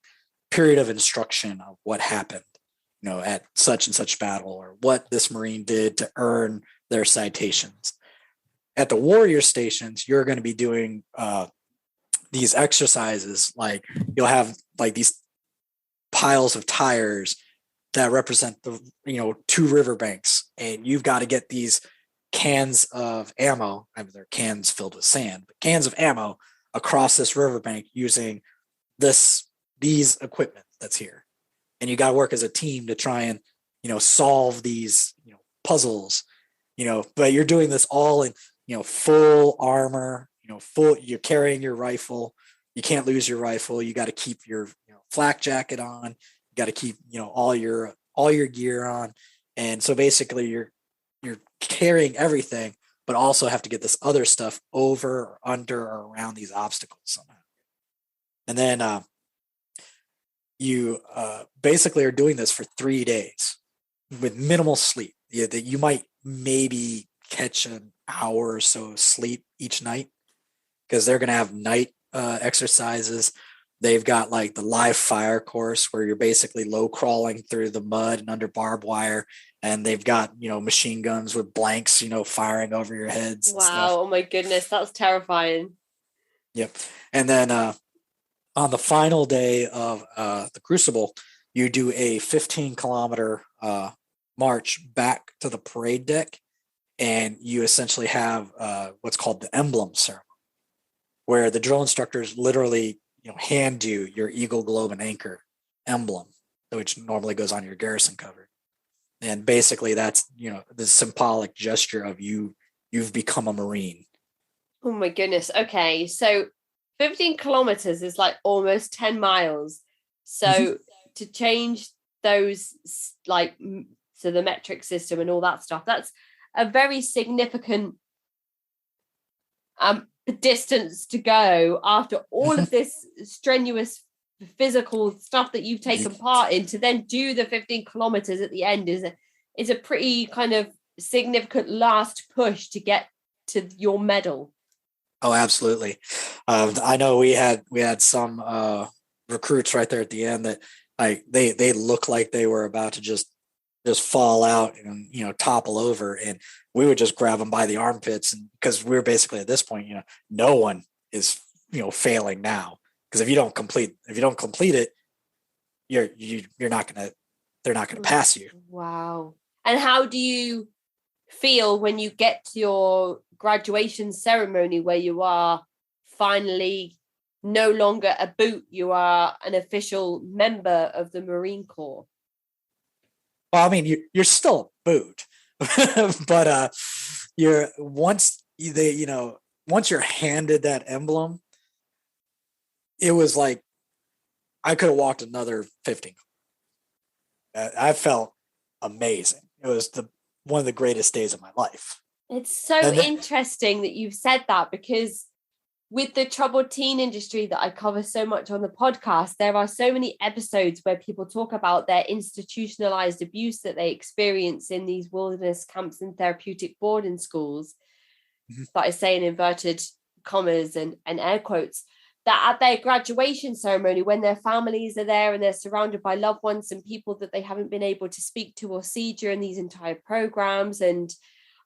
period of instruction of what happened, at such and such battle, or what this Marine did to earn their citations. At the warrior stations, you're going to be doing these exercises. Like, you'll have like these piles of tires that represent the 2 riverbanks, and you've got to get these cans of ammo. I mean, they're cans filled with sand, but cans of ammo across this riverbank using these equipment that's here. And you got to work as a team to try and solve these puzzles. But you're doing this all in full armor. You're carrying your rifle. You can't lose your rifle. You got to keep your flak jacket on. You got to keep all your gear on. And so basically you're carrying everything, but also have to get this other stuff over or under or around these obstacles somehow. And then you basically are doing this for 3 days with minimal sleep. That you might maybe catch an hour or so of sleep each night, because they're going to have night exercises. They've got like the live fire course, where you're basically low crawling through the mud and under barbed wire. And they've got, machine guns with blanks, firing over your heads. Wow. Oh my goodness. That's terrifying. Yep. And then on the final day of the Crucible, you do a 15-kilometer march back to the parade deck, and you essentially have what's called the emblem ceremony, where the drill instructors literally hand you your Eagle, Globe, and Anchor emblem, which normally goes on your garrison cover. And basically that's the symbolic gesture of you've become a Marine. Oh my goodness. Okay, so 15 kilometers is like almost 10 miles. So to change those, like, so the metric system and all that stuff, that's a very significant distance to go after all of this strenuous physical stuff that you've taken part in. To then do the 15 kilometers at the end is a pretty kind of significant last push to get to your medal. Oh, absolutely. I know we had some recruits right there at the end that like they look like they were about to just fall out and topple over, and we would just grab them by the armpits, and because we're basically at this point, no one is failing now, because if you don't complete it, they're not gonna pass you. Wow. And how do you feel when you get to your graduation ceremony, where you are finally no longer a boot, you are an official member of the Marine Corps? Well, I mean, you're still a boot, but once you're handed that emblem, it was like I could have walked another 15. I felt amazing. It was one of the greatest days of my life. It's so interesting that you've said that, because with the troubled teen industry that I cover so much on the podcast, there are so many episodes where people talk about their institutionalized abuse that they experience in these wilderness camps and therapeutic boarding schools, that I say in inverted commas and air quotes, that at their graduation ceremony, when their families are there and they're surrounded by loved ones and people that they haven't been able to speak to or see during these entire programs, and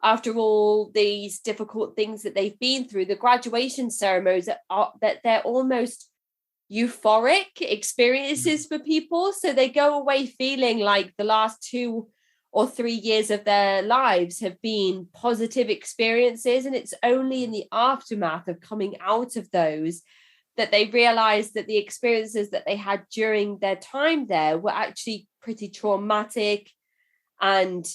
after all these difficult things that they've been through, the graduation ceremonies that they're almost euphoric experiences for people. So they go away feeling like the last 2 or 3 years of their lives have been positive experiences. And it's only in the aftermath of coming out of those that they realize that the experiences that they had during their time there were actually pretty traumatic and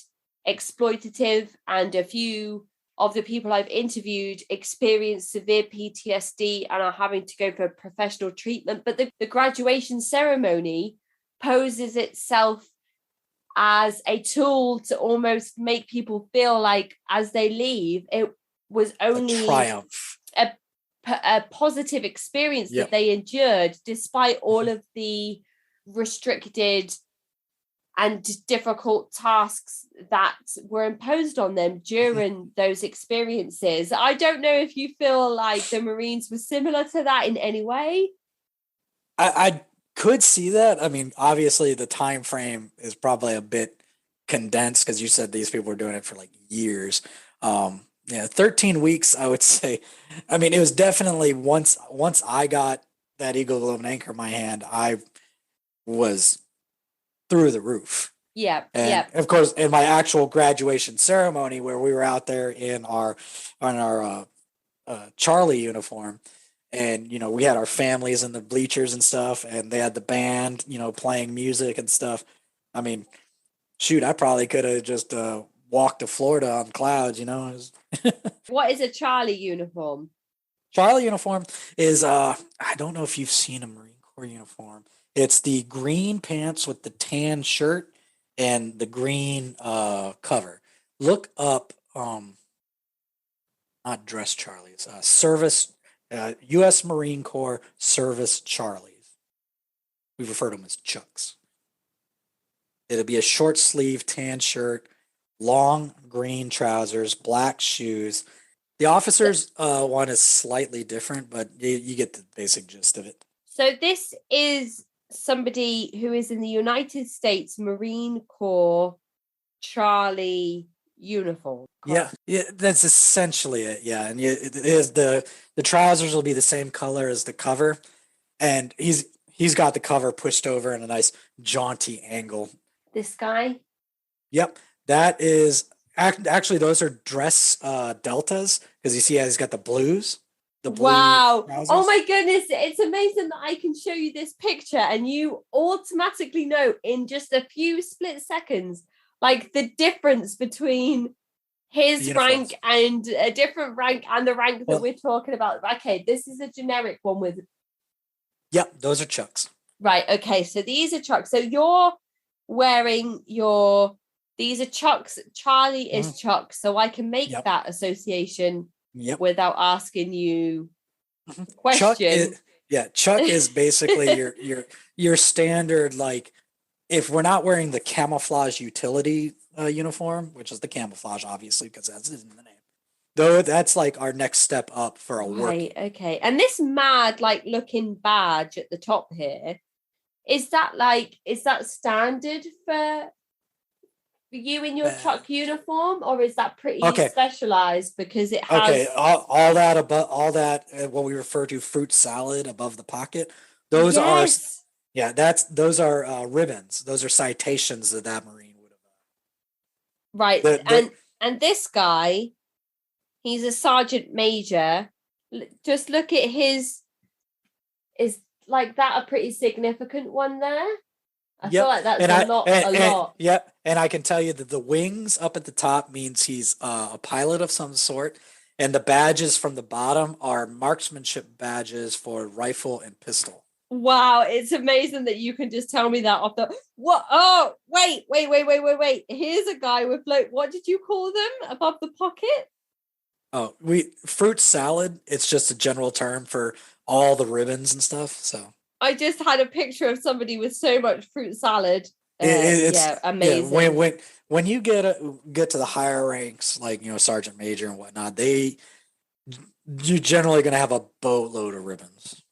exploitative, and a few of the people I've interviewed experience severe PTSD and are having to go for professional treatment. But the graduation ceremony poses itself as a tool to almost make people feel like as they leave, it was only a triumph, a positive experience that they endured, despite all of the restricted and difficult tasks that were imposed on them during those experiences. I don't know if you feel like the Marines were similar to that in any way. I could see that. I mean, obviously the time frame is probably a bit condensed because you said these people were doing it for like years. 13 weeks, I would say. I mean, it was definitely once I got that Eagle Globe and Anchor in my hand, I was through the roof. Yeah. And of course, in my actual graduation ceremony where we were out there in our Charlie uniform, and, you know, we had our families in the bleachers and stuff, and they had the band, you know, playing music and stuff. I mean, shoot, I probably could have just walked to Florida on clouds, you know. What is a Charlie uniform? Charlie uniform is, I don't know if you've seen a Marine Corps uniform. It's the green pants with the tan shirt and the green cover. Look up, not dress Charlies, service, U.S. Marine Corps service Charlies. We refer to them as Chucks. It'll be a short sleeve tan shirt, long green trousers, black shoes. The officers one is slightly different, but you get the basic gist of it. So this is somebody who is in the United States Marine Corps Charlie uniform. Yeah, that's essentially it. Yeah, and it is the trousers will be the same color as the cover, and he's got the cover pushed over in a nice jaunty angle. This guy. Yep, that is actually those are dress deltas, because you see how he's got the blues. Wow. Trousers. Oh my goodness. It's amazing that I can show you this picture and you automatically know in just a few split seconds, like the difference between his rank and a different rank and the rank that we're talking about. Okay, this is a generic one with. Yep, those are Chucks. Right. Okay. So these are Chucks. So you're wearing these are Chucks. Charlie is Chucks. So I can make that association. Yep. Without asking you question. Chuck is basically your standard, like, if we're not wearing the camouflage utility uniform, which is the camouflage, obviously, because that's in the name. Though that's like our next step up for a work. Right, okay. And this mad, like, looking badge at the top here, is that standard for you in your Chuck uniform, or is that pretty specialized because it has all that what we refer to fruit salad above the pocket, those are ribbons, those are citations that Marine would have right. And this guy, he's a sergeant major. Just look at is like that a pretty significant one there? I feel like that's a lot. Yep. And I can tell you that the wings up at the top means he's a pilot of some sort. And the badges from the bottom are marksmanship badges for rifle and pistol. Wow. It's amazing that you can just tell me that off the... What? Oh, wait. Here's a guy with what did you call them above the pocket? Oh, we fruit salad. It's just a general term for all the ribbons and stuff. So I just had a picture of somebody with so much fruit salad. it's Yeah, yeah. When amazing. when you get to the higher ranks, like sergeant major and whatnot, you're generally going to have a boatload of ribbons,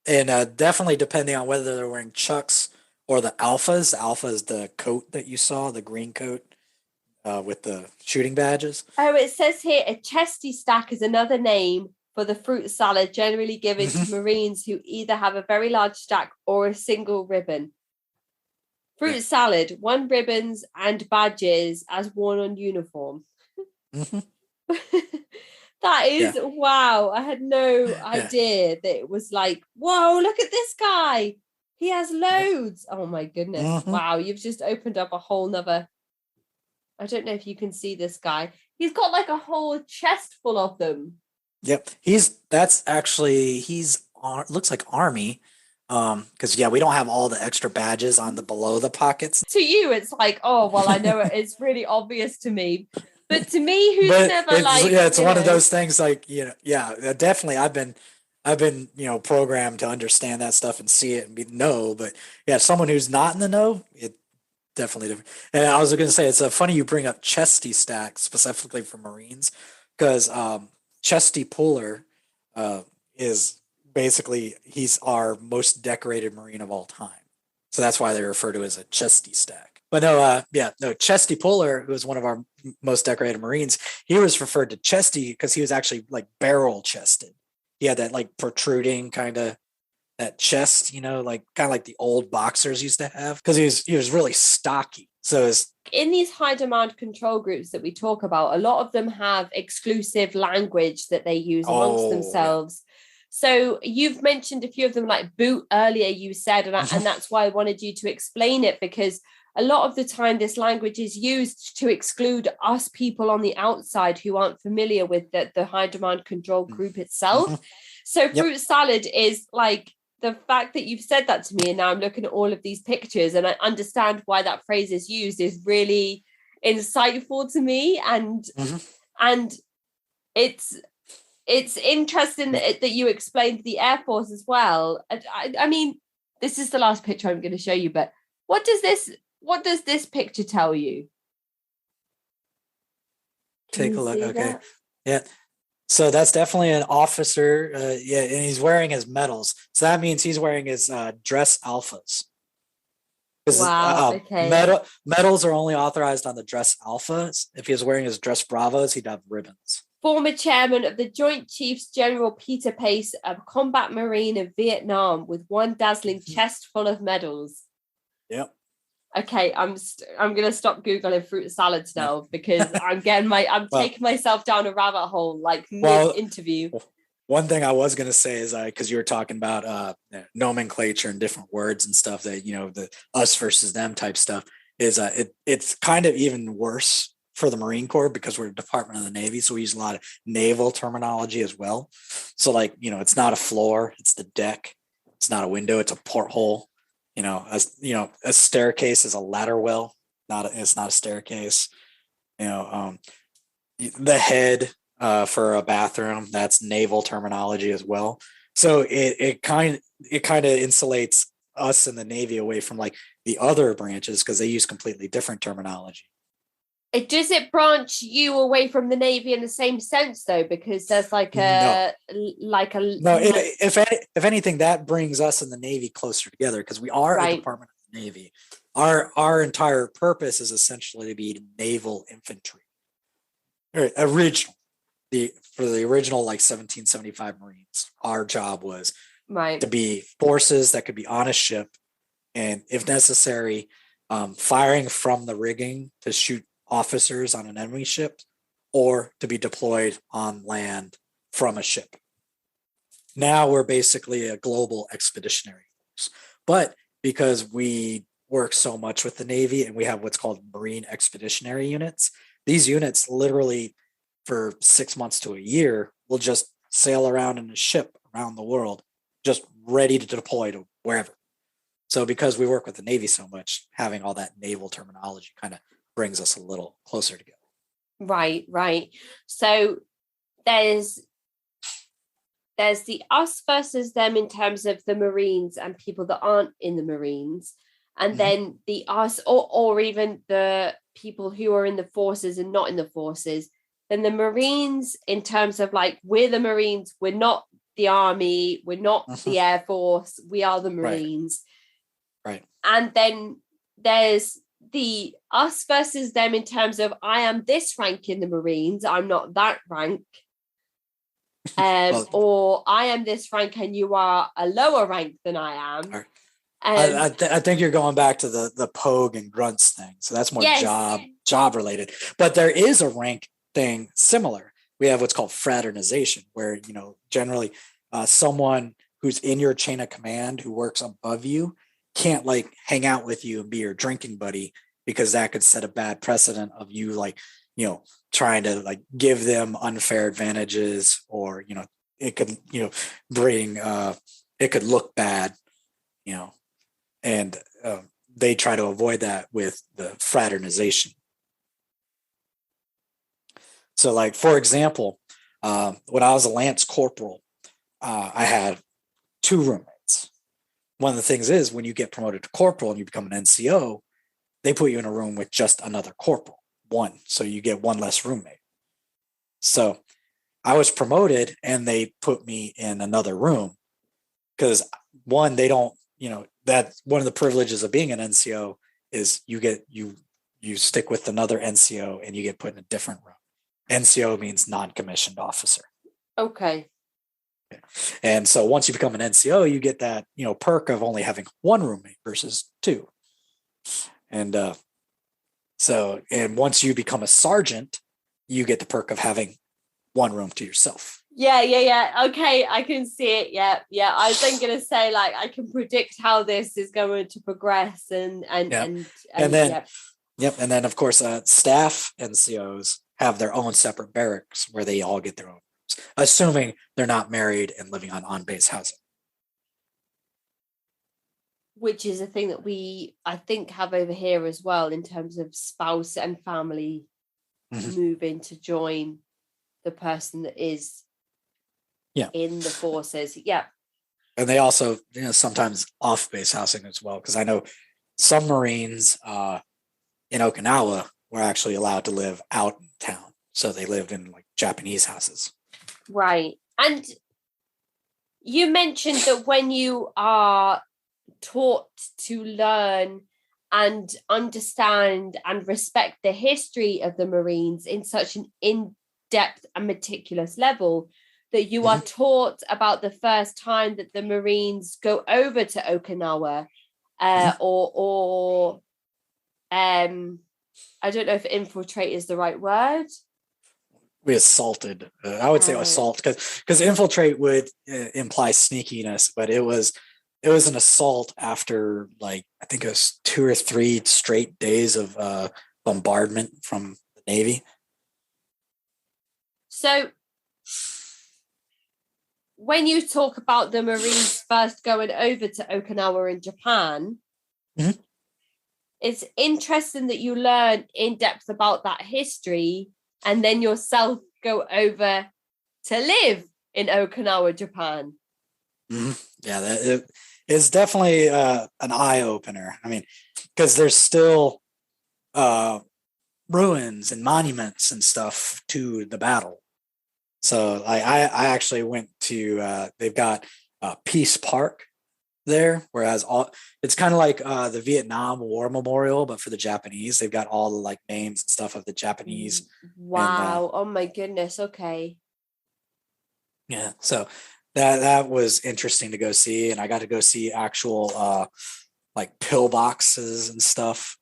and definitely depending on whether they're wearing chucks or the alphas. Alpha is the coat that you saw, the green coat with the shooting badges. Oh, it says here a chesty stack is another name for the fruit salad generally given to Hmm. Marines who either have a very large stack or a single ribbon. Yeah. Fruit salad, one ribbons and badges as worn on uniform. Hmm. That Yeah. is wow. I had no Yeah. idea that it was like, whoa, look at this guy. He has Yep. loads. Oh my goodness. Hmm. Wow, you've just opened up a whole nother. I don't know if you can see this guy. He's got like a whole chest full of them. Yep. That's actually looks like army. Because yeah, we don't have all the extra badges on the below the pockets. To you, it's like, oh, well, I know it's really obvious to me. But to me, who's But never like, it's one of those things like, yeah, definitely I've been, programmed to understand that stuff and see it and be know, but yeah, someone who's not in the know, it definitely different. And I was going to say, it's funny you bring up Chesty Stack specifically for Marines because Chesty Puller uh, is basically he's our most decorated Marine of all time. So that's why they refer to it as a Chesty Stack. But no, yeah, no, Chesty Puller, who was one of our most decorated Marines, he was referred to Chesty because he was actually like barrel chested. He had that like protruding kind of that chest, like kind of like the old boxers used to have, because he was really stocky. So it's in these high demand control groups that we talk about, a lot of them have exclusive language that they use amongst yeah. themselves. So you've mentioned a few of them, like boot earlier, you said, and that's why I wanted you to explain it, because a lot of the time this language is used to exclude us people on the outside who aren't familiar with the high demand control group itself. So Yep. fruit salad is like the fact that you've said that to me, and now I'm looking at all of these pictures and I understand why that phrase is used, is really insightful to me. And it's interesting that you explained the Air Force as well. I mean, this is the last picture I'm going to show you, but what does this picture tell you? Can Take you a look. see Okay. that? Yeah. So that's definitely an officer. Yeah, and he's wearing his medals. So that means he's wearing his dress alphas. Because Wow. Okay. medals are only authorized on the dress alphas. If he was wearing his dress bravos, he'd have ribbons. Former chairman of the Joint Chiefs General Peter Pace, a combat marine of Vietnam with one dazzling chest full of medals. Yep. Okay, I'm gonna stop googling fruit salads Yeah. now because I'm Well, taking myself down a rabbit hole like mid well, interview. one thing I was gonna say is because you were talking about nomenclature and different words and stuff that the us versus them type stuff is it's kind of even worse for the Marine Corps because we're a Department of the Navy, so we use a lot of naval terminology as well. So like it's not a floor, it's the deck. It's not a window, it's a porthole. A staircase is a ladder well, it's not a staircase. You know, the head for a bathroom, that's naval terminology as well. So it kind of insulates us in the Navy away from like the other branches because they use completely different terminology. Does it branch you away from the Navy in the same sense though? Because there's like No, a like a no. If anything, that brings us in the Navy closer together because we are a right. Department of the Navy. Our entire purpose is essentially to be naval infantry. Original for the original like 1775 Marines, our job was Right. to be forces that could be on a ship and, if necessary, firing from the rigging to shoot officers on an enemy ship or to be deployed on land from a ship. Now we're basically a global expeditionary force. But because we work so much with the Navy and we have what's called Marine Expeditionary Units, these units literally for 6 months to a year will just sail around in a ship around the world, just ready to deploy to wherever. So because we work with the Navy so much, having all that naval terminology kind of brings us a little closer together. Right. So there's the us versus them in terms of the Marines and people that aren't in the Marines, and then the us or even the people who are in the forces and not in the forces. Then the Marines in terms of like, we're the Marines, we're not the Army, we're not the Air Force, we are the Marines. Right. And then there's the us versus them in terms of, I am this rank in the Marines, I'm not that rank. Or I am this rank and you are a lower rank than I am. Right. I think you're going back to the Pogue and Grunts thing. So that's more job related. But there is a rank thing similar. We have what's called fraternization, where, you know, generally someone who's in your chain of command who works above you can't like hang out with you and be your drinking buddy, because that could set a bad precedent of you, like, you know, trying to like give them unfair advantages, or, you know, it could, you know, bring it could look bad, you know, and they try to avoid that with the fraternization. So like, for example, when I was a Lance Corporal, I had 2 roommates. One of the things is, when you get promoted to corporal and you become an NCO, they put you in a room with just another corporal, one. So you get one less roommate. So I was promoted and they put me in another room because, one, they don't, you know, that's one of the privileges of being an NCO is you stick with another NCO and you get put in a different room. NCO means non-commissioned officer. Okay. And so once you become an NCO, you get that, you know, perk of only having one roommate versus 2. And and once you become a sergeant, you get the perk of having one room to yourself. Yeah. Okay, I can see it. Yeah. I was then going to say, like, I can predict how this is going to progress, and then and then of course staff NCOs have their own separate barracks where they all get their own rooms, assuming they're not married and living on base housing. Which is a thing that we, I think, have over here as well, in terms of spouse and family moving to join the person that is in the forces. Yeah. And they also, you know, sometimes off base housing as well, because I know some Marines in Okinawa were actually allowed to live out in town. So they lived in like Japanese houses. Right. And you mentioned that when you are taught to learn and understand and respect the history of the Marines in such an in-depth and meticulous level, that you are taught about the first time that the Marines go over to Okinawa, or I don't know if infiltrate is the right word. We assaulted. I would say assault, because infiltrate would imply sneakiness, but it was an assault after, like, I think it was 2 or 3 straight days of bombardment from the Navy. So when you talk about the Marines first going over to Okinawa in Japan, it's interesting that you learn in depth about that history and then yourself go over to live in Okinawa, Japan. Yeah, it is definitely an eye-opener. I mean, because there's still ruins and monuments and stuff to the battle. So I actually went to, they've got Peace Park there, whereas it's kind of like the Vietnam War Memorial, but for the Japanese. They've got all the like names and stuff of the Japanese. Wow. Oh my goodness. Okay. Yeah. So that was interesting to go see. And I got to go see actual like pillboxes and stuff,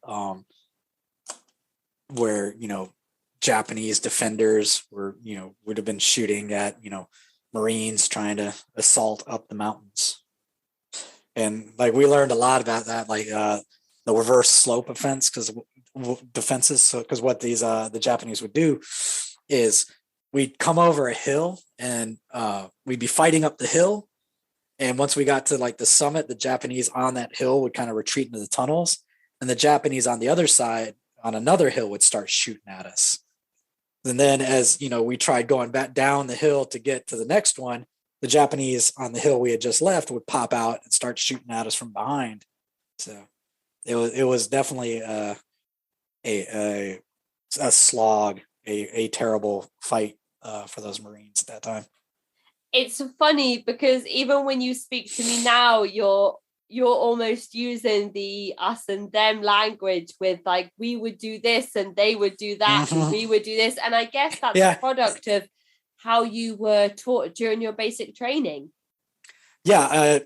where, you know, Japanese defenders would have been shooting at, you know, Marines trying to assault up the mountains. And like, we learned a lot about that, like the reverse slope defenses. So, because what these the Japanese would do is we'd come over a hill and we'd be fighting up the hill. And once we got to like the summit, the Japanese on that hill would kind of retreat into the tunnels, and the Japanese on the other side on another hill would start shooting at us. And then as you know, we tried going back down the hill to get to the next one, the Japanese on the hill we had just left would pop out and start shooting at us from behind. So it was definitely a slog, a terrible fight for those Marines at that time. It's funny because even when you speak to me now, you're almost using the us and them language with like, we would do this and they would do that and we would do this. And I guess that's a product of how you were taught during your basic training. Yeah.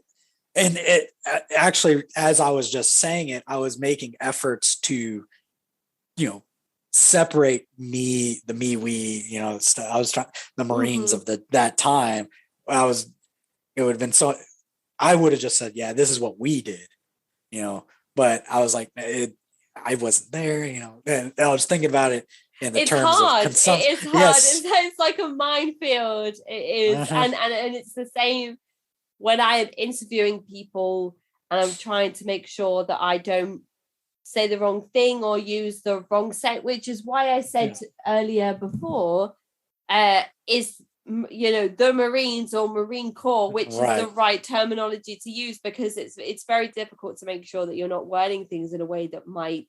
And it actually, as I was just saying it, I was making efforts to, separate we, I was trying the Marines of that time. It would have been so, I would have just said, yeah, this is what we did, but I was like, I wasn't there, and I was thinking about it in the terms of consumption. It's hard. Yes. It's like a minefield. It is. And it's the same when I am interviewing people and I'm trying to make sure that I don't say the wrong thing or use the wrong set, which is why I said earlier before, is the Marines or Marine Corps, which is the right terminology to use, because it's very difficult to make sure that you're not wording things in a way that might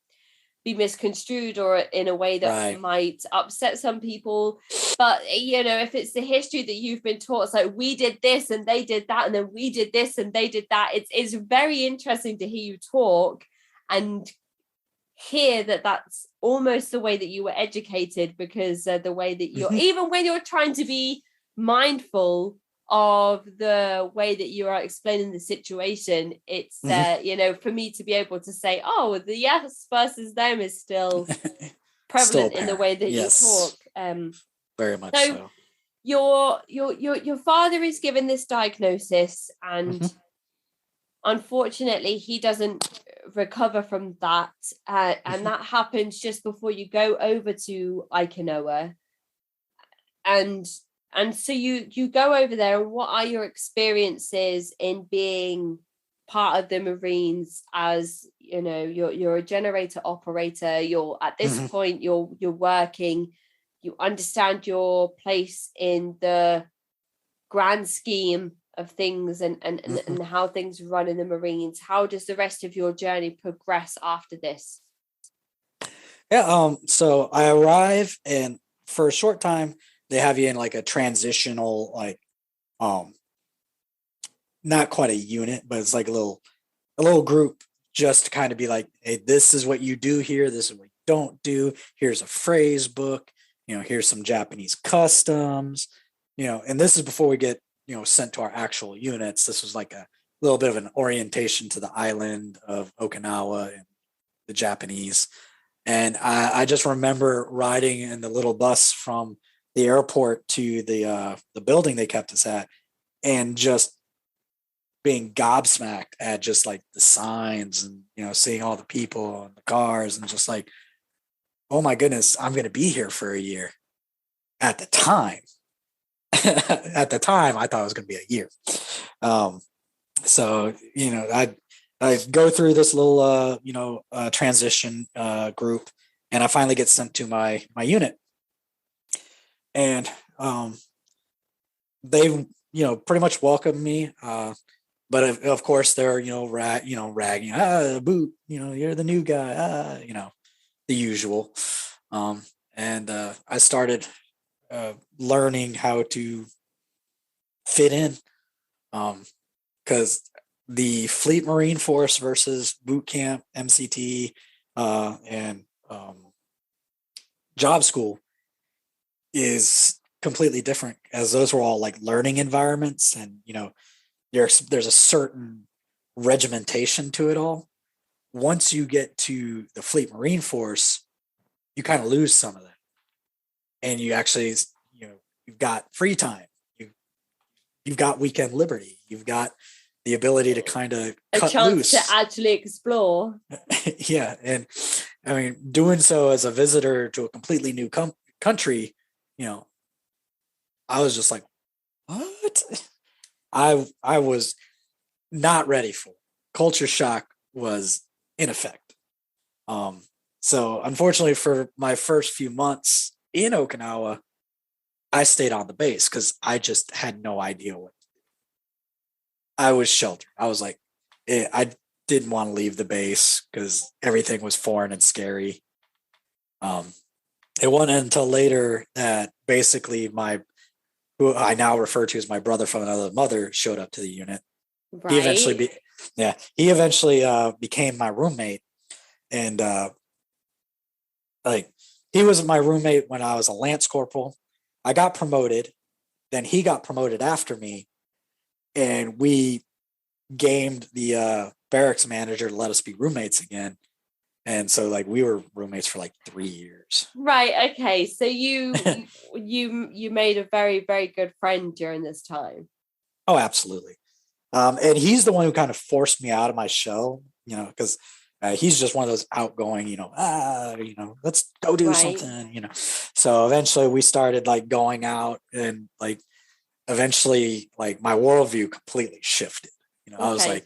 be misconstrued or in a way that might upset some people. But if it's the history that you've been taught, it's like, we did this and they did that, and then we did this and they did that. It's very interesting to hear you talk and hear that that's almost the way that you were educated, because the way that you're even when you're trying to be mindful of the way that you are explaining the situation, it's for me to be able to say, oh, the yes versus them is still prevalent in the way that you talk. Very much so. Your father is given this diagnosis, and unfortunately he doesn't recover from that, and that happens just before you go over to Aikinoa, and so you go over there. And what are your experiences in being part of the Marines? As you're a generator operator, you're at this point you're working, you understand your place in the grand scheme of things and how things run in the Marines. How does the rest of your journey progress after this? So I arrive, and for a short time they have you in like a transitional, not quite a unit, but it's like a little group, just to kind of be like, hey, this is what you do here, this is what you don't do, here's a phrase book, here's some Japanese customs, and this is before we get sent to our actual units. This was like a little bit of an orientation to the island of Okinawa and the Japanese. And I just remember riding in the little bus from the airport to the building they kept us at, and just being gobsmacked at just like the signs and seeing all the people and the cars, and just like, oh my goodness, I'm going to be here for a year. At the time I thought it was going to be a year. So I go through this little transition group, and I finally get sent to my unit. And they pretty much welcomed me, but of course they're ragging, Boot, you're the new guy, the usual. And I started learning how to fit in, because the Fleet Marine Force versus boot camp, MCT, and job school is completely different, as those were all like learning environments, and there's a certain regimentation to it all. Once you get to the Fleet Marine Force, you kind of lose some of that, and you actually you've got free time, you've got weekend liberty, you've got the ability to kind of cut loose, to actually explore. Yeah. And I mean, doing so as a visitor to a completely new country, I was just like, what? I was not ready for it. Culture shock was in effect. So unfortunately for my first few months, in Okinawa, I stayed on the base because I just had no idea what. I was sheltered. I was like, I didn't want to leave the base because everything was foreign and scary. It wasn't until later that basically who I now refer to as my brother from another mother, showed up to the unit. He eventually, Right. he eventually became my roommate, and like he was my roommate when I was a lance corporal. I got promoted, then he got promoted after me, and we gamed the barracks manager to let us be roommates again. And so like we were roommates for like 3 years. Right. Okay. So you made a very, very good friend during this time. Oh, absolutely. And he's the one who kind of forced me out of my shell, because he's just one of those outgoing, let's go do Right. something, So eventually we started like going out, and like eventually like my worldview completely shifted. Okay.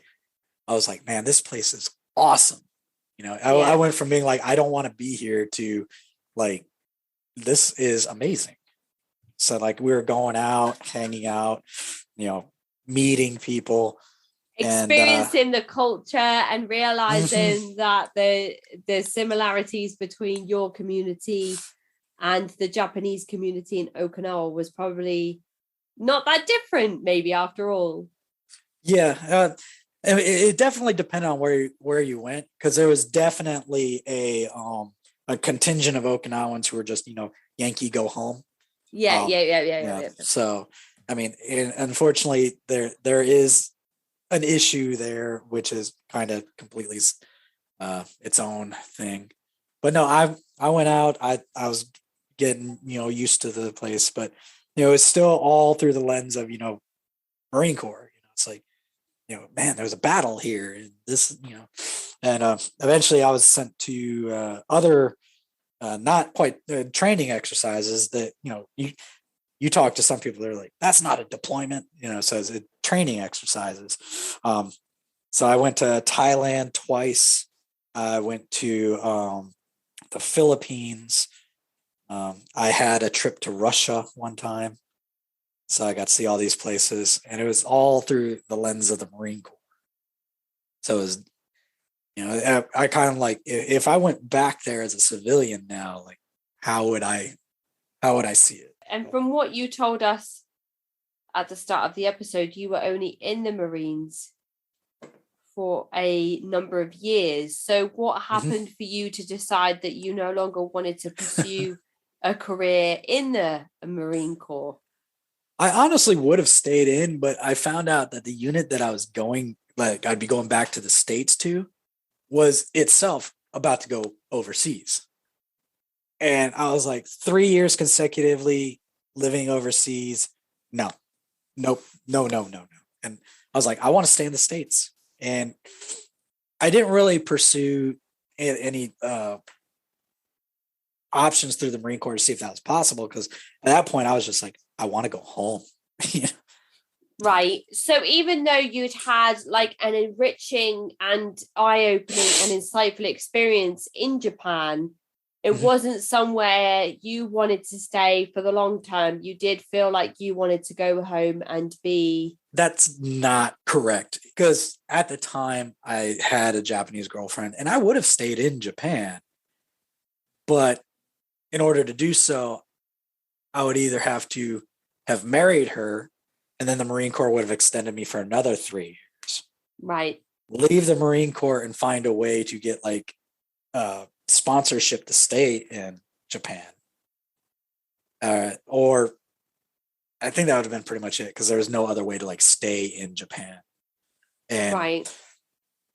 I was like, man, this place is awesome. Yeah. I went from being like, I don't want to be here to like, this is amazing. So like we were going out, hanging out, meeting people, Experiencing the culture and realizing that the similarities between your community and the Japanese community in Okinawa was probably not that different, maybe, after all. Yeah. It definitely depended on where you went, because there was definitely a contingent of Okinawans who were just, Yankee go home. Yeah. So, I mean, unfortunately, there is an issue there, which is kind of completely its own thing. But no, I went out. I was getting used to the place, but it's still all through the lens of Marine Corps. It's like, man, there was a battle here, and this, and eventually I was sent to other not quite training exercises that you talk to some people, they're like, that's not a deployment, so it's training exercises. So I went to Thailand twice. I went to the Philippines. I had a trip to Russia one time. So I got to see all these places, and it was all through the lens of the Marine Corps. So it was, I kind of like, if I went back there as a civilian now, like, how would I see it? And from what you told us at the start of the episode, you were only in the Marines for a number of years. So what happened for you to decide that you no longer wanted to pursue a career in the Marine Corps? I honestly would have stayed in, but I found out that the unit that I was I'd be going back to the States to, was itself about to go overseas. And I was like, 3 years consecutively living overseas. No. And I was like, I want to stay in the States. And I didn't really pursue any options through the Marine Corps to see if that was possible, because at that point I was just like, I want to go home. Right. So even though you'd had like an enriching and eye-opening and insightful experience in Japan, it wasn't somewhere you wanted to stay for the long term. You did feel like you wanted to go home and be... That's not correct, because at the time I had a Japanese girlfriend, and I would have stayed in Japan. But in order to do so, I would either have to have married her, and then the Marine Corps would have extended me for another 3 years. Right. Leave the Marine Corps and find a way to get like sponsorship to stay in Japan. Or I think that would have been pretty much it, because there was no other way to like stay in Japan. And, right.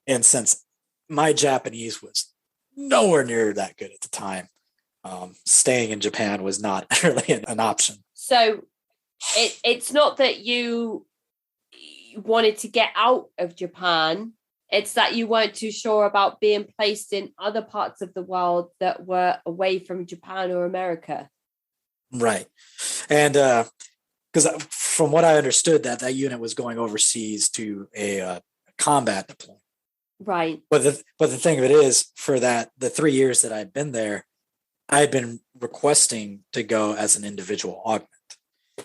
And since my Japanese was nowhere near that good at the time, staying in Japan was not really an option. So it's not that you wanted to get out of Japan. It's that you weren't too sure about being placed in other parts of the world that were away from Japan or America. Right. And because from what I understood, that unit was going overseas to a combat deployment. Right. But the thing of it is, for the 3 years that I'd been there, I had been requesting to go as an individual augment.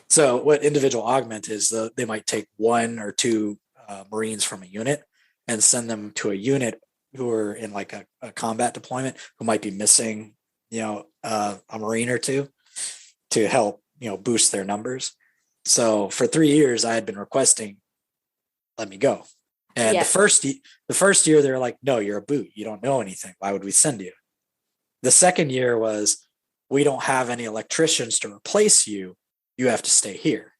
So what individual augment is, they might take one or two Marines from a unit and send them to a unit who are in like a combat deployment who might be missing, a Marine or two to help, boost their numbers. So for 3 years, I had been requesting, let me go. And the first year, they're like, no, you're a boot. You don't know anything. Why would we send you? The second year was, we don't have any electricians to replace you. You have to stay here.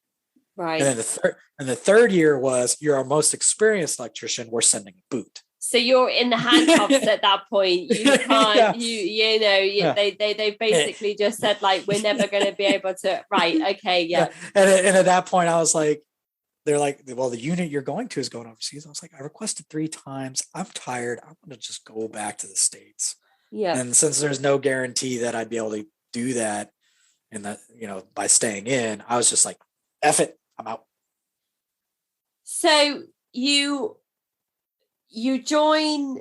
Right. And then the third year was, you're our most experienced electrician. We're sending a boot. So you're in the handcuffs at that point. You can't, they basically just said like, we're never going to be able to. Right. Okay. Yeah. And at that point, I was like, they're like, well, the unit you're going to is going overseas. I was like, I requested 3 times. I'm tired. I want to just go back to the States. Yeah. And since there's no guarantee that I'd be able to do that and that, by staying in, I was just like, F it, I'm out. So you join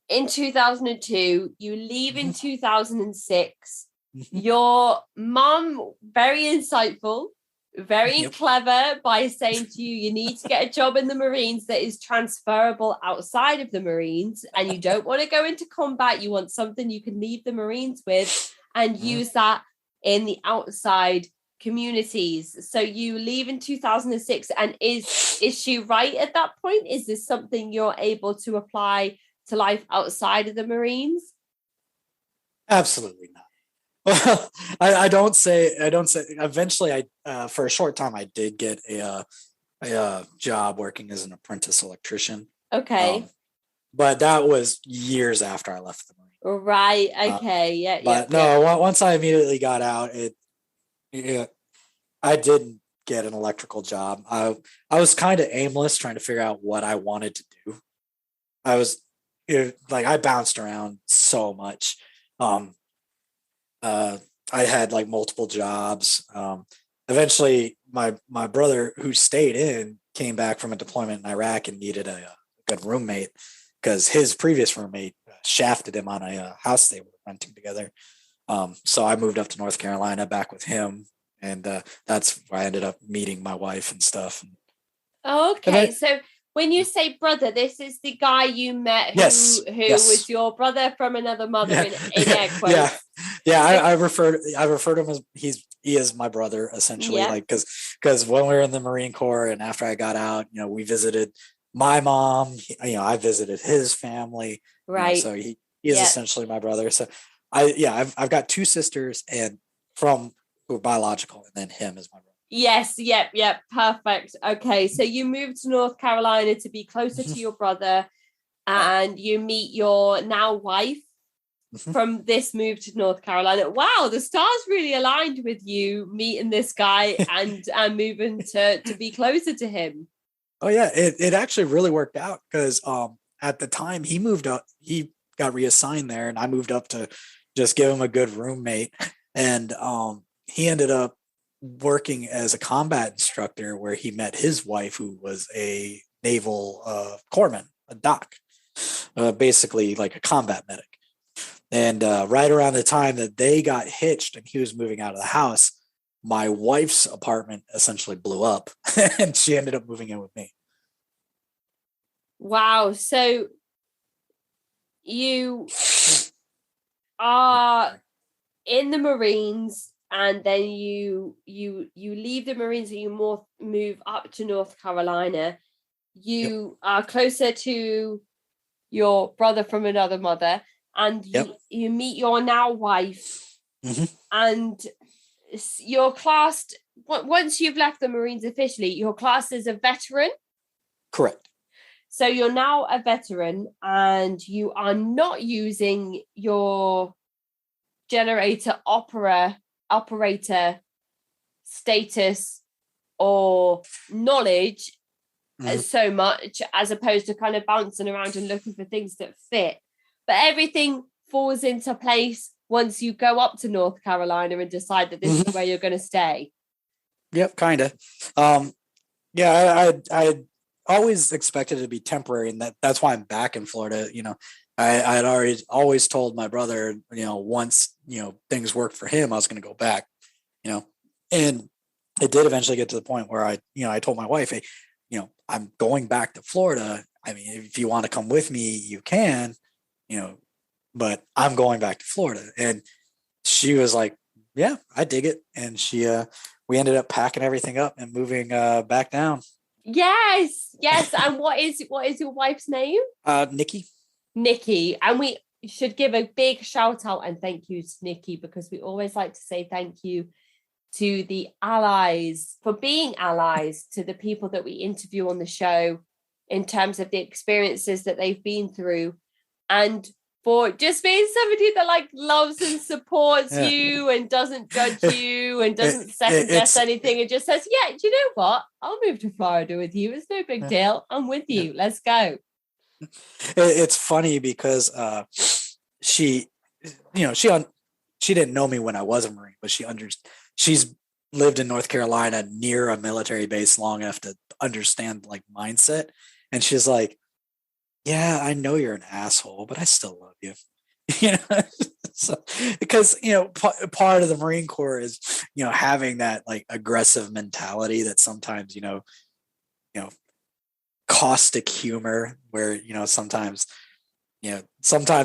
in 2002, you leave in 2006. Your mum, very insightful, very clever by saying to you, you need to get a job in the Marines that is transferable outside of the Marines, and you don't want to go into combat. You want something you can leave the Marines with and use that in the outside communities. So you leave in 2006, and is she right at that point? Is this something you're able to apply to life outside of the Marines? Absolutely not. Well, I don't say. Eventually, for a short time, I did get a job working as an apprentice electrician. Okay. But that was years after I left the Marine. Right. Okay. But once I immediately got out, I didn't get an electrical job. I was kind of aimless, trying to figure out what I wanted to do. I was I bounced around so much. I had like multiple jobs. Eventually, my brother, who stayed in, came back from a deployment in Iraq and needed a good roommate because his previous roommate shafted him on a house they were renting together. So I moved up to North Carolina back with him, and that's where I ended up meeting my wife and stuff. Okay, so when you say brother, this is the guy you met who was your brother from another mother in air quotes. I refer to him as he is my brother essentially, because when we were in the Marine Corps and after I got out, we visited my mom. I visited his family. Right. So he is essentially my brother. So I've got 2 sisters and who are biological, and then him is my brother. Yes, yep, perfect. Okay, so you moved to North Carolina to be closer to your brother, and you meet your now wife from this move to North Carolina. Wow, the stars really aligned with you meeting this guy and moving to be closer to him. Oh yeah, it actually really worked out because at the time he moved up, he got reassigned there, and I moved up to just give him a good roommate, and he ended up working as a combat instructor where he met his wife, who was a naval corpsman, a doc, basically like a combat medic. And right around the time that they got hitched and he was moving out of the house, my wife's apartment essentially blew up and she ended up moving in with me. Wow. So you are in the Marines, and then you leave the Marines and you move up to North Carolina. You are closer to your brother from another mother, and you meet your now wife, and you're classed, once you've left the Marines officially, you're classed as a veteran. Correct. So you're now a veteran, and you are not using your generator operator status or knowledge so much, as opposed to kind of bouncing around and looking for things that fit. But everything falls into place once you go up to North Carolina and decide that this is where you're going to stay. Yep, kind of. I always expected it to be temporary, and that's why I'm back in Florida. I had always told my brother, once things worked for him, I was going to go back, and it did eventually get to the point where I told my wife, hey, I'm going back to Florida. I mean, if you want to come with me, you can, but I'm going back to Florida. And she was like, yeah, I dig it. And we ended up packing everything up and moving back down. Yes. And what is your wife's name? Nikki. And we should give a big shout out and thank you to Nikki, because we always like to say thank you to the allies for being allies to the people that we interview on the show in terms of the experiences that they've been through, and for just being somebody that like loves and supports you and doesn't judge you and doesn't second guess anything and just says, yeah, do you know what? I'll move to Florida with you. It's no big deal. I'm with you. Let's go. It's funny because she didn't know me when I was a Marine, but she's lived in North Carolina near a military base long enough to understand like mindset. And she's like, yeah, I know you're an asshole, but I still love you. So, because, part of the Marine Corps is, having that like aggressive mentality that sometimes, caustic humor where, sometimes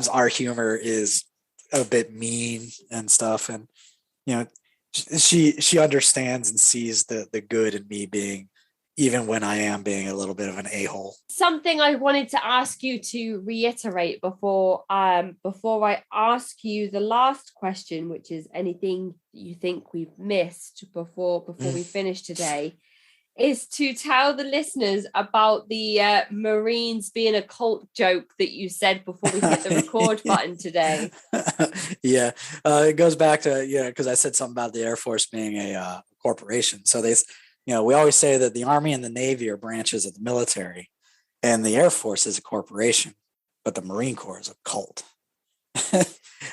our humor is a bit mean and stuff. And, she understands and sees the good in me being, even when I am being a little bit of an a-hole. Something I wanted to ask you to reiterate before I ask you the last question, which is anything you think we've missed before we finish today, is to tell the listeners about the Marines being a cult joke that you said before we hit the record button today. Yeah, it goes back to, because I said something about the Air Force being a corporation. So we always say that the Army and the Navy are branches of the military, and the Air Force is a corporation, but the Marine Corps is a cult.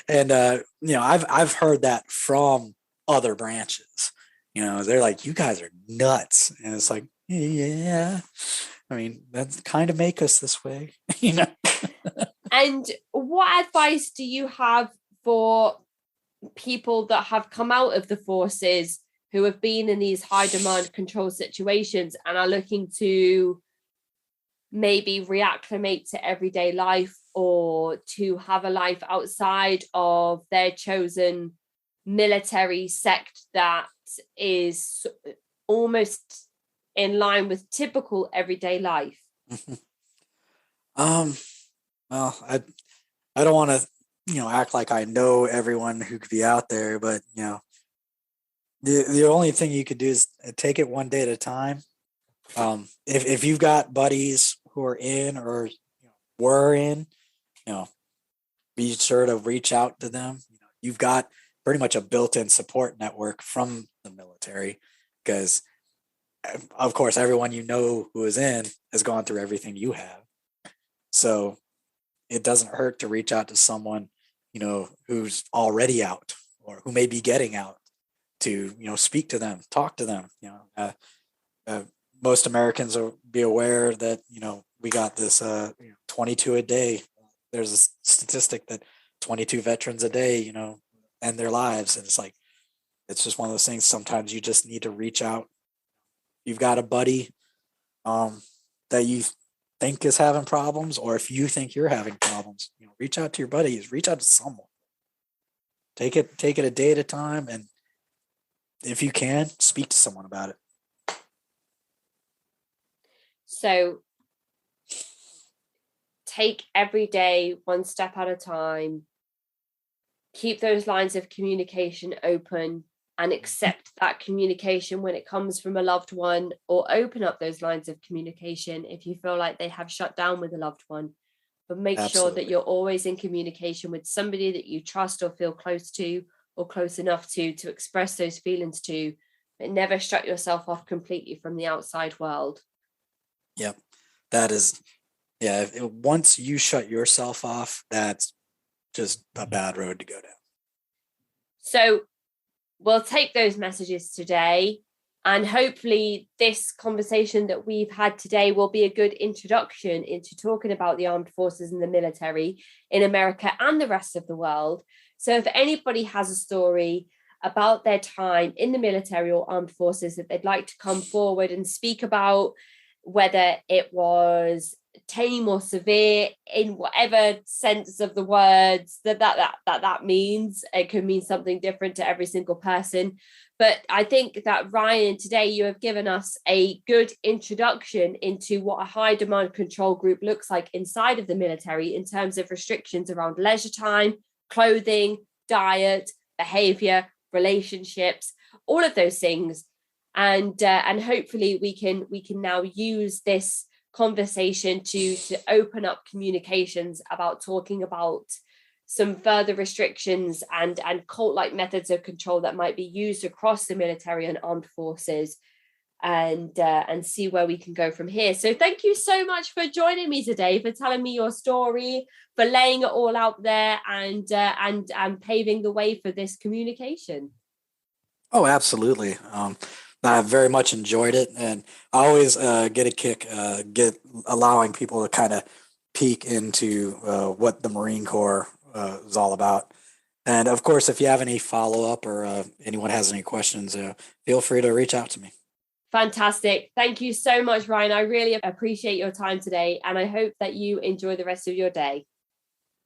And I've heard that from other branches. They're like, you guys are nuts. And it's like, yeah, I mean, that's kind of make us this way, And what advice do you have for people that have come out of the forces who have been in these high demand control situations and are looking to maybe reacclimate to everyday life or to have a life outside of their chosen military sect that is almost in line with typical everyday life? Well, I don't want to, act like I know everyone who could be out there, but, the only thing you could do is take it one day at a time. If you've got buddies who are in or were in, be sure to reach out to them. You've got pretty much a built-in support network from the military, because of course everyone who is in has gone through everything you have. So it doesn't hurt to reach out to someone, who's already out or who may be getting out, to, speak to them, talk to them. Most Americans will be aware that, we got this 22 a day. There's a statistic that 22 veterans a day, end their lives. And it's just one of those things. Sometimes you just need to reach out. You've got a buddy that you think is having problems, or if you think you're having problems, reach out to your buddies, reach out to someone. Take it a day at a time. And if you can, speak to someone about it. So take every day one step at a time, keep those lines of communication open, and accept that communication when it comes from a loved one, or open up those lines of communication if you feel like they have shut down with a loved one. But make sure that you're always in communication with somebody that you trust or feel close to, or close enough to express those feelings to, but never shut yourself off completely from the outside world. Yep. That is, yeah. Once you shut yourself off, that's just a bad road to go down. So we'll take those messages today, and hopefully this conversation that we've had today will be a good introduction into talking about the armed forces and the military in America and the rest of the world, So if anybody has a story about their time in the military or armed forces that they'd like to come forward and speak about, whether it was tame or severe in whatever sense of the words that means, it could mean something different to every single person. But I think that, Ryan, today you have given us a good introduction into what a high demand control group looks like inside of the military in terms of restrictions around leisure time, clothing, diet, behavior, relationships, all of those things. And hopefully we can now use this conversation to open up communications about talking about some further restrictions and cult-like methods of control that might be used across the military and armed forces, and see where we can go from here. So thank you so much for joining me today, for telling me your story, for laying it all out there, and paving the way for this communication. Oh, absolutely. I very much enjoyed it, and I always get a kick allowing people to kind of peek into what the Marine Corps is all about. And of course, if you have any follow up or anyone has any questions, feel free to reach out to me. Fantastic. Thank you so much, Ryan. I really appreciate your time today, and I hope that you enjoy the rest of your day.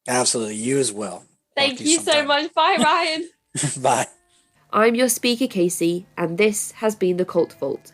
Absolutely. You as well. Thank you so much. Bye, Ryan. Bye. I'm your speaker, Casey, and this has been The Cult Vault.